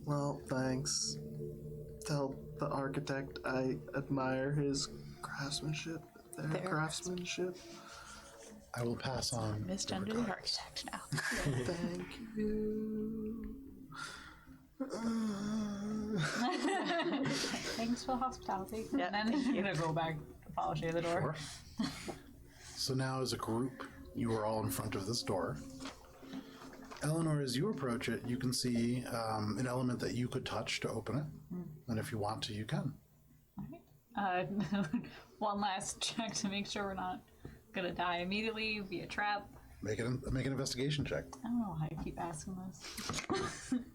well, thanks. Tell the architect I admire his craftsmanship. Their craftsmanship. I will pass on. Misgender the architect now. Thank you. Thanks for the hospitality. Yeah, And then you're gonna go back, polish the door. Sure. So now, as a group, you are all in front of this door. Eleanor, as you approach it, you can see an element that you could touch to open it. And if you want to, you can. One last check to make sure we're not gonna die immediately via trap. Make an investigation check. I don't know why I keep asking this.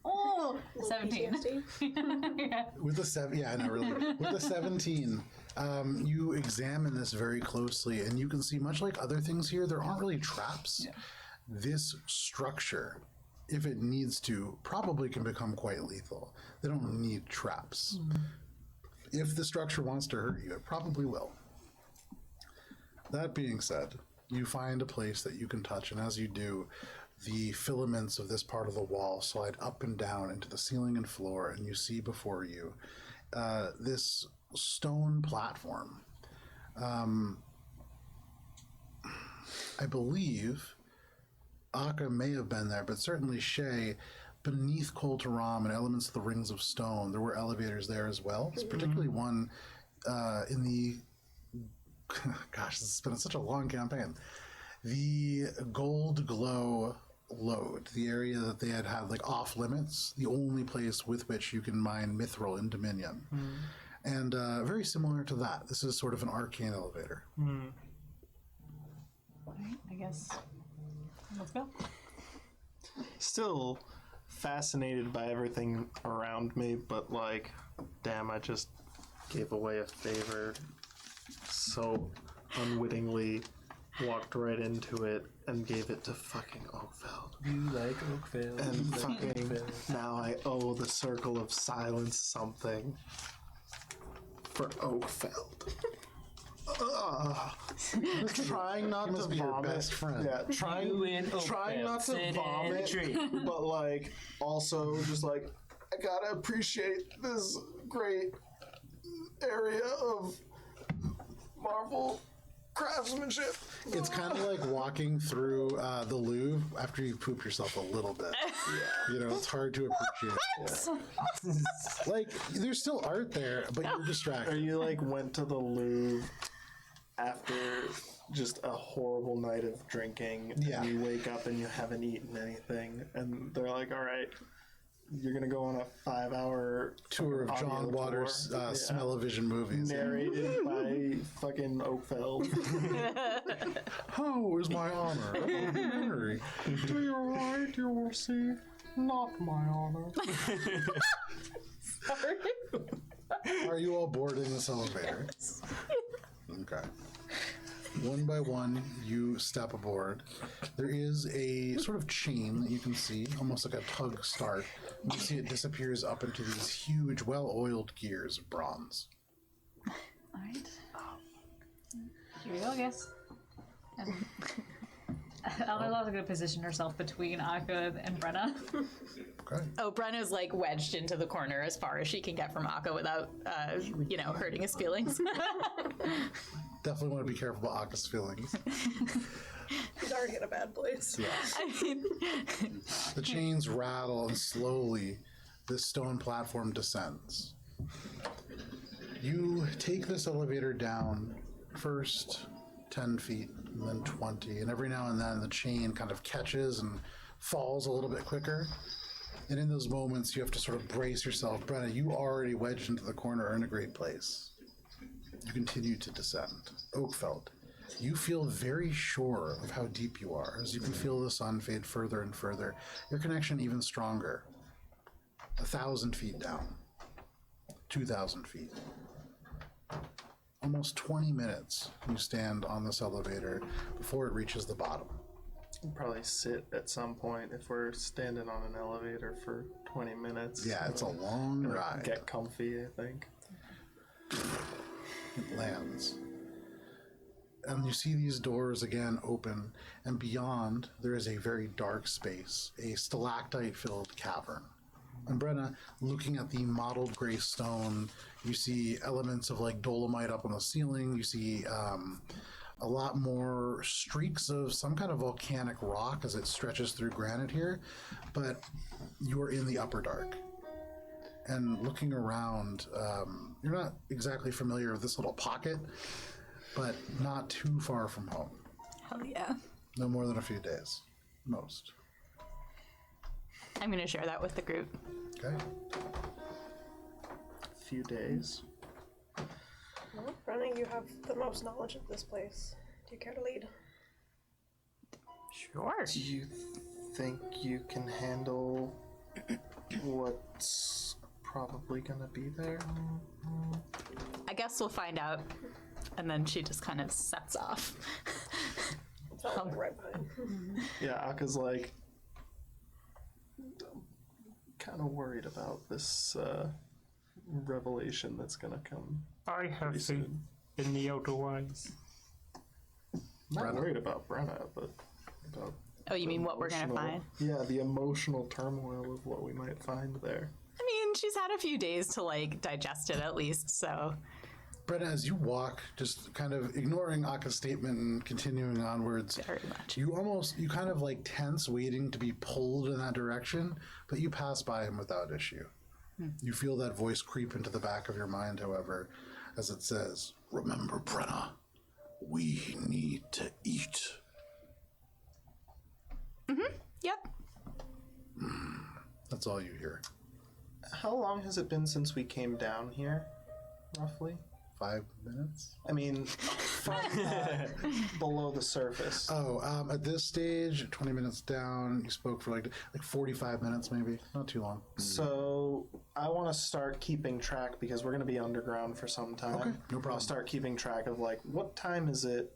Oh, 17. Yeah. With the I know, really. With the 17, you examine this very closely, and you can see, much like other things here, there aren't really traps. Yeah. This structure, if it needs to, probably can become quite lethal. They don't need traps. If the structure wants to hurt you, it probably will. That being said, you find a place that you can touch, and as you do, the filaments of this part of the wall slide up and down into the ceiling and floor, and you see before you this stone platform. I believe Akka may have been there, but certainly Shay, beneath Kol Taram and elements of the Rings of Stone, there were elevators there as well. It's particularly one in the gosh, this has been such a long campaign. The Gold Glow lode, the area that they had like off limits, the only place with which you can mine mithril in Dominion. And very similar to that, this is sort of an arcane elevator. Alright, I guess. Let's go. Still fascinated by everything around me, but like, damn, I just gave away a favor so unwittingly, walked right into it and gave it to fucking Oakveld. You like Oakville. And fucking now I owe the Circle of Silence something for Oakveld. Trying not to must be your vomit. best friend. Yeah, trying not to vomit, but like also just like I gotta appreciate this great area of Marvel craftsmanship. It's kind of like walking through the Louvre after you've pooped yourself a little bit. You know, it's hard to appreciate. Like, there's still art there, but you're Or distracted. you like went to the Louvre after just a horrible night of drinking, Yeah. and you wake up and you haven't eaten anything, and they're like, all right, you're gonna go on a 5-hour Tour of audio John tour. Waters' Yeah. Smell-O-Vision movies. Narrated by fucking Oakveld. How is my honor? Oh, Mary. To your right, you will see not my honor. Are you all boarding this elevator? Okay. One by one, you step aboard. There is a sort of chain that you can see, almost like a tug start. You see it disappears up into these huge, well-oiled gears of bronze. Alright. Here we go, I guess. And Alberon's gonna position herself between Akka and Brenna. Okay. Oh, Brenna's like wedged into the corner as far as she can get from Akka without, hurting his feelings. Definitely want to be careful about Akka's feelings. He's already in a bad place. I mean, The chains rattle, and slowly this stone platform descends. You take this elevator down, first 10 feet, and then 20, and every now and then the chain kind of catches and falls a little bit quicker. And in those moments, you have to sort of brace yourself. Brenna, you already wedged into the corner are in a great place. You continue to descend. Oakveld, you feel very sure of how deep you are as you can feel the sun fade further and further. Your connection even stronger. 1,000 feet down. 2,000 feet. Almost 20 minutes you stand on this elevator before it reaches the bottom. We'll probably sit at some point if we're standing on an elevator for 20 minutes. Yeah, it's a long ride. Get comfy, I think. It lands. And you see these doors again open, and beyond there is a very dark space, a stalactite-filled cavern. And Brenna, looking at the mottled gray stone, you see elements of like dolomite up on the ceiling. You see a lot more streaks of some kind of volcanic rock as it stretches through granite here, but you are in the upper dark. And looking around, you're not exactly familiar with this little pocket, but not too far from home. Hell yeah. No more than a few days, most. I'm going to share that with the group. Okay. A few days. Well, Brenna, you have the most knowledge of this place. Do you care to lead? Sure. Do you think you can handle what's probably gonna be there? I guess we'll find out. And then she just kind of sets off. Following right behind. Yeah, Aka's like kind of worried about this revelation that's gonna come. I have faith in the Outer Wise. Not worried about Brenna, but about. Oh, you mean what we're going to find? Yeah, the emotional turmoil of what we might find there. I mean, she's had a few days to, like, digest it at least, so... Brenna, as you walk, just kind of ignoring Aka's statement and continuing onwards, Very much. you kind of like tense, waiting to be pulled in that direction, but you pass by him without issue. You feel that voice creep into the back of your mind, however, as it says, "Remember, Brenna, we need to eat." Yep. That's all you hear. How long has it been since we came down here, roughly? 5 minutes? I mean, below the surface. Oh, at this stage, 20 minutes down, you spoke for like 45 minutes maybe. Not too long. So I want to start keeping track because we're going to be underground for some time. Okay, no problem. I'll start keeping track of like what time is it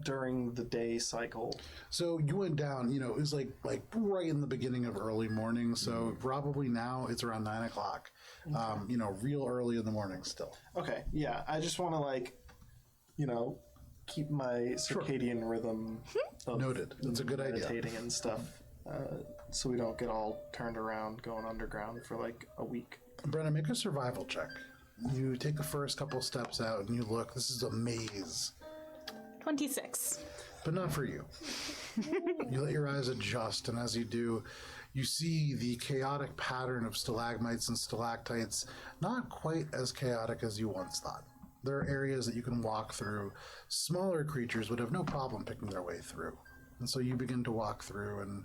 during the day cycle. So you went down, it was like right in the beginning of early morning. So probably now it's around 9 o'clock. Real early in the morning still. Okay, yeah. I just want to keep my circadian rhythm. Of Noted. That's a good idea. meditating and stuff, so we don't get all turned around going underground for like a week. Brenna, make a survival check. You take the first couple steps out and you look. This is a maze, 26. but not for you. You let your eyes adjust, and as you do, you see the chaotic pattern of stalagmites and stalactites, not quite as chaotic as you once thought. There are areas that you can walk through. Smaller creatures would have no problem picking their way through. And so you begin to walk through, and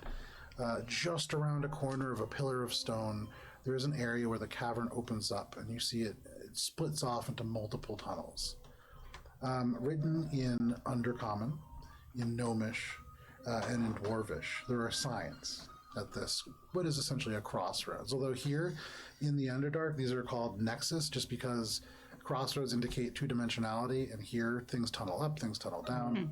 just around a corner of a pillar of stone, there is an area where the cavern opens up, and you see it splits off into multiple tunnels. Written in Undercommon, in Gnomish, and in Dwarvish, there are signs at this, what is essentially a crossroads. Although here in the Underdark, these are called nexus, just because crossroads indicate two-dimensionality, and here things tunnel up, things tunnel down.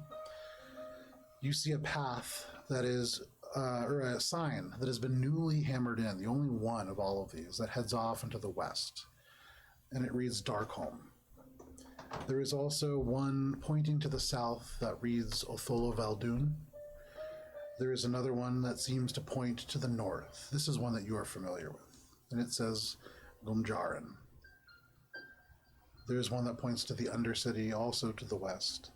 You see a path that is, or a sign that has been newly hammered in, the only one of all of these, that heads off into the west, and it reads Darkholm. There is also one pointing to the south that reads Otholo Valdun. There is another one that seems to point to the north. This is one that you are familiar with, and it says Gumjarin. There is one that points to the Undercity, also to the west.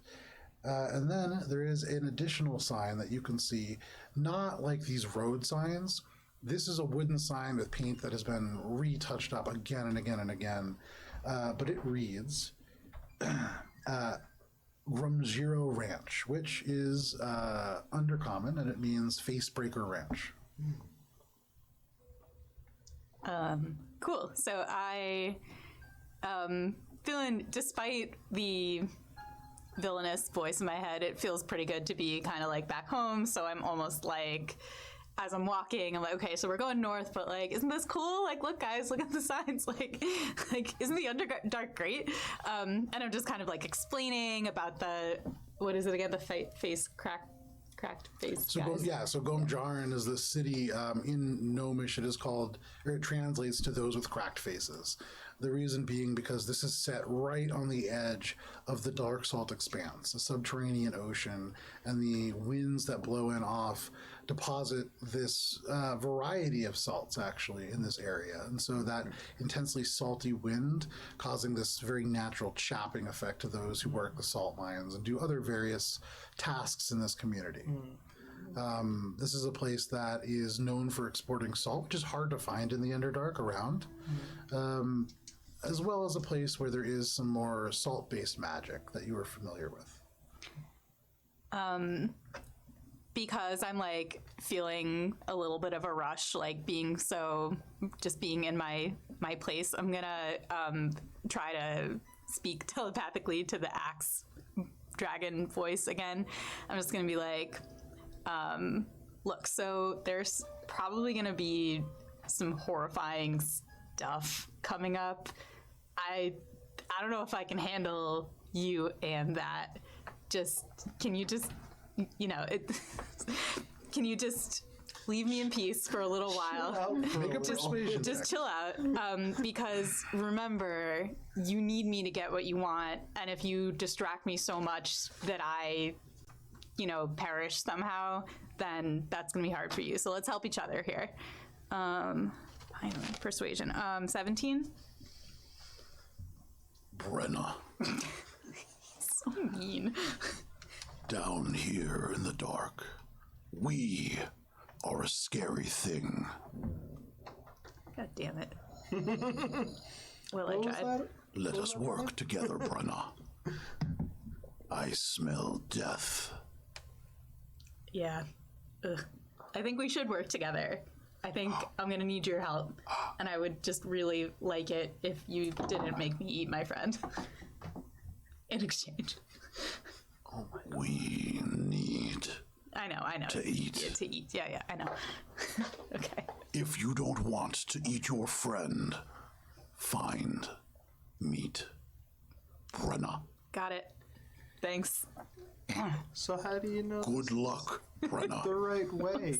And then there is an additional sign that you can see, not like these road signs. This is a wooden sign with paint that has been retouched up again and again and again, but it reads Grumziro Ranch, which is Undercommon, and it means Facebreaker Ranch. Cool. So I feeling, despite the villainous voice in my head, it feels pretty good to be kind of like back home. So I'm almost like as I'm walking, I'm like, okay, so we're going north, but like, isn't this cool? Like, look, guys, look at the signs. Like isn't the Underdark great? And I'm just kind of like explaining about the, what is it again? The face cracked face. So Gom Jaren is the city in Gnomish. It is called, or it translates to those with cracked faces. The reason being because this is set right on the edge of the Dark Salt Expanse, the subterranean ocean, and the winds that blow in off deposit this variety of salts actually in this area. And so that intensely salty wind causing this very natural chapping effect to those who work the salt mines and do other various tasks in this community. This is a place that is known for exporting salt, which is hard to find in the Underdark around, as well as a place where there is some more salt-based magic that you are familiar with. Because I'm like feeling a little bit of a rush, like being in my place, I'm gonna try to speak telepathically to the axe dragon voice again. I'm just gonna be like, look, so there's probably gonna be some horrifying stuff coming up. I don't know if I can handle you and that. Can you just leave me in peace for a little while? Make a persuasion check. Just chill out. Because remember, you need me to get what you want, and if you distract me so much that I, perish somehow, then that's gonna be hard for you. So let's help each other here. Persuasion. 17. Brenna, So mean. down here in the dark, we are a scary thing. God damn it. Will I try? Let us work together, Brenna. I smell death. Yeah. Ugh. I think we should work together. I think I'm gonna need your help, and I would just really like it if you didn't make me eat my friend in exchange. We need I know. to eat. Yeah, to eat. Yeah, I know. Okay. If you don't want to eat your friend, find meat. Brenna. Got it. Thanks. So how do you know Good luck, Brenna. the right way?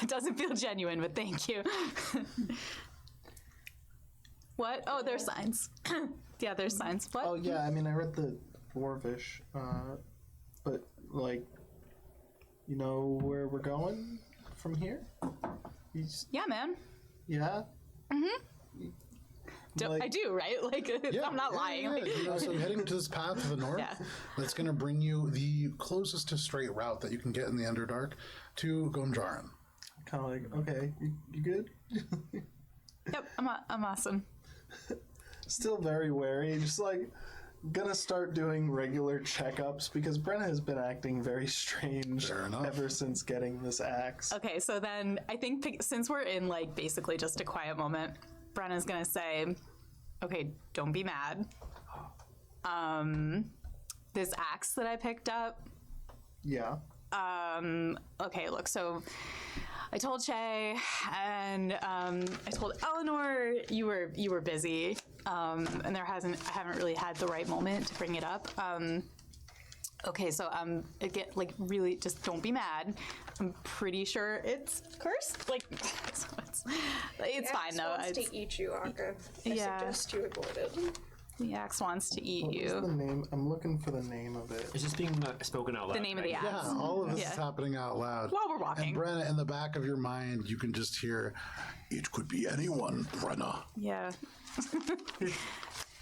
That doesn't feel genuine, but thank you. What? Oh, there's signs. Yeah, there's signs. What? Oh yeah, I mean I read the Dwarvish, but like, you know where we're going from here? Yeah, man. Yeah. I do, right? Like, I'm not lying. Yeah. So heading to this path to the north, Yeah. that's going to bring you the closest to straight route that you can get in the Underdark to Gom Jaren. Kind of like, okay, you good? Yep, I'm awesome. Still very wary. Just like gonna start doing regular checkups because Brenna has been acting very strange Fair enough. ever since getting this axe. Okay, so then I think since we're in like basically just a quiet moment, Brenna's gonna say, okay, don't be mad. This axe that I picked up, Yeah. okay, look, so I told Shay and I told Eleanor you were busy, and I haven't really had the right moment to bring it up. Okay, so again, like really, just don't be mad. I'm pretty sure it's cursed. Like, so it's fine though. Wants to eat you, Akka. I suggest you avoid it. The axe wants to eat What is you. the name? I'm looking for the name of it. Is this being spoken out loud? The name of the right? axe. Yeah, all of this is Yeah. happening out loud. While we're walking. And Brenna, in the back of your mind, you can just hear, It could be anyone, Brenna. Yeah.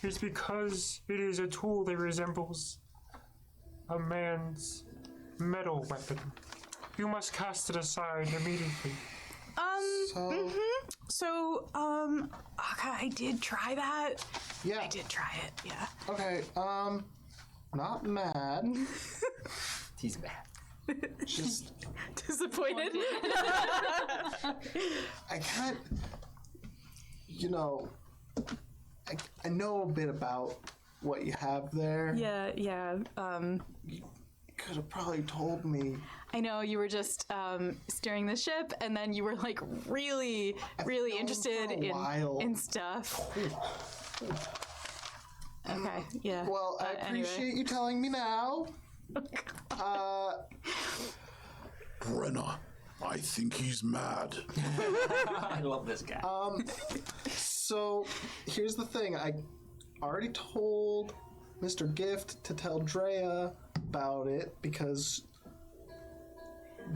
It's because it is a tool that resembles a man's metal weapon. You must cast it aside immediately. So, I did try that. yeah. I did try it. Yeah. Okay, not mad. He's mad. Just, Disappointed. I can't, you know, I know a bit about what you have there. Yeah. could have probably told me. I know you were just steering the ship, and then you were like really known interested for a while. in stuff. Okay, yeah. Well, I appreciate you telling me now. Brenna, I think he's mad. I love this guy. So, here's the thing. I already told Mr. Gift to tell Drea about it because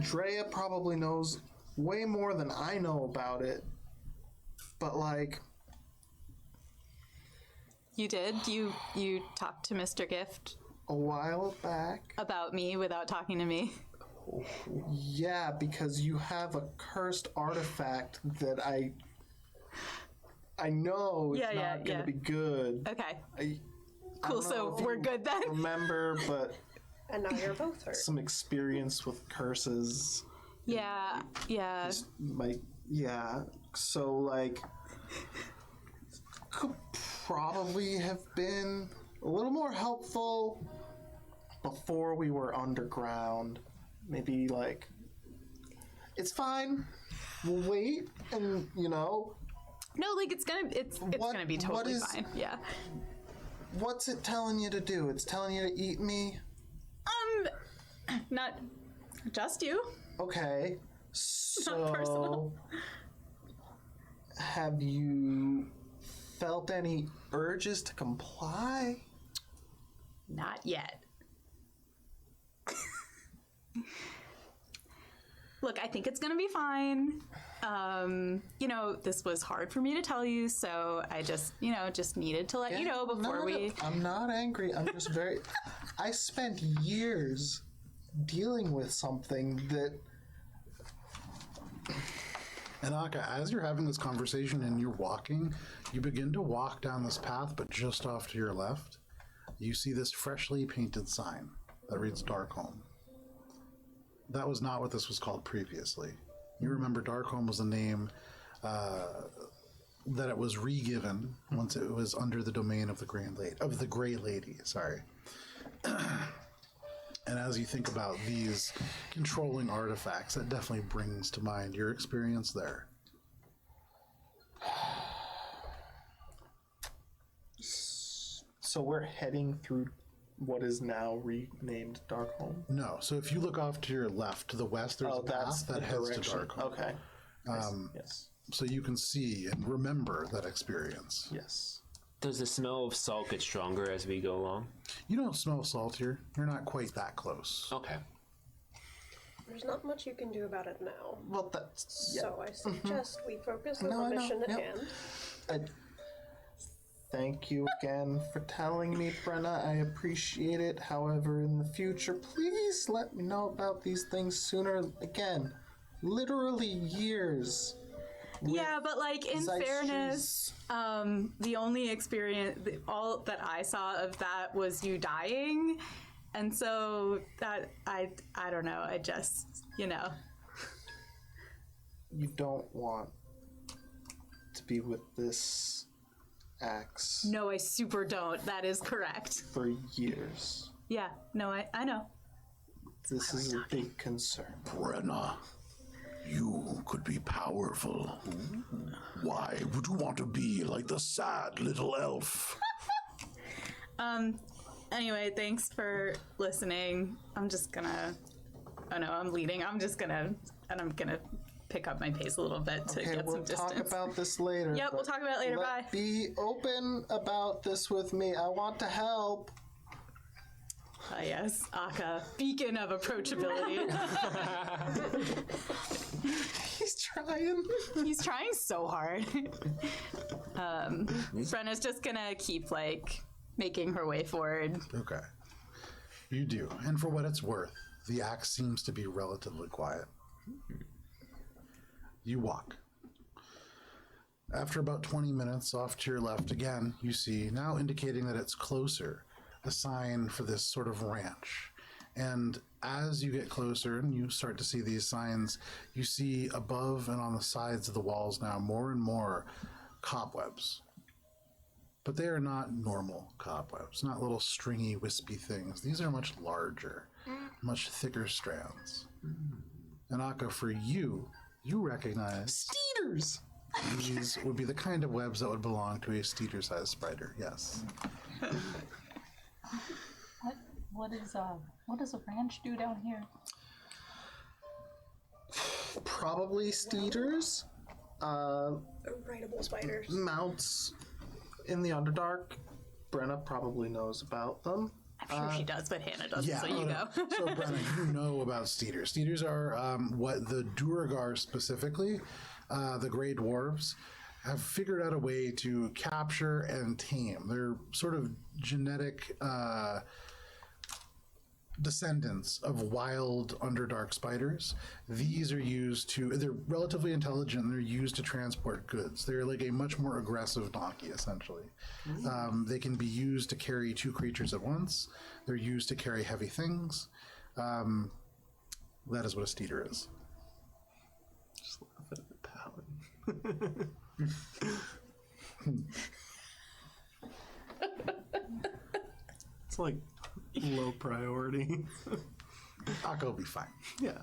Drea probably knows way more than I know about it. But, like... You did? You talked to Mr. Gift a while back. about me without talking to me? Yeah, because you have a cursed artifact that I know is not going to be good. Okay. Cool, so we're good then? Remember, but And now you're both hurt. some experience with curses. Yeah. So, like, could probably have been a little more helpful before we were underground. Maybe, like, it's fine. We'll wait, and, No, like it's gonna be totally fine. Yeah. What's it telling you to do? It's telling you to eat me? Not just you. Okay. Not personal. Have you felt any urges to comply? Not yet. Look, I think it's gonna be fine. This was hard for me to tell you, so I just needed to let you know before we... I'm not angry. I'm just very... I spent years dealing with something that... And Akka, as you're having this conversation and you're walking, you begin to walk down this path, but just off to your left, you see this freshly painted sign that reads Darkholme. That was not what this was called previously. You remember Darkholme was a name that it was re-given once it was under the domain of the Great Lady. Sorry. And as you think about these controlling artifacts, that definitely brings to mind your experience there. So we're heading through what is now renamed Darkholme? No. So if you look off to your left, to the west, there's a path that heads to Darkholme. Okay. Yes. So you can see and remember that experience. Yes. Does the smell of salt get stronger as we go along? You don't smell salt here. You're not quite that close. Okay. There's not much you can do about it now. Well, that's... Yeah. So I suggest we focus on the mission at hand. Thank you again for telling me, Brenna. I appreciate it. However, in the future, please let me know about these things sooner. Again, literally years. Yeah, but like in fairness, the only experience, all that I saw of that was you dying, and so that I don't know. I just You don't want to be with this axe. No, I super don't. That is correct. For years. Yeah. No, I know. This is a big concern. Brenna, you could be powerful. Why would you want to be like the sad little elf? Anyway, thanks for listening. I'm just gonna. Oh no, I'm leading. I'm gonna pick up my pace a little bit to get some distance. We'll talk about this later. Yep, we'll talk about it later. Bye. Be open about this with me. I want to help. Ah, yes, Akka, beacon of approachability. He's trying. He's trying so hard. Brenna's just gonna keep making her way forward. Okay. You do. And for what it's worth, the axe seems to be relatively quiet. You walk. After about 20 minutes, off to your left again, you see, now indicating that it's closer, a sign for this sort of ranch. And as you get closer and you start to see these signs, you see above and on the sides of the walls now more and more cobwebs. but they are not normal cobwebs, not little stringy, wispy things. These are much larger, much thicker strands. And Akka, for you, you recognize Steeders! these would be the kind of webs that would belong to a steeder-sized spider. Yes. What does a ranch do down here? Probably Steeders. Rideable spiders. Mounts in the Underdark. Brenna probably knows about them. I'm sure she does, but Hannah doesn't, so you go. So, Brenna, you know about steeders. Steeders are what the Duergar specifically, the Grey Dwarves, have figured out a way to capture and tame. They're sort of genetic descendants of wild Underdark spiders. These are used to, they're relatively intelligent, and they're used to transport goods. They're like a much more aggressive donkey, essentially. They can be used to carry two creatures at once. They're used to carry heavy things. That is what a steeder is. Just laugh at the paladin. It's like low priority. Akka will be fine. Yeah.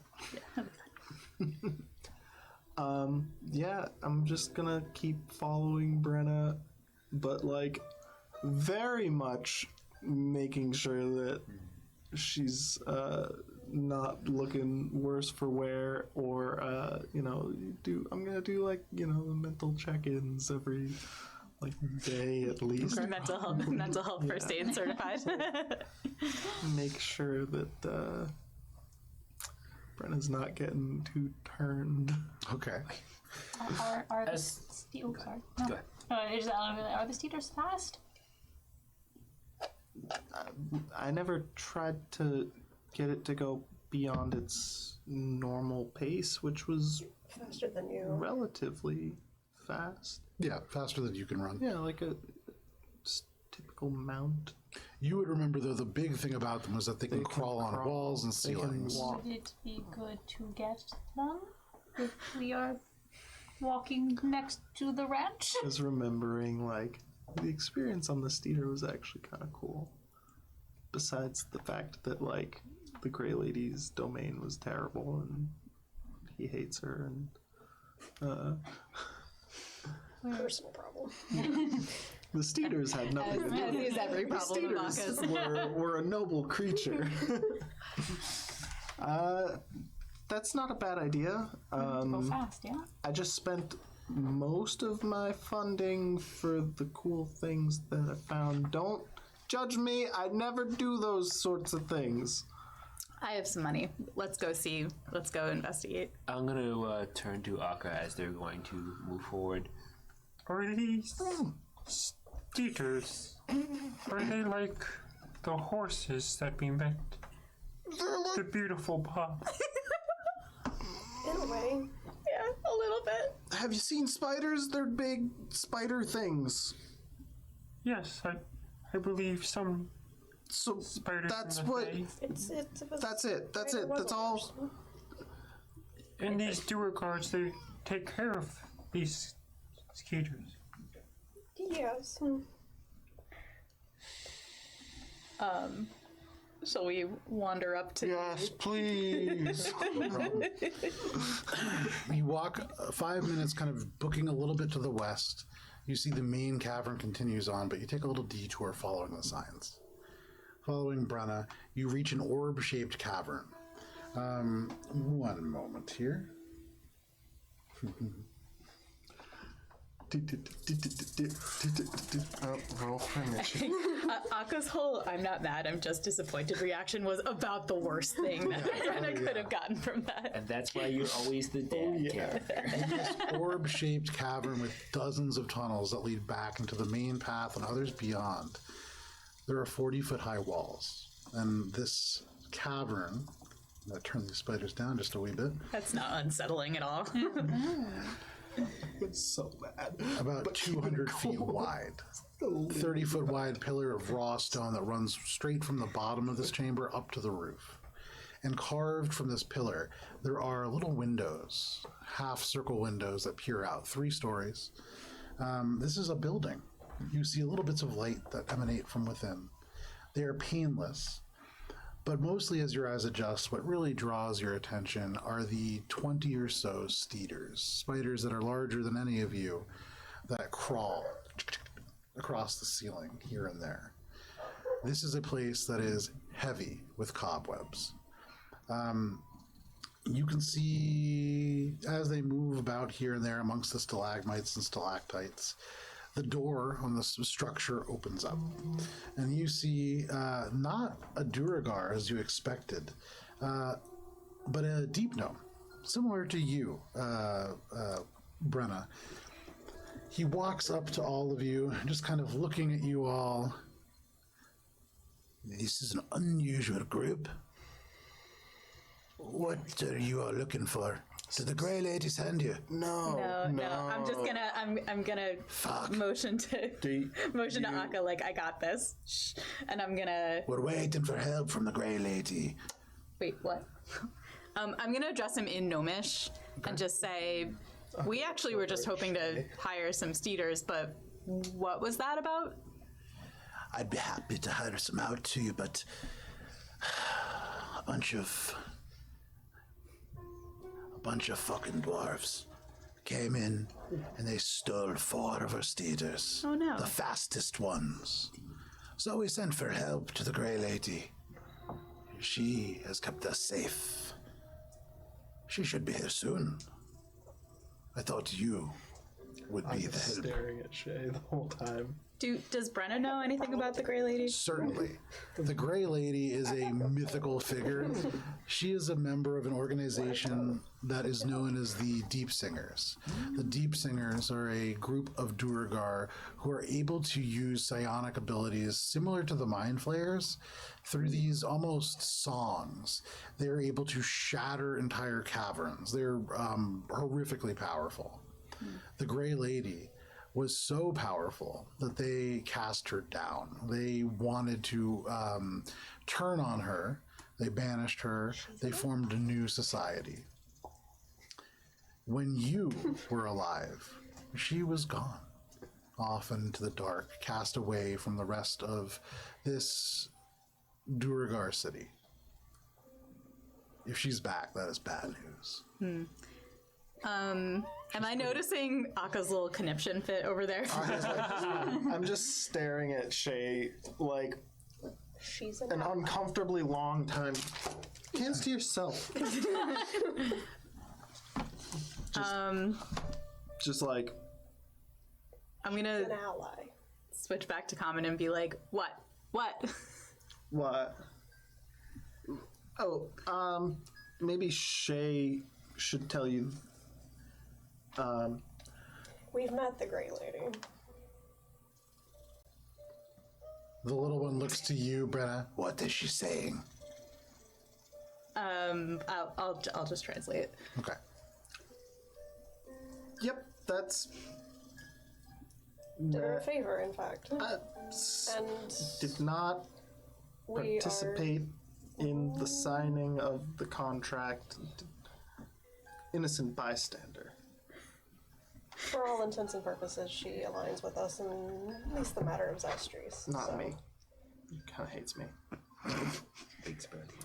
Yeah, I'm just gonna keep following Brenna, but like very much making sure that she's not looking worse for wear, or I'm gonna do like the mental check-ins every like day at least. Mental health first aid certified. Make sure that Brenna's not getting too turned. Okay. Are the As- oh, sorry. No. Go ahead. Are the steeders fast? I never tried to get it to go beyond its normal pace, which was Faster than you. relatively fast. Yeah, faster than you can run. Yeah, like a typical mount. You would remember, though, the big thing about them was that they can crawl on crawl. walls and They can ceilings. walk. Would it be good to get them if we are walking next to the ranch? I was remembering, like, the experience on the Steeder was actually kind of cool. Besides the fact that, like, the Grey Lady's domain was terrible and he hates her, and Personal problem. the Steeders had nothing to do As with is every problem of Steeders Aka's. were a noble creature. That's not a bad idea. Go fast, yeah? I just spent most of my funding for the cool things that I found. Don't judge me. I never do those sorts of things. I have some money. Let's go see. Let's go investigate. I'm gonna turn to Akka as they're going to move forward. Are these steeders? Are they like the horses that we met? The beautiful Bob. In a way. Yeah, a little bit. Have you seen spiders? They're big spider things. Yes, I believe some So spiders. that's in the what. Fae. It's That's it. That's it. That's all. And these Duergards, they take care of these skeeters. Yes. Shall we wander up to? Yes, please. You walk 5 minutes, kind of booking a little bit to the west. You see the main cavern continues on, but you take a little detour following the signs. Following Brenna, you reach an orb-shaped cavern. One moment here. Roll for initiative. Aka's whole "I'm not mad, I'm just disappointed" reaction was about the worst thing that I could have gotten from that. And that's why you're always the dad character. Orb-shaped cavern with dozens of tunnels that lead back into the main path and others beyond. There are 40-foot-high walls, and this cavern. I'm going to turn these spiders down just a wee bit. That's not unsettling at all. It's so bad. About 200 feet wide. 30-foot wide pillar of raw stone that runs straight from the bottom of this chamber up to the roof. And carved from this pillar, there are little windows, half-circle windows that peer out, 3 stories. This is a building. you see little bits of light that emanate from within. They are painless, but mostly as your eyes adjust, what really draws your attention are the 20 or so steeders, spiders that are larger than any of you, that crawl across the ceiling here and there. This is a place that is heavy with cobwebs. You can see as they move about here and there amongst the stalagmites and stalactites, the door on the structure opens up, and you see not a Duragar as you expected, but a deep gnome, similar to you, Brenna. He walks up to all of you, just kind of looking at you all. This is an unusual group. What are you all looking for? Did the Grey Lady send you? No. I'm just gonna. I'm gonna motion to Akka like I got this, shh, and I'm gonna. We're waiting for help from the Grey Lady. Wait, what? I'm gonna address him in Gnomish and just say, we actually were just hoping to hire some steeders, but what was that about? I'd be happy to hire some out to you, but a bunch of fucking dwarves came in and they stole 4 of our steeders. Oh no. The fastest ones. So we sent for help to the Grey Lady. She has kept us safe. She should be here soon. I thought you would be the help. Staring at Shay the whole time. Does Brenna know anything about the Grey Lady? Certainly. The Grey Lady is a mythical figure. She is a member of an organization that is known as the Deep Singers. The Deep Singers are a group of Duragar who are able to use psionic abilities similar to the Mind Flayers through these almost songs. They're able to shatter entire caverns. They're horrifically powerful. The Grey Lady was so powerful that they cast her down. They wanted to turn on her. They banished her. They formed a new society. When you were alive, she was gone, off into the dark, cast away from the rest of this Duragar city. If she's back, that is bad news. Am I noticing Akka's little conniption fit over there? I'm just staring at Shay like She's an uncomfortably long time. Hands to yourself. Just like I'm gonna an ally. switch back to common and be like, what? what? Oh, maybe Shay should tell you. We've met the Grey Lady. The little one looks to you, Brenna. What is she saying? I'll just translate it. Okay. Yep, that's. Did her a favor, in fact. And Did not we participate in the signing of the contract. Innocent bystander. for all intents and purposes, she aligns with us in at least the matter of Zestries. Not me. He kind of hates me.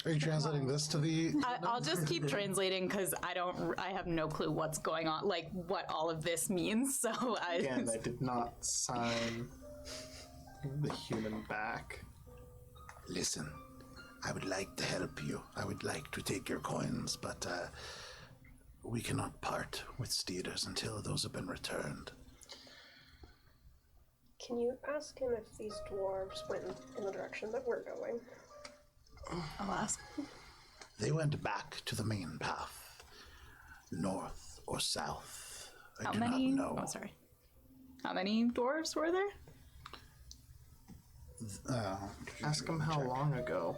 Are you translating this to the? I'll just keep translating because I have no clue what's going on, like what all of this means. So Again, I did not sign the human back. Listen, I would like to help you. I would like to take your coins, but we cannot part with steeders until those have been returned. Can you ask him if these dwarves went in the direction that we're going? I'll ask. They went back to the main path, north or south. I do many? not know. Oh, sorry. How many dwarves were there? Ask him how long ago.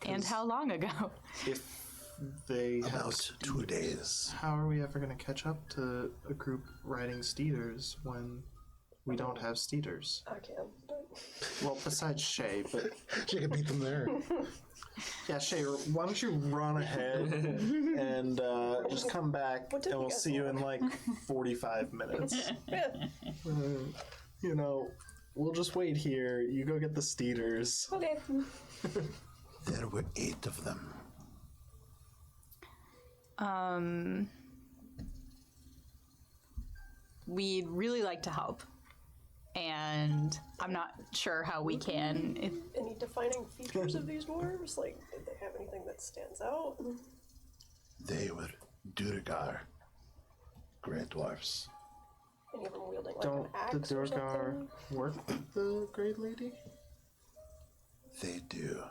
And how long ago? If they have About 2 days. How are we ever going to catch up to a group riding steeders when we don't have steeders? I can. Well, besides Shay, but She could beat them there. yeah, Shay, why don't you run ahead and just come back, What did and you we'll guys see you in like 45 minutes. You know, we'll just wait here. You go get the Steeders. Okay. There were 8 of them. We'd really like to help, and I'm not sure how we can. Any defining features of these dwarves? Like, did they have anything that stands out? They were Durgar, Grey Dwarfs. Any of them wielding like Don't an axe the or Durgar something? work with the Great Lady? They do.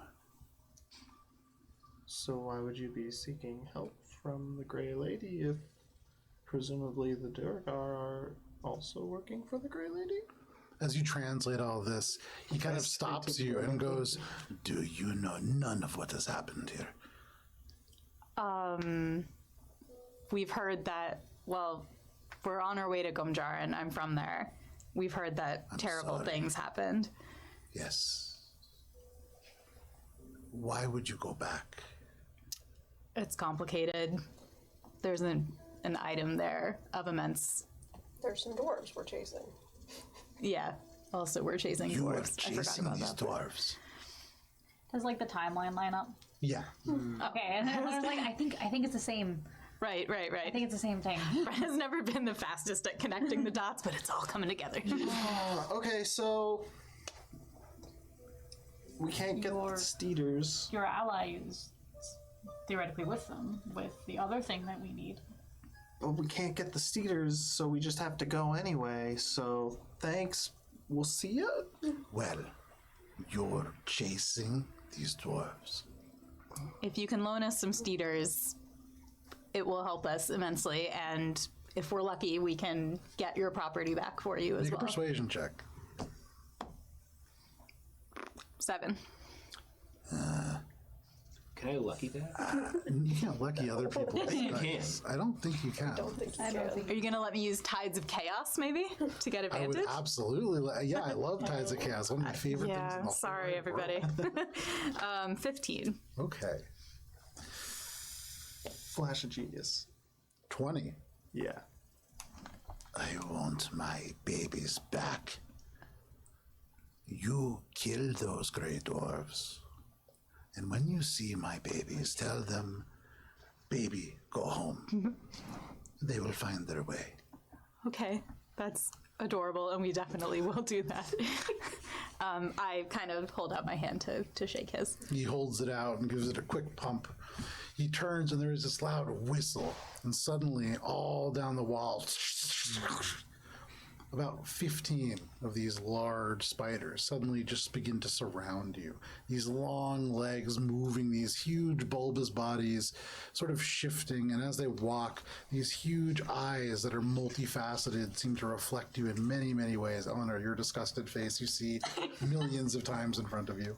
So why would you be seeking help from the Grey Lady if presumably the Durgar are also working for the Grey Lady? As you translate all this, he kind of stops you and goes, Do you know none of what has happened here? We've heard that, well, we're on our way to Gomjar, and I'm from there. We've heard that terrible sorry. things happened. Yes. Why would you go back? It's complicated. There's an item there of immense. There's some dwarves we're chasing. Yeah. Also, we're chasing You are dwarves. I forgot chasing about these that. dwarves. Does like the timeline line up? yeah. Okay, and I was like, I think it's the same. Right. I think it's the same thing. Brett has never been the fastest at connecting the dots, but it's all coming together. Okay, so we can't get the Steeders. Your ally is theoretically with them, with the other thing that we need. But we can't get the Steeders, so we just have to go anyway. So thanks. We'll see ya. Well, you're chasing these dwarves. If you can loan us some steeders, it will help us immensely, and if we're lucky, we can get your property back for you as Make a well. persuasion check. 7. Can I lucky that? You can't lucky other people. You can. I don't think you can. Don't think you can. Are you gonna let me use Tides of Chaos, maybe, to get I would advantage? absolutely. Yeah, I love Tides of Chaos. One of my favorite things. In Yeah, the sorry, whole everybody. world. 15. Okay, Flash of genius. 20. Yeah. I want my babies back. You kill those grey dwarves. And when you see my babies, tell them, baby, go home. They will find their way. Okay, that's adorable, and we definitely will do that. I kind of hold out my hand to shake his. He holds it out and gives it a quick pump. He turns and there is this loud whistle, and suddenly, all down the wall, about 15 of these large spiders suddenly just begin to surround you. These long legs moving, these huge bulbous bodies sort of shifting, and as they walk, these huge eyes that are multifaceted seem to reflect you in many, many ways. Eleanor, your disgusted face you see millions of times in front of you.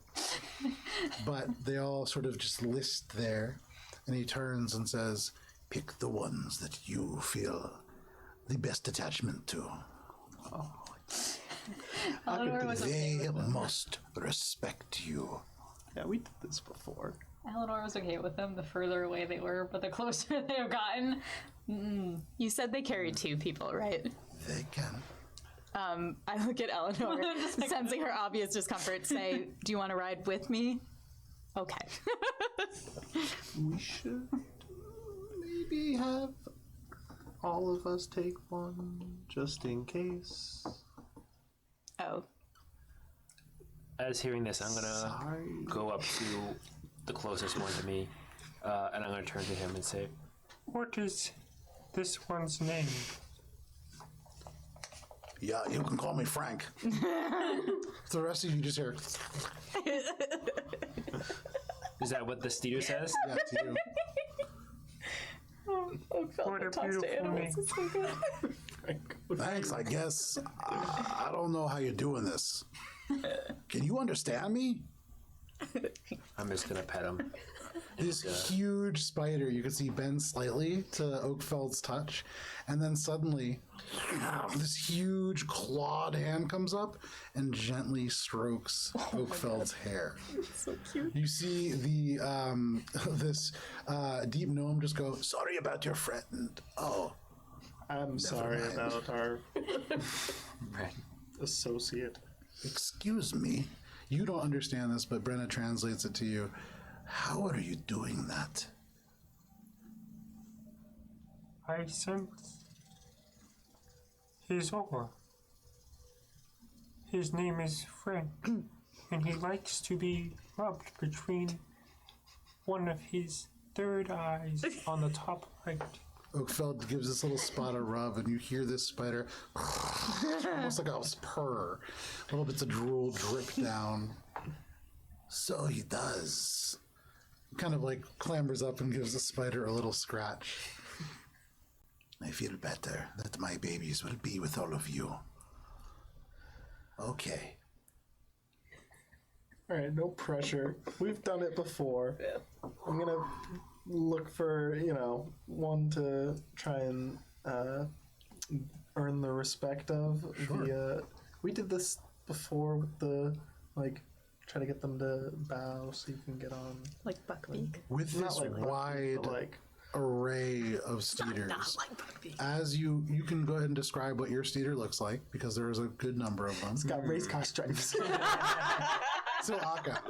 But they all sort of just list there, and he turns and says, pick the ones that you feel the best attachment to. Eleanor was okay They with them. must respect you. Yeah, we did this before. Eleanor was okay with them the further away they were, but the closer they have gotten. You said they carried 2 people, right? They can. I look at Eleanor, sensing her obvious discomfort, say, do you want to ride with me? Okay. We should maybe have all of us take one just in case. Oh, As hearing this, I'm gonna Sorry. go up to the closest one to me, and I'm gonna turn to him and say, What is this one's name? Yeah, you can call me Frank. The rest of you just hear, is that what the Steeder says? yeah, to you. What a beautiful name. Thanks, I guess. I don't know how you're doing this. Can you understand me? I'm just gonna pet him. This huge spider, you can see bend slightly to Oakfeld's touch, and then suddenly this huge clawed hand comes up and gently strokes Oakfeld's hair. so cute. You see the this deep gnome just go, sorry about your friend. Oh, I'm sorry mind. about our Right. associate. Excuse me. You don't understand this, but Brenna translates it to you. How are you doing that? I sense his aura. His name is Frank, and he likes to be rubbed between one of his third eyes on the top right. Oakfeld gives this little spot a rub, and you hear this spider almost like a purr. Little bits of drool drip down. So he does. Kind of like clambers up and gives the spider a little scratch. I feel better that my babies will be with all of you. Okay. All right, no pressure. We've done it before. Yeah. I'm gonna look for, one to try and earn the respect of. Sure. We did this before with the, try to get them to bow so you can get on. Like Buckbeak. With this wide array of steeders, as you can go ahead and describe what your steeder looks like, because there is a good number of them. It's got race car stripes. So Akka,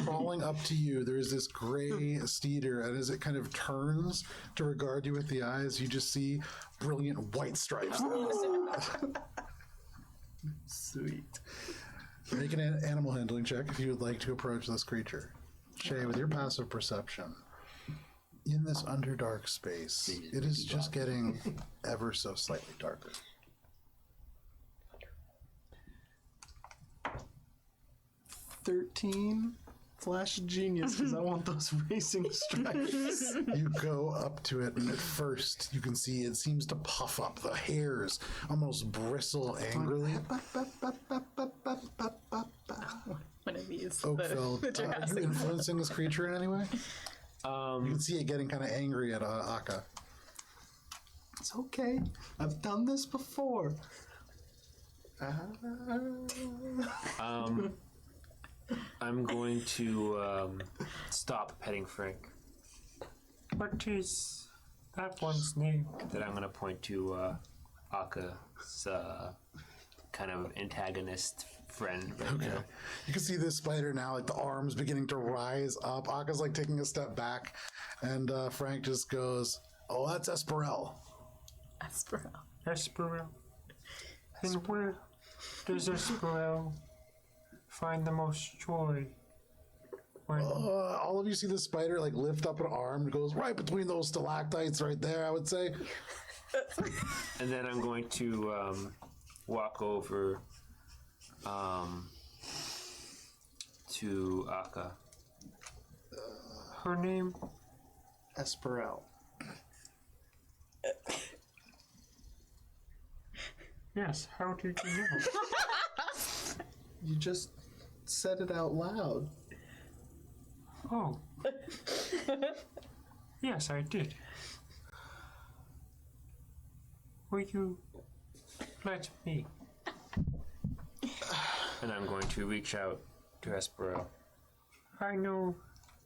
crawling up to you, there's this gray steeder, and as it kind of turns to regard you with the eyes, you just see brilliant white stripes. Sweet. Make an animal handling check if you would like to approach this creature. Shay, with your passive perception, in this underdark space, it is just getting ever so slightly darker. 13. Flash genius, because I want those racing stripes. You go up to it, and at first you can see it seems to puff up. The hairs almost bristle angrily. One of these. Oakfeld, are you influencing this creature in any way? You can see it getting kind of angry at Akka. It's okay. I've done this before. I'm going to stop petting Frank. What is that one's name? Then I'm going to point to Akka's kind of antagonist friend right now. You can see this spider now, like the arms beginning to rise up. Akka's like taking a step back, and Frank just goes, "Oh, that's Esperel." Esperel. And where does Esperel find the most joy? When All of you see the spider like lift up an arm and goes right between those stalactites right there, I would say. And then I'm going to walk over to Akka. her name? Esperel. Yes, how did you know? You just said it out loud. Oh. Yes, I did. Will you let me? And I'm going to reach out to Esperel. I know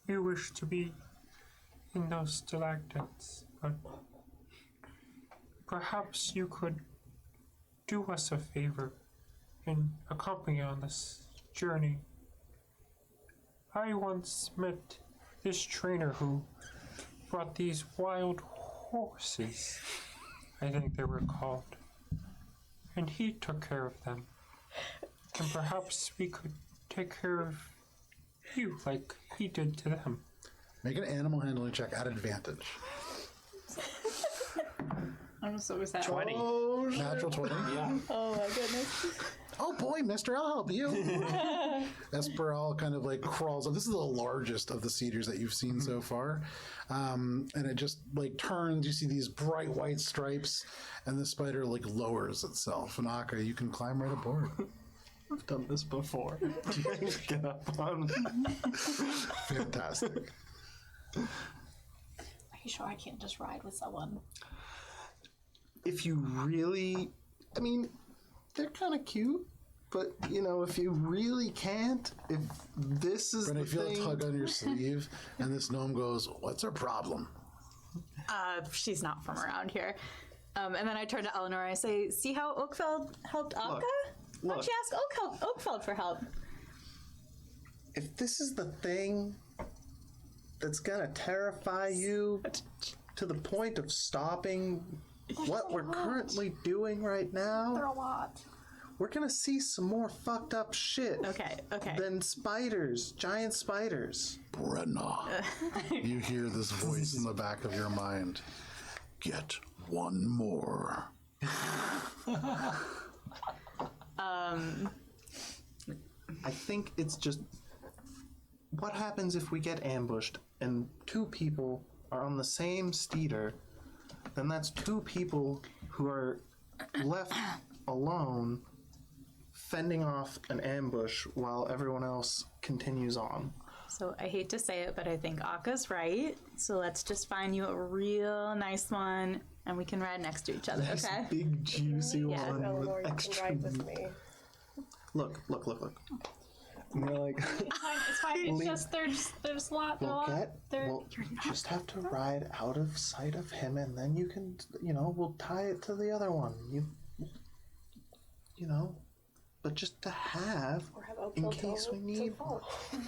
you wish to be in those stalactites, but perhaps you could do us a favor and accompany on this journey. I once met this trainer who brought these wild horses, I think they were called, and he took care of them. And perhaps we could take care of you like he did to them. Make an animal handling check at advantage. I'm so sad. 20. Natural 20? Yeah. Oh my goodness. Oh boy, mister, I'll help you. Esperel kind of like crawls up. This is the largest of the cedars that you've seen so far. And it just like turns, you see these bright white stripes, and the spider like lowers itself. And Akka, you can climb right aboard. I've done this before. Get up on. Fantastic. Are you sure I can't just ride with someone? If you really, I mean, they're kind of cute, but you know, if you really can't, if this is Brenda, the you feel thing, a tug on your sleeve, and this gnome goes, "What's her problem?" She's not from around here. And then I turn to Eleanor and I say, "See how Oakfeld helped Akka?" Why don't you ask Oakfeld for help? If this is the thing that's gonna terrify you to the point of stopping what we're currently doing right now, They're a lot. we're gonna see some more fucked up shit. Okay. Than spiders, giant spiders. Brenna, you hear this voice in the back of your mind. Get one more. I think it's just what happens if we get ambushed and two people are on the same steeder, then that's two people who are left alone fending off an ambush while everyone else continues on. So I hate to say it, but I think Akka's right. So let's just find you a real nice one, and we can ride next to each other. Nice Okay. big juicy Yeah. one Eleanor, with you extra can ride with me. Look. And you're like, It's fine. It's just they're just a lot. you just have to ride out of sight of him, and then you can, we'll tie it to the other one. But just to have, Or have in Oakfeld case tell we him need. to follow.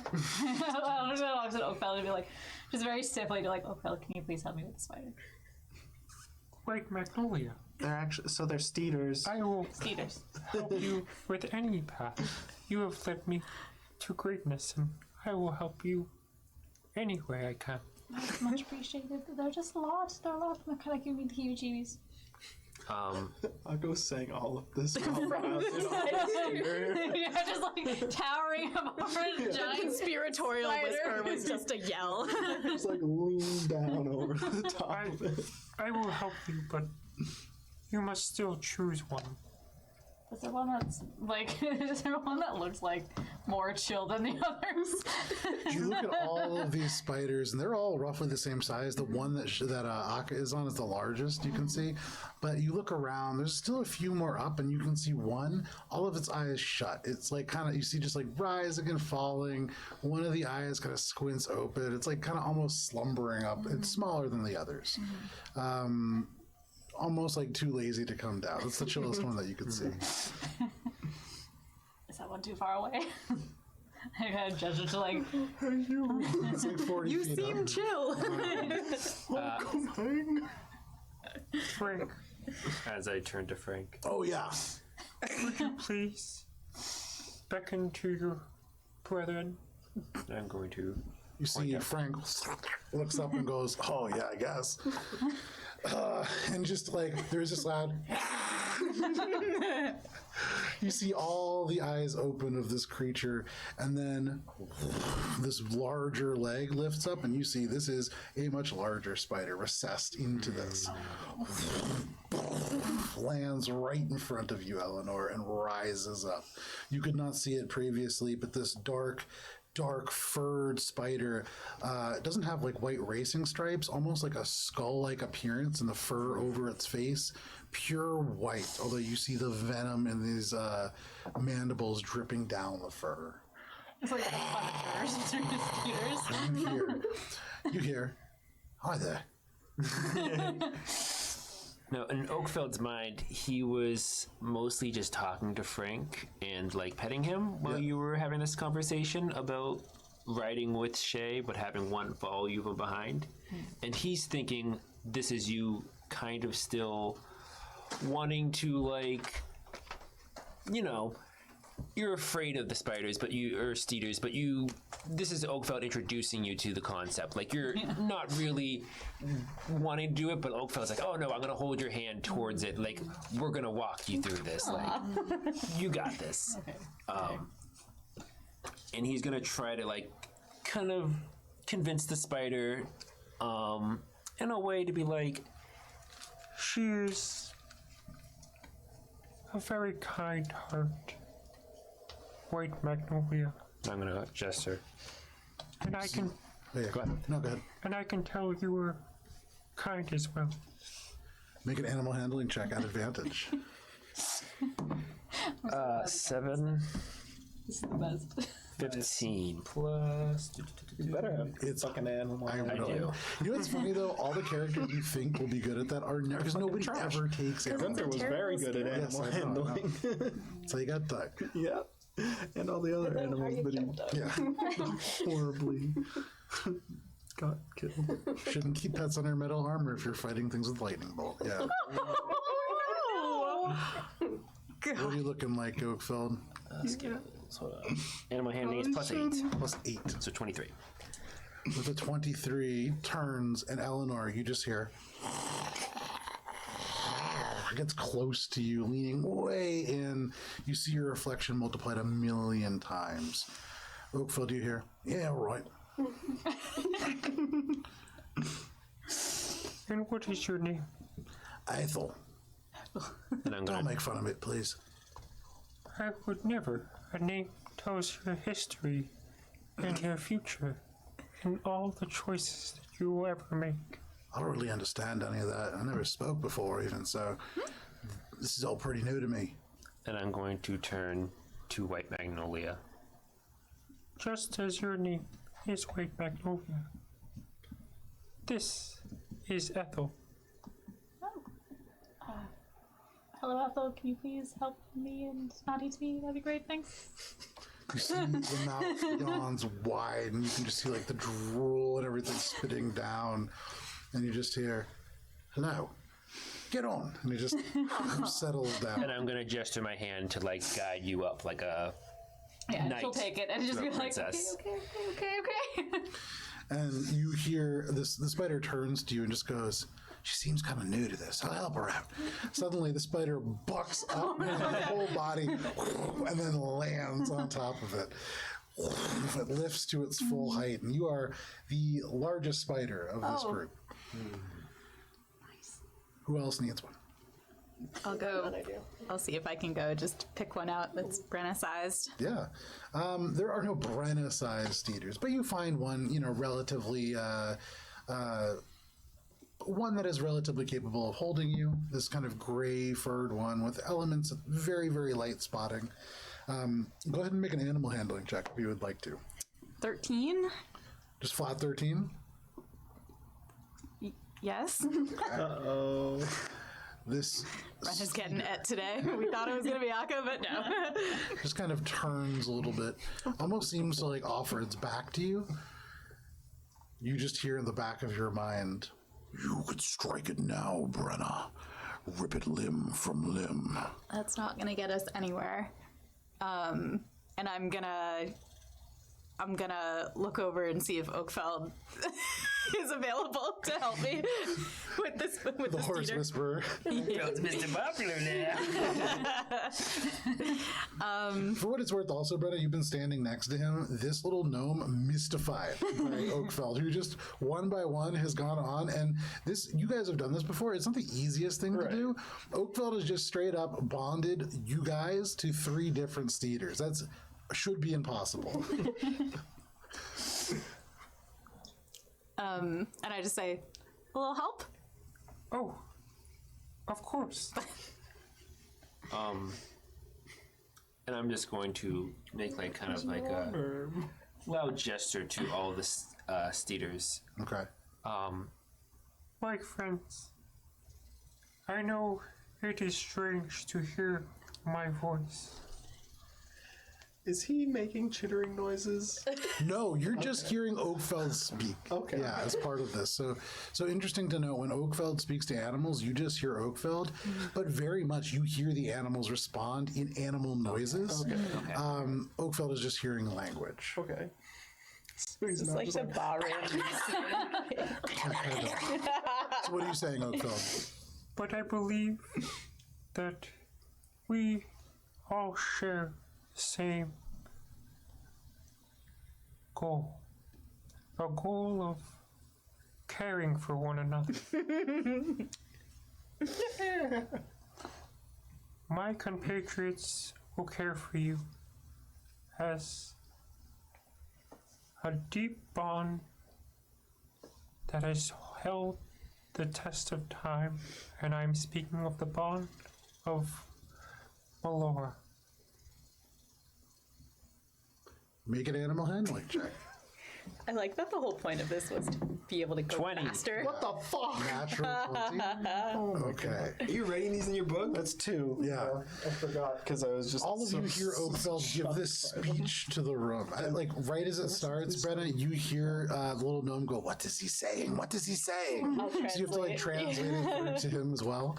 I'm just gonna walk to Oakfeld and be like, just very stiffly, be like, Oakfeld, can you please help me with the spider? White Magnolia, They're actually they're steeders. I will Skeeters. help you with any path. You have led me to greatness, and I will help you any way I can. Much appreciated. They're just a lot. They're a lot. They're kind of giving me the heebie-jeebies. I'll go saying all of this while Miles is on the steeder. Yeah, just like towering above a giant Spiritorial spider. whisper was just a yell. Just like lean down over the top I, of it. I will help you, but you must still choose one. Is there one that's like? Is there one that looks like more chill than the others? You look at all of these spiders, and they're all roughly the same size. The one that Akka is on is the largest, you can see. But you look around, there's still a few more up, and you can see one, all of its eyes shut. It's like kind of, you see just like rising and falling. One of the eyes kind of squints open. It's like kind of almost slumbering up. It's smaller than the others. Almost like too lazy to come down. It's the chillest one that you could see. Is that one too far away? I gotta judge it to like. It's like 40 You feet seem up. chill. Frank, As I turn to Frank. Oh, yeah. would you please beckon to your brethren? I'm going to. You see Frank looks up and goes, "Oh yeah, I guess." And just like there's this loud. You see all the eyes open of this creature, and then this larger leg lifts up, and you see this is a much larger spider recessed into this. Lands right in front of you, Eleanor, and rises up. You could not see it previously, but this dark furred spider doesn't have like white racing stripes, almost like a skull-like appearance in the fur over its face. Pure white, although you see the venom in these mandibles dripping down the fur. It's like Punishers through the skeeters. You hear, "Hi there." No, in Oakfeld's mind, he was mostly just talking to Frank and like petting him while you were having this conversation about riding with Shay, but having one follow you from behind. And he's thinking this is you kind of still wanting to, like, you're afraid of the spiders, but steeders, but this is Oakfeld introducing you to the concept. Like, you're not really wanting to do it, but Oakfeld's like, oh no, I'm gonna hold your hand towards it. Like, we're gonna walk you through this. Like, you got this. Okay. And he's gonna try to, like, kind of convince the spider, in a way to be like, She's a very kind heart, White Magnolia, I'm gonna gesture. and I can Oh, yeah, go ahead. No, go ahead. and I can tell you were kind as well. Make an animal handling check at advantage. 7. This is the best. 15 plus. You better have It's fucking animal. I I know. do. You know what's funny though? All the characters you think will be good at that are never, because nobody ever takes it. Gunther was very good at Yes, animal I know, I know. handling. So you got Doug. Yeah. And all the other Then how animals you that killed him. Yeah. he horribly got killed. Shouldn't keep pets under metal armor if you're fighting things with lightning bolt. Yeah. What are you looking like, Oakfeld? Hold on. Animal handling is plus 8. Plus 8. So 23. With a 23, turns, and Eleanor, you just hear. It gets close to you, leaning way in. You see your reflection multiplied 1,000,000 times. Oakfeld, do you hear? Yeah, right. And what is your name? Ethel. And I'm Don't gonna make fun of it, please. I would never. A name tells your history and your future and all the choices that you will ever make. I don't really understand any of that. I never spoke before, even, so this is all pretty new to me. and I'm going to turn to White Magnolia. Just as your name is White Magnolia. This is Ethel. Hello, Ethel. Can you please help me and not eat me? That'd be great. Thanks. You see the mouth yawns wide, and you can just see like the drool and everything spitting down, and you just hear, "Hello, get on," and he just settles down. And I'm going to gesture my hand to like guide you up like a Yeah, Nice. she'll take it and just To be a like, princess. okay. And you hear this. The spider turns to you and just goes, "She seems kind of new to this. I'll help her out." Suddenly, the spider bucks up with her whole body and then lands on top of it. It lifts to its full height, and you are the largest spider of this group. Who else needs one? I'll go. I do. I'll see if I can go just pick one out that's Brenna-sized. Yeah. There are no Brenna-sized eaters, but you find one, relatively, one that is relatively capable of holding you. This kind of gray-furred one with elements of very, very light spotting. Go ahead and make an animal handling check if you would like to. 13? Just flat 13. Yes. Uh-oh. This Brenna's getting it today. We thought it was going to be Akka, but no. just kind of turns a little bit. Almost seems to like offer its back to you. You just hear in the back of your mind, "You could strike it now, Brenna. Rip it limb from limb." That's not going to get us anywhere. And I'm gonna look over and see if Oakfeld is available to help me with this. With The this horse eater. whisperer. It's Mr. Popular now. For what it's worth, also, Brenna, you've been standing next to him. This little gnome mystified by Oakfeld, who just one by one has gone on. And this, you guys have done this before. It's not the easiest thing to do. Oakfeld has just straight up bonded you guys to 3 different steeders. That's should be impossible. And I just say, a little help? Oh, of course. And I'm just going to make like kind of like a loud gesture to all the steeders. Okay. My friends, I know it is strange to hear my voice. Is he making chittering noises? No, you're just hearing Oakfeld speak. Okay. Yeah, as part of this. So interesting to know, when Oakfeld speaks to animals, you just hear Oakfeld, but very much you hear the animals respond in animal noises. Okay. Oakfeld is just hearing language. Okay. So he's It's not like just the barroom. So what are you saying, Oakfeld? But I believe that we all share the same goal. A goal of caring for one another. My compatriots will care for you as a deep bond that has held the test of time, and I'm speaking of the bond of Melora. Make an animal handling check. I like that the whole point of this was to be able to go 20. faster. What the fuck? Natural 20. Okay. Are you writing these in your book? That's 2. Yeah. I forgot because I was just. All of you hear Oakfeld give this speech to the room. Like, right as it starts, Brenna, you hear the little gnome go, "What is he saying? What is he saying?" I'll So you have to, like, translate it to him as well.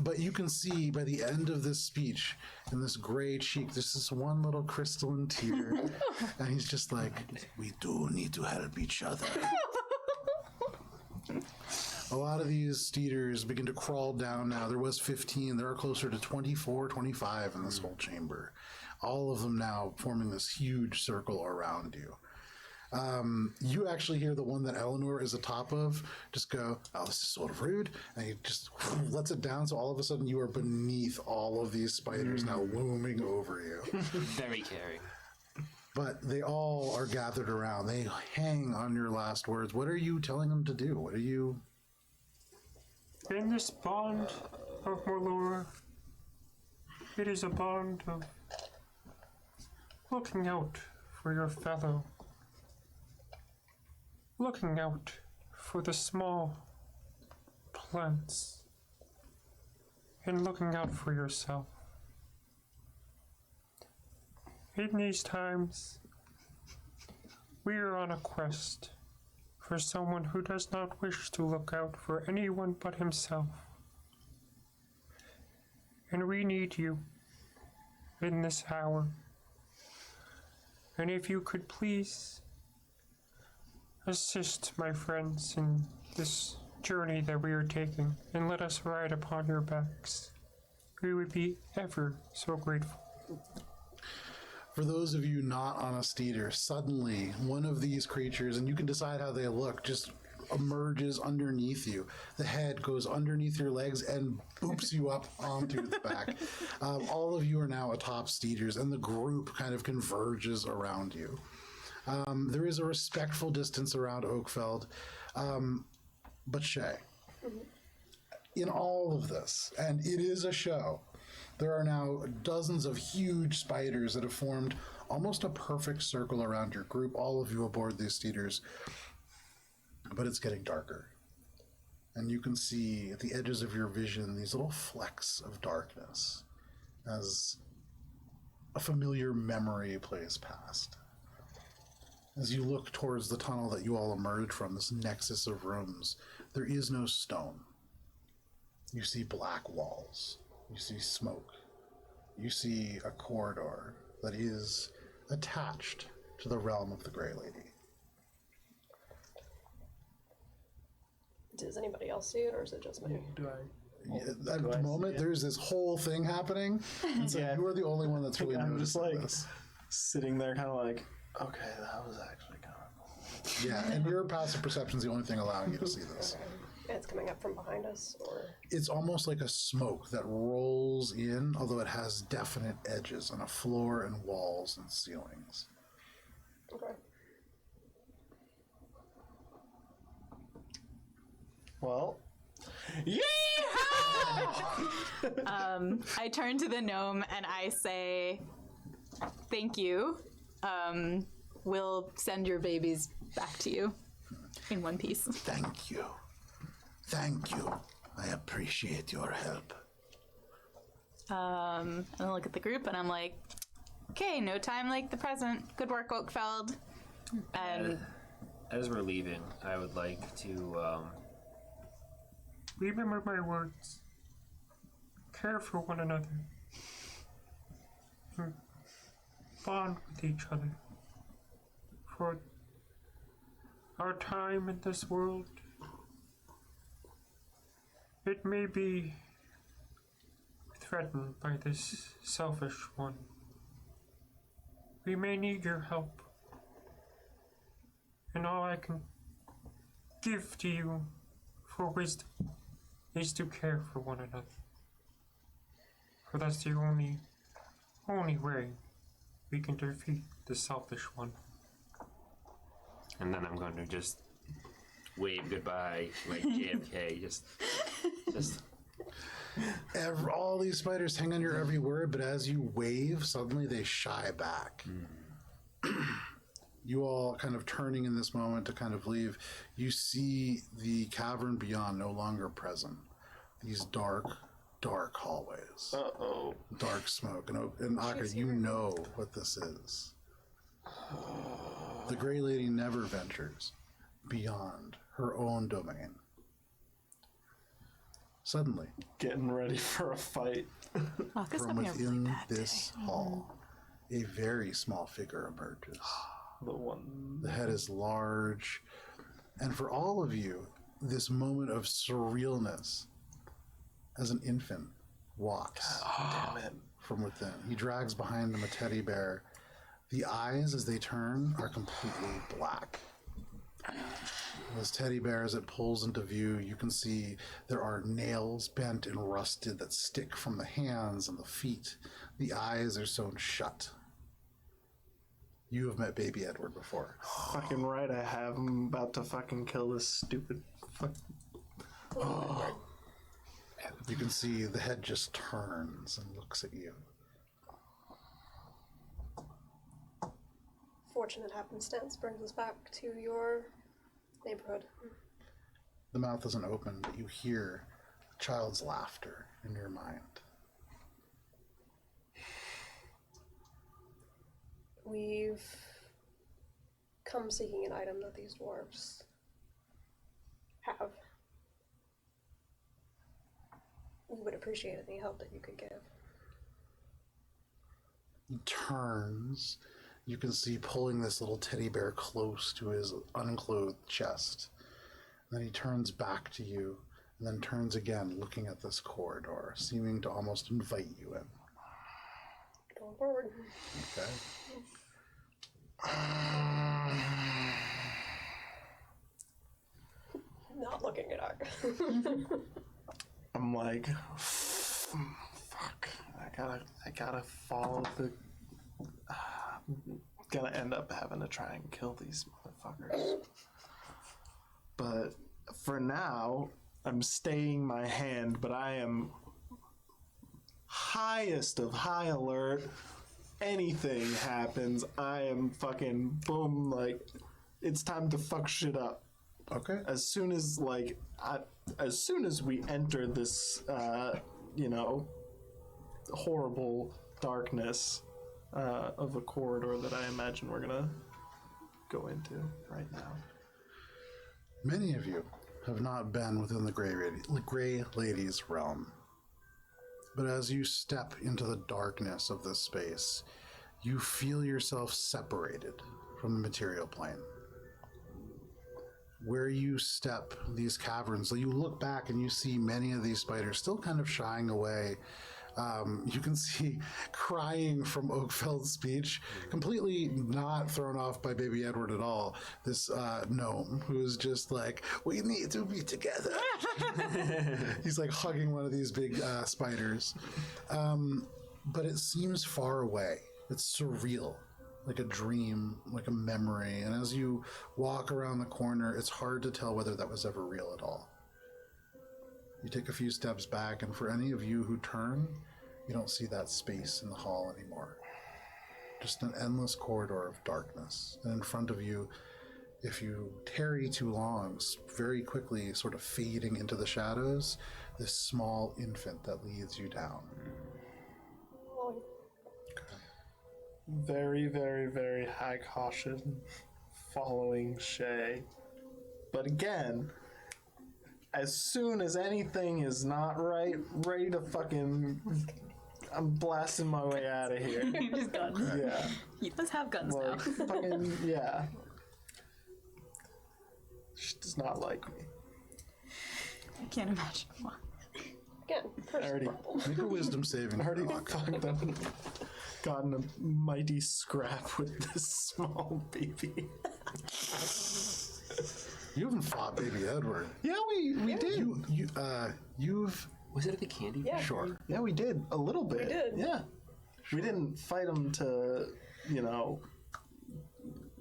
But you can see by the end of this speech, in this gray cheek, there's this one little crystalline tear. And he's just like, "We do need to help each other." A lot of these steeders begin to crawl down now. There was 15. There are closer to 24, 25 in this whole chamber. All of them now forming this huge circle around you. You actually hear the one that Eleanor is atop of just go, "Oh, this is sort of rude." And he just lets it down. So all of a sudden you are beneath all of these spiders now looming over you. Very caring. But they all are gathered around. They hang on your last words. What are you telling them to do? What are you... In this bond of Morlora, it is a bond of looking out for your fellow, looking out for the small plants, and looking out for yourself. In these times, we are on a quest for someone who does not wish to look out for anyone but himself. And we need you in this hour. And if you could please assist my friends in this journey that we are taking and let us ride upon your backs, we would be ever so grateful. For those of you not on a steeder, suddenly one of these creatures, and you can decide how they look, just emerges underneath you. The head goes underneath your legs and boops you up onto the back. All of you are now atop steeders, and the group kind of converges around you. There is a respectful distance around Oakfeld, but Shay, in all of this, and it is a show, there are now dozens of huge spiders that have formed almost a perfect circle around your group, all of you aboard these steeders. But it's getting darker. And you can see at the edges of your vision these little flecks of darkness as a familiar memory plays past. As you look towards the tunnel that you all emerged from, this nexus of rooms, there is no stone. You see black walls. You see smoke. You see a corridor that is attached to the realm of the Grey Lady. Does anybody else see it, or is it just me? Do I? At the moment, there's this whole thing happening, and so Yeah. you are the only one that's really I'm just noticing like this. sitting there, kind of like, okay, that was actually kind of cool. Yeah, and your passive perception is the only thing allowing you to see this. And it's coming up from behind us, or It's almost like a smoke that rolls in, although it has definite edges on a floor and walls and ceilings. okay. Well, I turn to the gnome and I say, "Thank you. We'll send your babies back to you in one piece." Thank you. Thank you. I appreciate your help. And I look at the group and I'm like, "Okay, no time like the present. Good work, Oakfeld." And As we're leaving, I would like to Remember my words. Care for one another. And bond with each other. For our time in this world, it may be threatened by this selfish one. We may need your help. And all I can give to you for wisdom is to care for one another. For that's the only way we can defeat the selfish one. and then I'm going to just wave goodbye like JFK. Just All these spiders hang on your every word, but as you wave, suddenly they shy back. You all kind of turning in this moment to kind of leave. You see the cavern beyond no longer present. These dark hallways. Uh-oh. Dark smoke. And Aka, you know what this is. The Grey Lady never ventures beyond her own domain. Suddenly, Getting ready for a fight. from within this hall, a very small figure emerges. The one. The head is large, and for all of you, this moment of surrealness as an infant walks Damn it. from within. He drags behind him a teddy bear. The eyes, as they turn, are completely black. This teddy bear, as it pulls into view, you can see there are nails bent and rusted that stick from the hands and the feet. The eyes are sewn shut. You have met Baby Edward before. Fucking right, I have. I'm about to fucking kill this stupid fuck. You can see the head just turns and looks at you. Fortunate happenstance brings us back to your neighborhood. The mouth isn't open, but you hear a child's laughter in your mind. We've come seeking an item that these dwarves have. We would appreciate any help that you could give. He turns. You can see pulling this little teddy bear close to his unclothed chest. And then he turns back to you, and then turns again, looking at this corridor, seeming to almost invite you in. Going forward. Okay? Not looking at Ark. I'm like, fuck. I gotta follow the. Gonna end up having to try and kill these motherfuckers. But for now, I'm staying my hand, but I am highest of high alert. Anything happens, I am fucking boom, like, it's time to fuck shit up. Okay. As soon as we enter this, horrible darkness of a corridor that I imagine we're gonna go into right now. Many of you have not been within the Grey Lady's realm. But as you step into the darkness of this space, you feel yourself separated from the material plane. Where you step these caverns, so you look back and you see many of these spiders still kind of shying away. You can see crying from Oakfeld's speech, completely not thrown off by Baby Edward at all. This gnome who is just like, we need to be together. He's like hugging one of these big spiders. But it seems far away. It's surreal, like a dream, like a memory. And as you walk around the corner, it's hard to tell whether that was ever real at all. You take a few steps back, and for any of you who turn, you don't see that space in the hall anymore. Just an endless corridor of darkness. And in front of you, if you tarry too long, very quickly sort of fading into the shadows, this small infant that leads you down. Very, very, very high caution following Shay. But again, as soon as anything is not right, ready to fucking... I'm blasting my way out of here. Just guns. Yeah. He does have guns Like, now. fucking, yeah. She does not like me. I can't imagine why. Again, I already, Make a wisdom saving already throw. fucked up. Gotten a mighty scrap with this small baby. You haven't fought Baby Edward. Yeah, we did. You've... Was it at the candy? Yeah. Sure. Yeah, we did. A little bit. We did. Yeah. We didn't fight him to,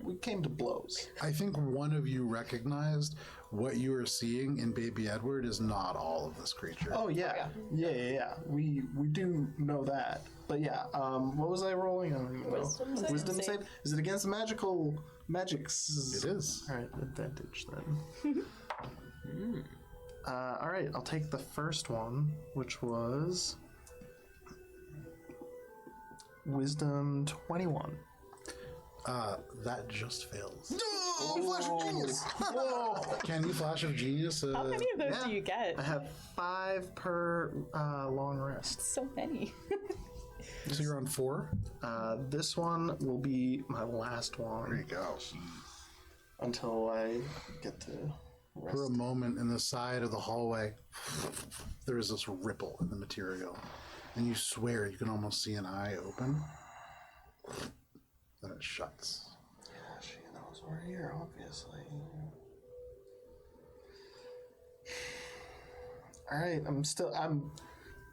we came to blows. I think one of you recognized what you are seeing in Baby Edward is not all of this creature. Oh, yeah. Yeah. We do know that. But yeah, what was I rolling? I don't even know. Wisdom save. Wisdom save? Is it against magical Magics. It is. All right, advantage then. All right, I'll take the first one, which was Wisdom 21. That just fails. No! Flash of Genius! Can you Flash of Genius? How many of those do you get? I have 5 per long rest. So many. So you're on 4? This one will be my last There one you go. until I get to rest. For a moment in the side of the hallway, there is this ripple in the material. And you swear you can almost see an eye open. Then it shuts. Yeah, she knows we're here, obviously. Alright,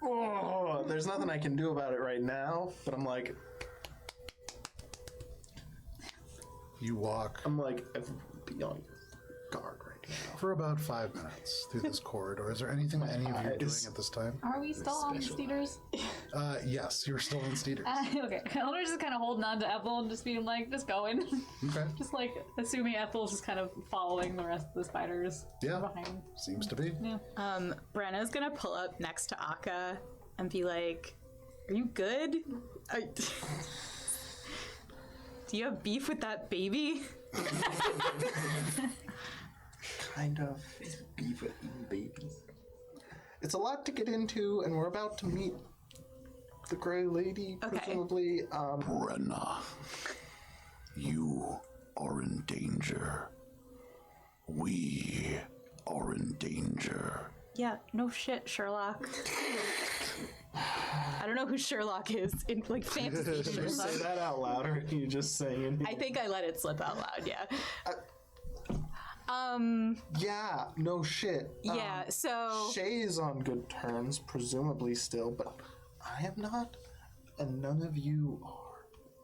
oh, there's nothing I can do about it right now, but I'm like, You walk I'm like, be on guard right now. for about 5 minutes through this corridor. Is there anything that any of you are doing at this time? Are we still on Steeders? Yes, you're still in Steeders. Okay. Elder's just kind of holding on to Ethel and just being like, just going. Okay. Just like assuming Ethel's just kind of following the rest of the spiders Yeah, behind. seems to be. Brenna's gonna pull up next to Akka and be like, "Are you good? Do you have beef with that baby?" Kind of beef with babies. It's a lot to get into, and we're about to meet the Grey Lady, Okay. presumably. Brenna, you are in danger. We are in danger. Yeah, no shit, Sherlock. I don't know who Sherlock is in like fantasy Did you say Sherlock. that out loud, or are you just saying? I think I let it slip out loud. Yeah. Yeah, no shit. Yeah. So. Shay is on good terms, presumably still, but I am not, and none of you are.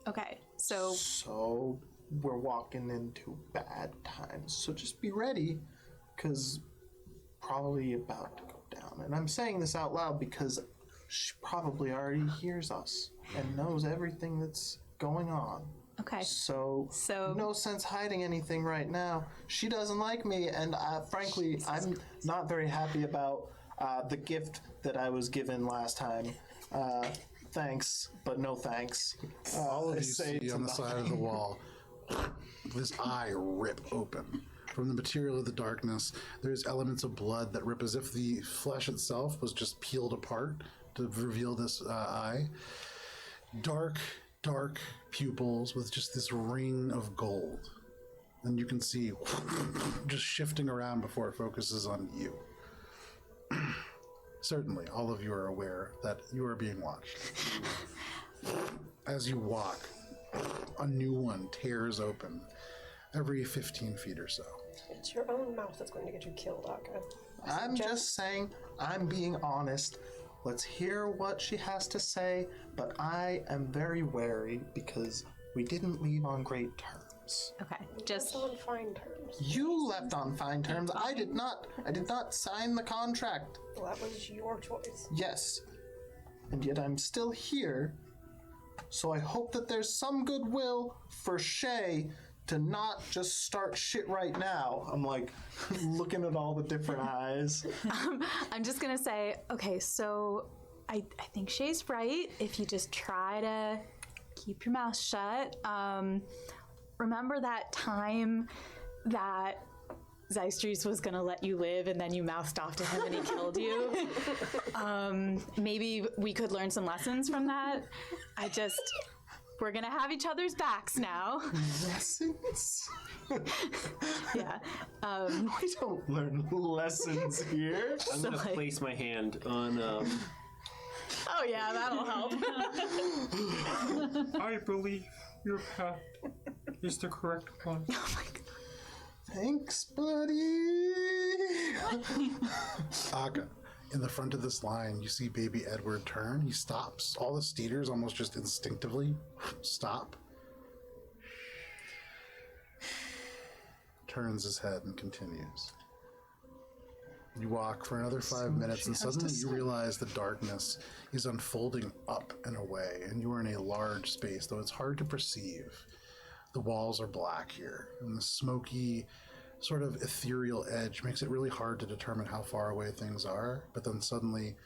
Okay. So. So we're walking into bad times. So just be ready, because probably about to go down. And I'm saying this out loud because she probably already hears us and knows everything that's going on. Okay. So no sense hiding anything right now. She doesn't like me, and frankly, I'm not very happy about the gift that I was given last time. Thanks, but no thanks. All of I you say see to on the side of the wall this eye rip open. From the material of the darkness, there's elements of blood that rip as if the flesh itself was just peeled apart to reveal this eye. Dark pupils with just this ring of gold. And you can see just shifting around before it focuses on you. Certainly, all of you are aware that you are being watched. As you walk, a new one tears open every 15 feet or so. It's your own mouth that's going to get you killed, Akka. I'm just saying, I'm being honest. Let's hear what she has to say, but I am very wary because we didn't leave on great terms. Okay. Just Just. on fine terms. You left on fine terms. I did not. I did not sign the contract. Well, that was your choice. Yes. And yet I'm still here. So I hope that there's some goodwill for Shay to not just start shit right now. I'm like looking at all the different eyes. I'm just gonna say, okay, so I think Shay's right. If you just try to keep your mouth shut. Remember that time that Zystries was gonna let you live and then you mouthed off to him and he killed you? Maybe we could learn some lessons from that. We're gonna have each other's backs now. Lessons? Yeah. We don't learn lessons here. I'm gonna like- place my hand on. Oh yeah, that'll help. I believe your path is the correct one. Oh my god. Thanks, buddy. Akka, in the front of this line, you see baby Edward turn. He stops. All the Steeders almost just instinctively stop. Turns his head and continues. You walk for another 5 minutes, and suddenly you realize the darkness is unfolding up and away, and you are in a large space, though it's hard to perceive. The walls are black here, and the smoky, sort of ethereal edge makes it really hard to determine how far away things are, but then suddenly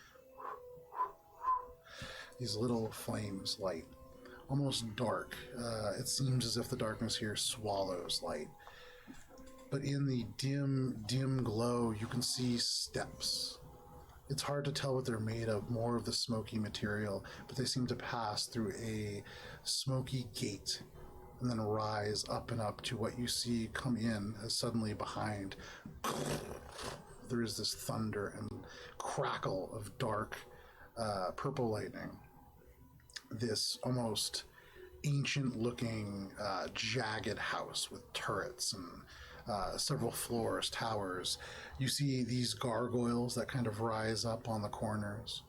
these little flames light, almost dark. It seems as if the darkness here swallows light. But in the dim glow, you can see steps. It's hard to tell what they're made of, more of the smoky material, but they seem to pass through a smoky gate and then rise up and up to what you see come in as suddenly behind there is this thunder and crackle of dark purple lightning. This almost ancient-looking jagged house with turrets and several floors, towers. You see these gargoyles that kind of rise up on the corners.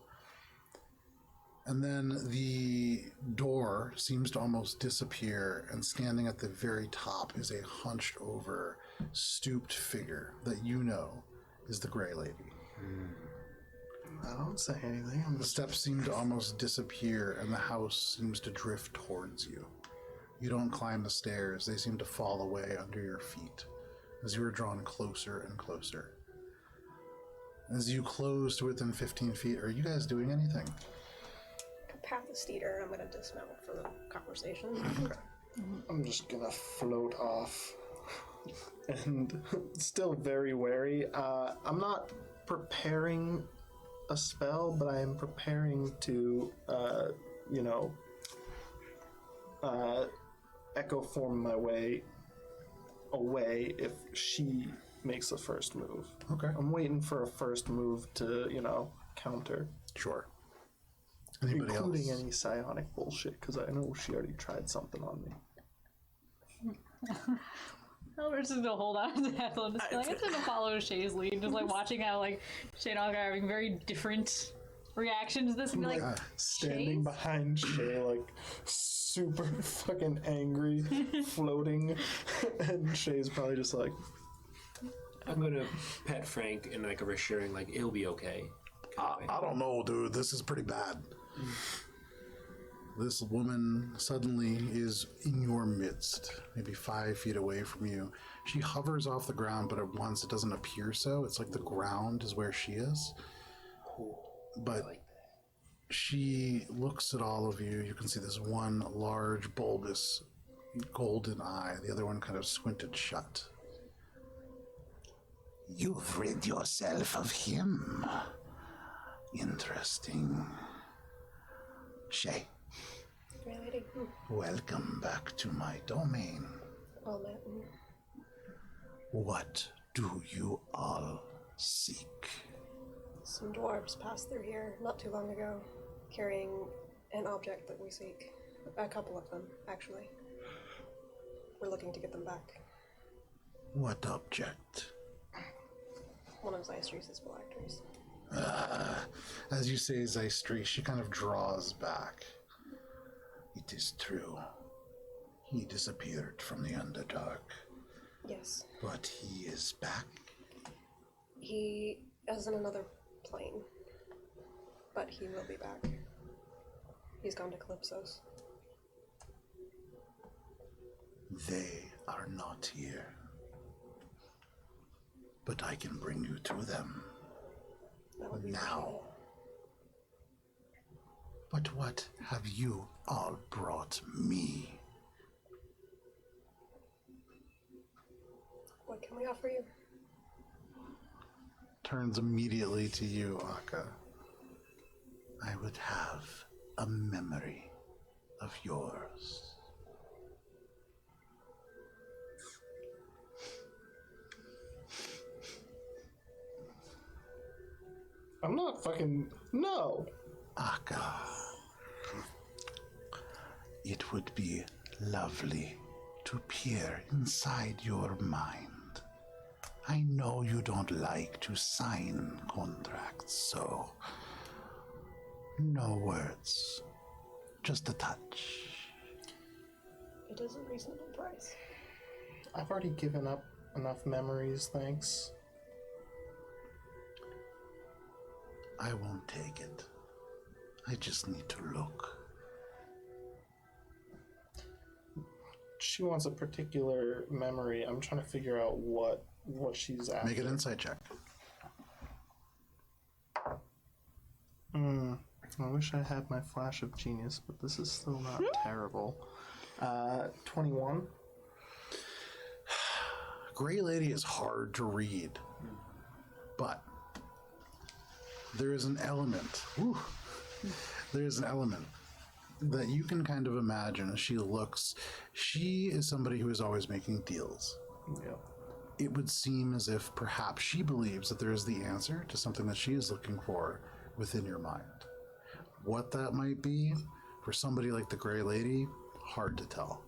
And then the door seems to almost disappear, and standing at the very top is a hunched over, stooped figure that you know is the Grey Lady. I don't say anything. The steps seem to almost disappear, and the house seems to drift towards you. You don't climb the stairs. They seem to fall away under your feet as you are drawn closer and closer. As you close to within 15 feet, are you guys doing anything? Path the steeder. I'm going to dismount for the conversation. I'm just gonna float off. And still very wary. I'm not preparing a spell, but I am preparing to, echo form my way away if she makes the first move. Okay. I'm waiting for a first move to, counter. Sure. Anybody Including else? any psionic bullshit, because I know she already tried something on me. Albert's just gonna hold on to that and just be like, I'm just gonna follow Shay's lead, just like watching how Shay and Olga are having very different reactions to this and be like, Standing Shay's? behind Shay, super fucking angry, floating, and Shay's probably just like, I'm gonna pet Frank and a reassuring, it'll be okay. I don't know, dude. This is pretty bad. This woman suddenly is in your midst, maybe 5 feet away from you. She hovers off the ground, but at once it doesn't appear so. It's like the ground is where she is. But she looks at all of you. You can see this one large, bulbous, golden eye. The other one kind of squinted shut. You've rid yourself of him. Interesting. Shay, Grey Lady. welcome back to my domain. Well met. What do you all seek? Some dwarves passed through here not too long ago, carrying an object that we seek. A couple of them, actually. We're looking to get them back. What object? One of Zystre's phylacteries. As you say, Zystri, she kind of draws back. It is true. He disappeared from the Underdark, Yes. but he is back. He is in another plane, but he will be back. He's gone to Calypso's. They are not here. But I can bring you to them. That would be Now. But what have you all brought me? What can we offer you? Turns immediately to you, Akka. I would have a memory of yours. I'm not fucking. No! Akka. It would be lovely to peer inside your mind. I know you don't like to sign contracts, so no words, just a touch. It is a reasonable price. I've already given up enough memories, thanks. I won't take it. I just need to look. she wants a particular memory. I'm trying to figure out what she's after. Make an insight check. I wish I had my flash of genius, but this is still not terrible. 21. Gray Lady is hard to read, but there is an element. There is an element that you can kind of imagine as she looks. She is somebody who is always making deals. Yeah. It would seem as if perhaps she believes that there is the answer to something that she is looking for within your mind. What that might be, for somebody like the Gray Lady, hard to tell.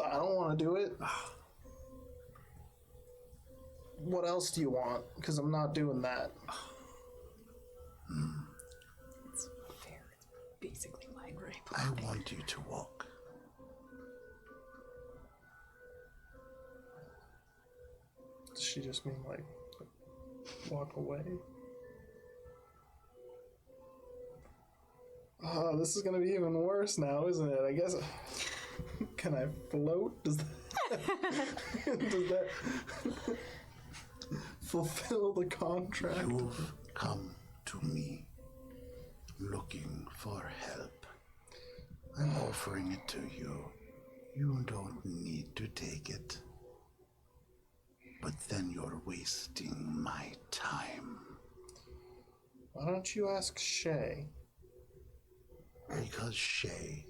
I don't want to do it. What else do you want? Because I'm not doing that. It's fair. It's basically mind rape. I want you to walk. Does she just mean like walk away? Oh, this is gonna be even worse now, isn't it? I guess. Can I float? Does that fulfill the contract? You've come to me looking for help. I'm offering it to you. You don't need to take it. But then you're wasting my time. Why don't you ask Shay? Because Shay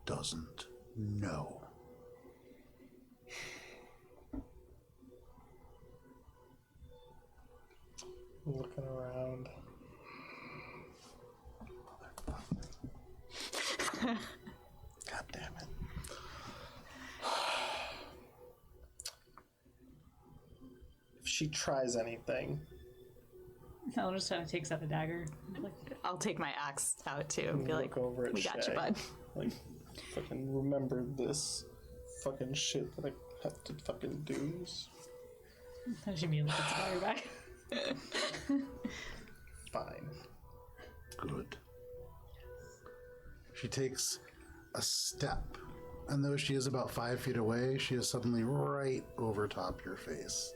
doesn't know. Looking around. God damn it. If she tries anything, I'll just takes out a dagger. I'll take my axe out too and be like, look over at we got Shay. you, bud. Like, fucking remember this fucking shit that I have to fucking do. I should immediately gets fire back. Fine. Good. She takes a step, and though she is about 5 feet away, she is suddenly right over top your face.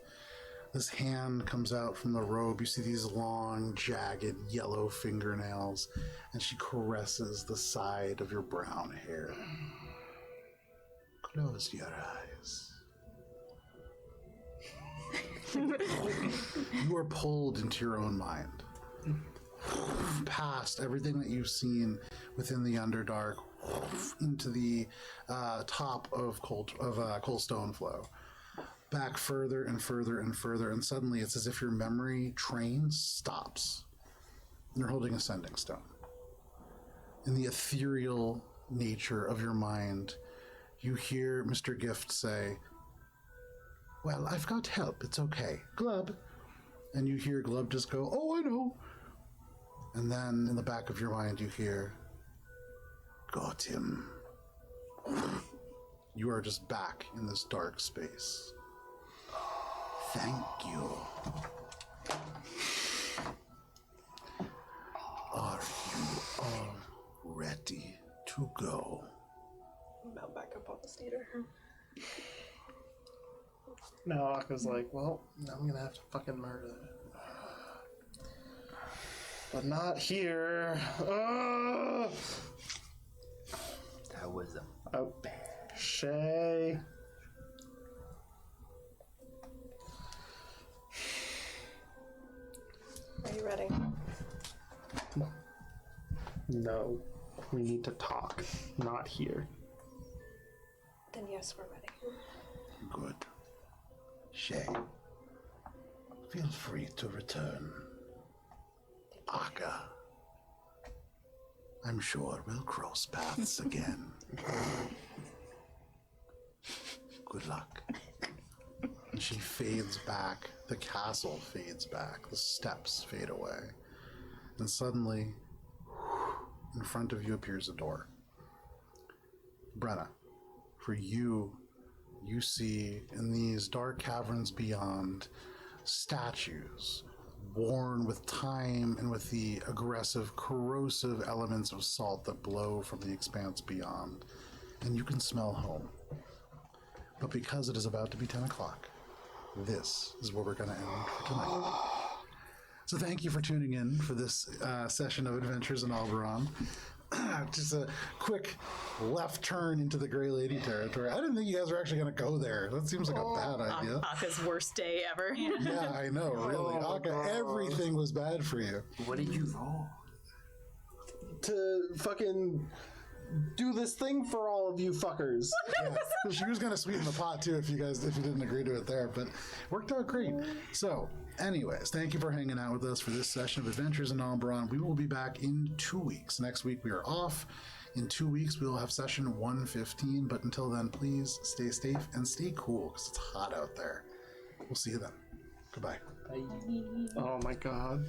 This hand comes out from the robe. You see these long, jagged, yellow fingernails, and she caresses the side of your brown hair. Close your eyes. You are pulled into your own mind. Past everything that you've seen within the Underdark, into the top of Cold Stone Flow. Back further and further and further, and suddenly it's as if your memory train stops. And you're holding a sending stone. In the ethereal nature of your mind, you hear Mr. Gift say, "Well, I've got help. It's okay. Glub." And you hear Glub just go, "Oh, I know." And then in the back of your mind, you hear, Got him. you are just back in this dark space. Thank you. Are you all ready to go? Mount back up on the steeder. Now Akka's like, well, I'm gonna have to fucking murder it. But not here. That was a Oh, Shay. Are you ready? No. We need to talk. Not here. Then yes, we're ready. Good. Shay, feel free to return. Akka, I'm sure we'll cross paths again. Good luck. And she fades back. The castle fades back. The steps fade away. And suddenly, in front of you appears a door. Brenna, for you, you see in these dark caverns beyond statues, worn with time and with the aggressive, corrosive elements of salt that blow from the expanse beyond. And you can smell home. But because it is about to be 10 o'clock, this is where we're going to end for tonight. So thank you for tuning in for this session of Adventures in Alberon. Just a quick left turn into the Grey Lady territory. I didn't think you guys were actually going to go there. That seems like a bad idea. Aka's worst day ever. Yeah, I know, really. Aka, everything was bad for you. What did you roll? To fucking do this thing for all of you fuckers. Yeah. She was going to sweeten the pot too if you didn't agree to it there, but worked out great. So, anyways, thank you for hanging out with us for this session of Adventures in Alberon. We will be back in 2 weeks. Next week we are off. In 2 weeks we will have session 115, but until then, please stay safe and stay cool because it's hot out there. We'll see you then. Goodbye. Oh my god.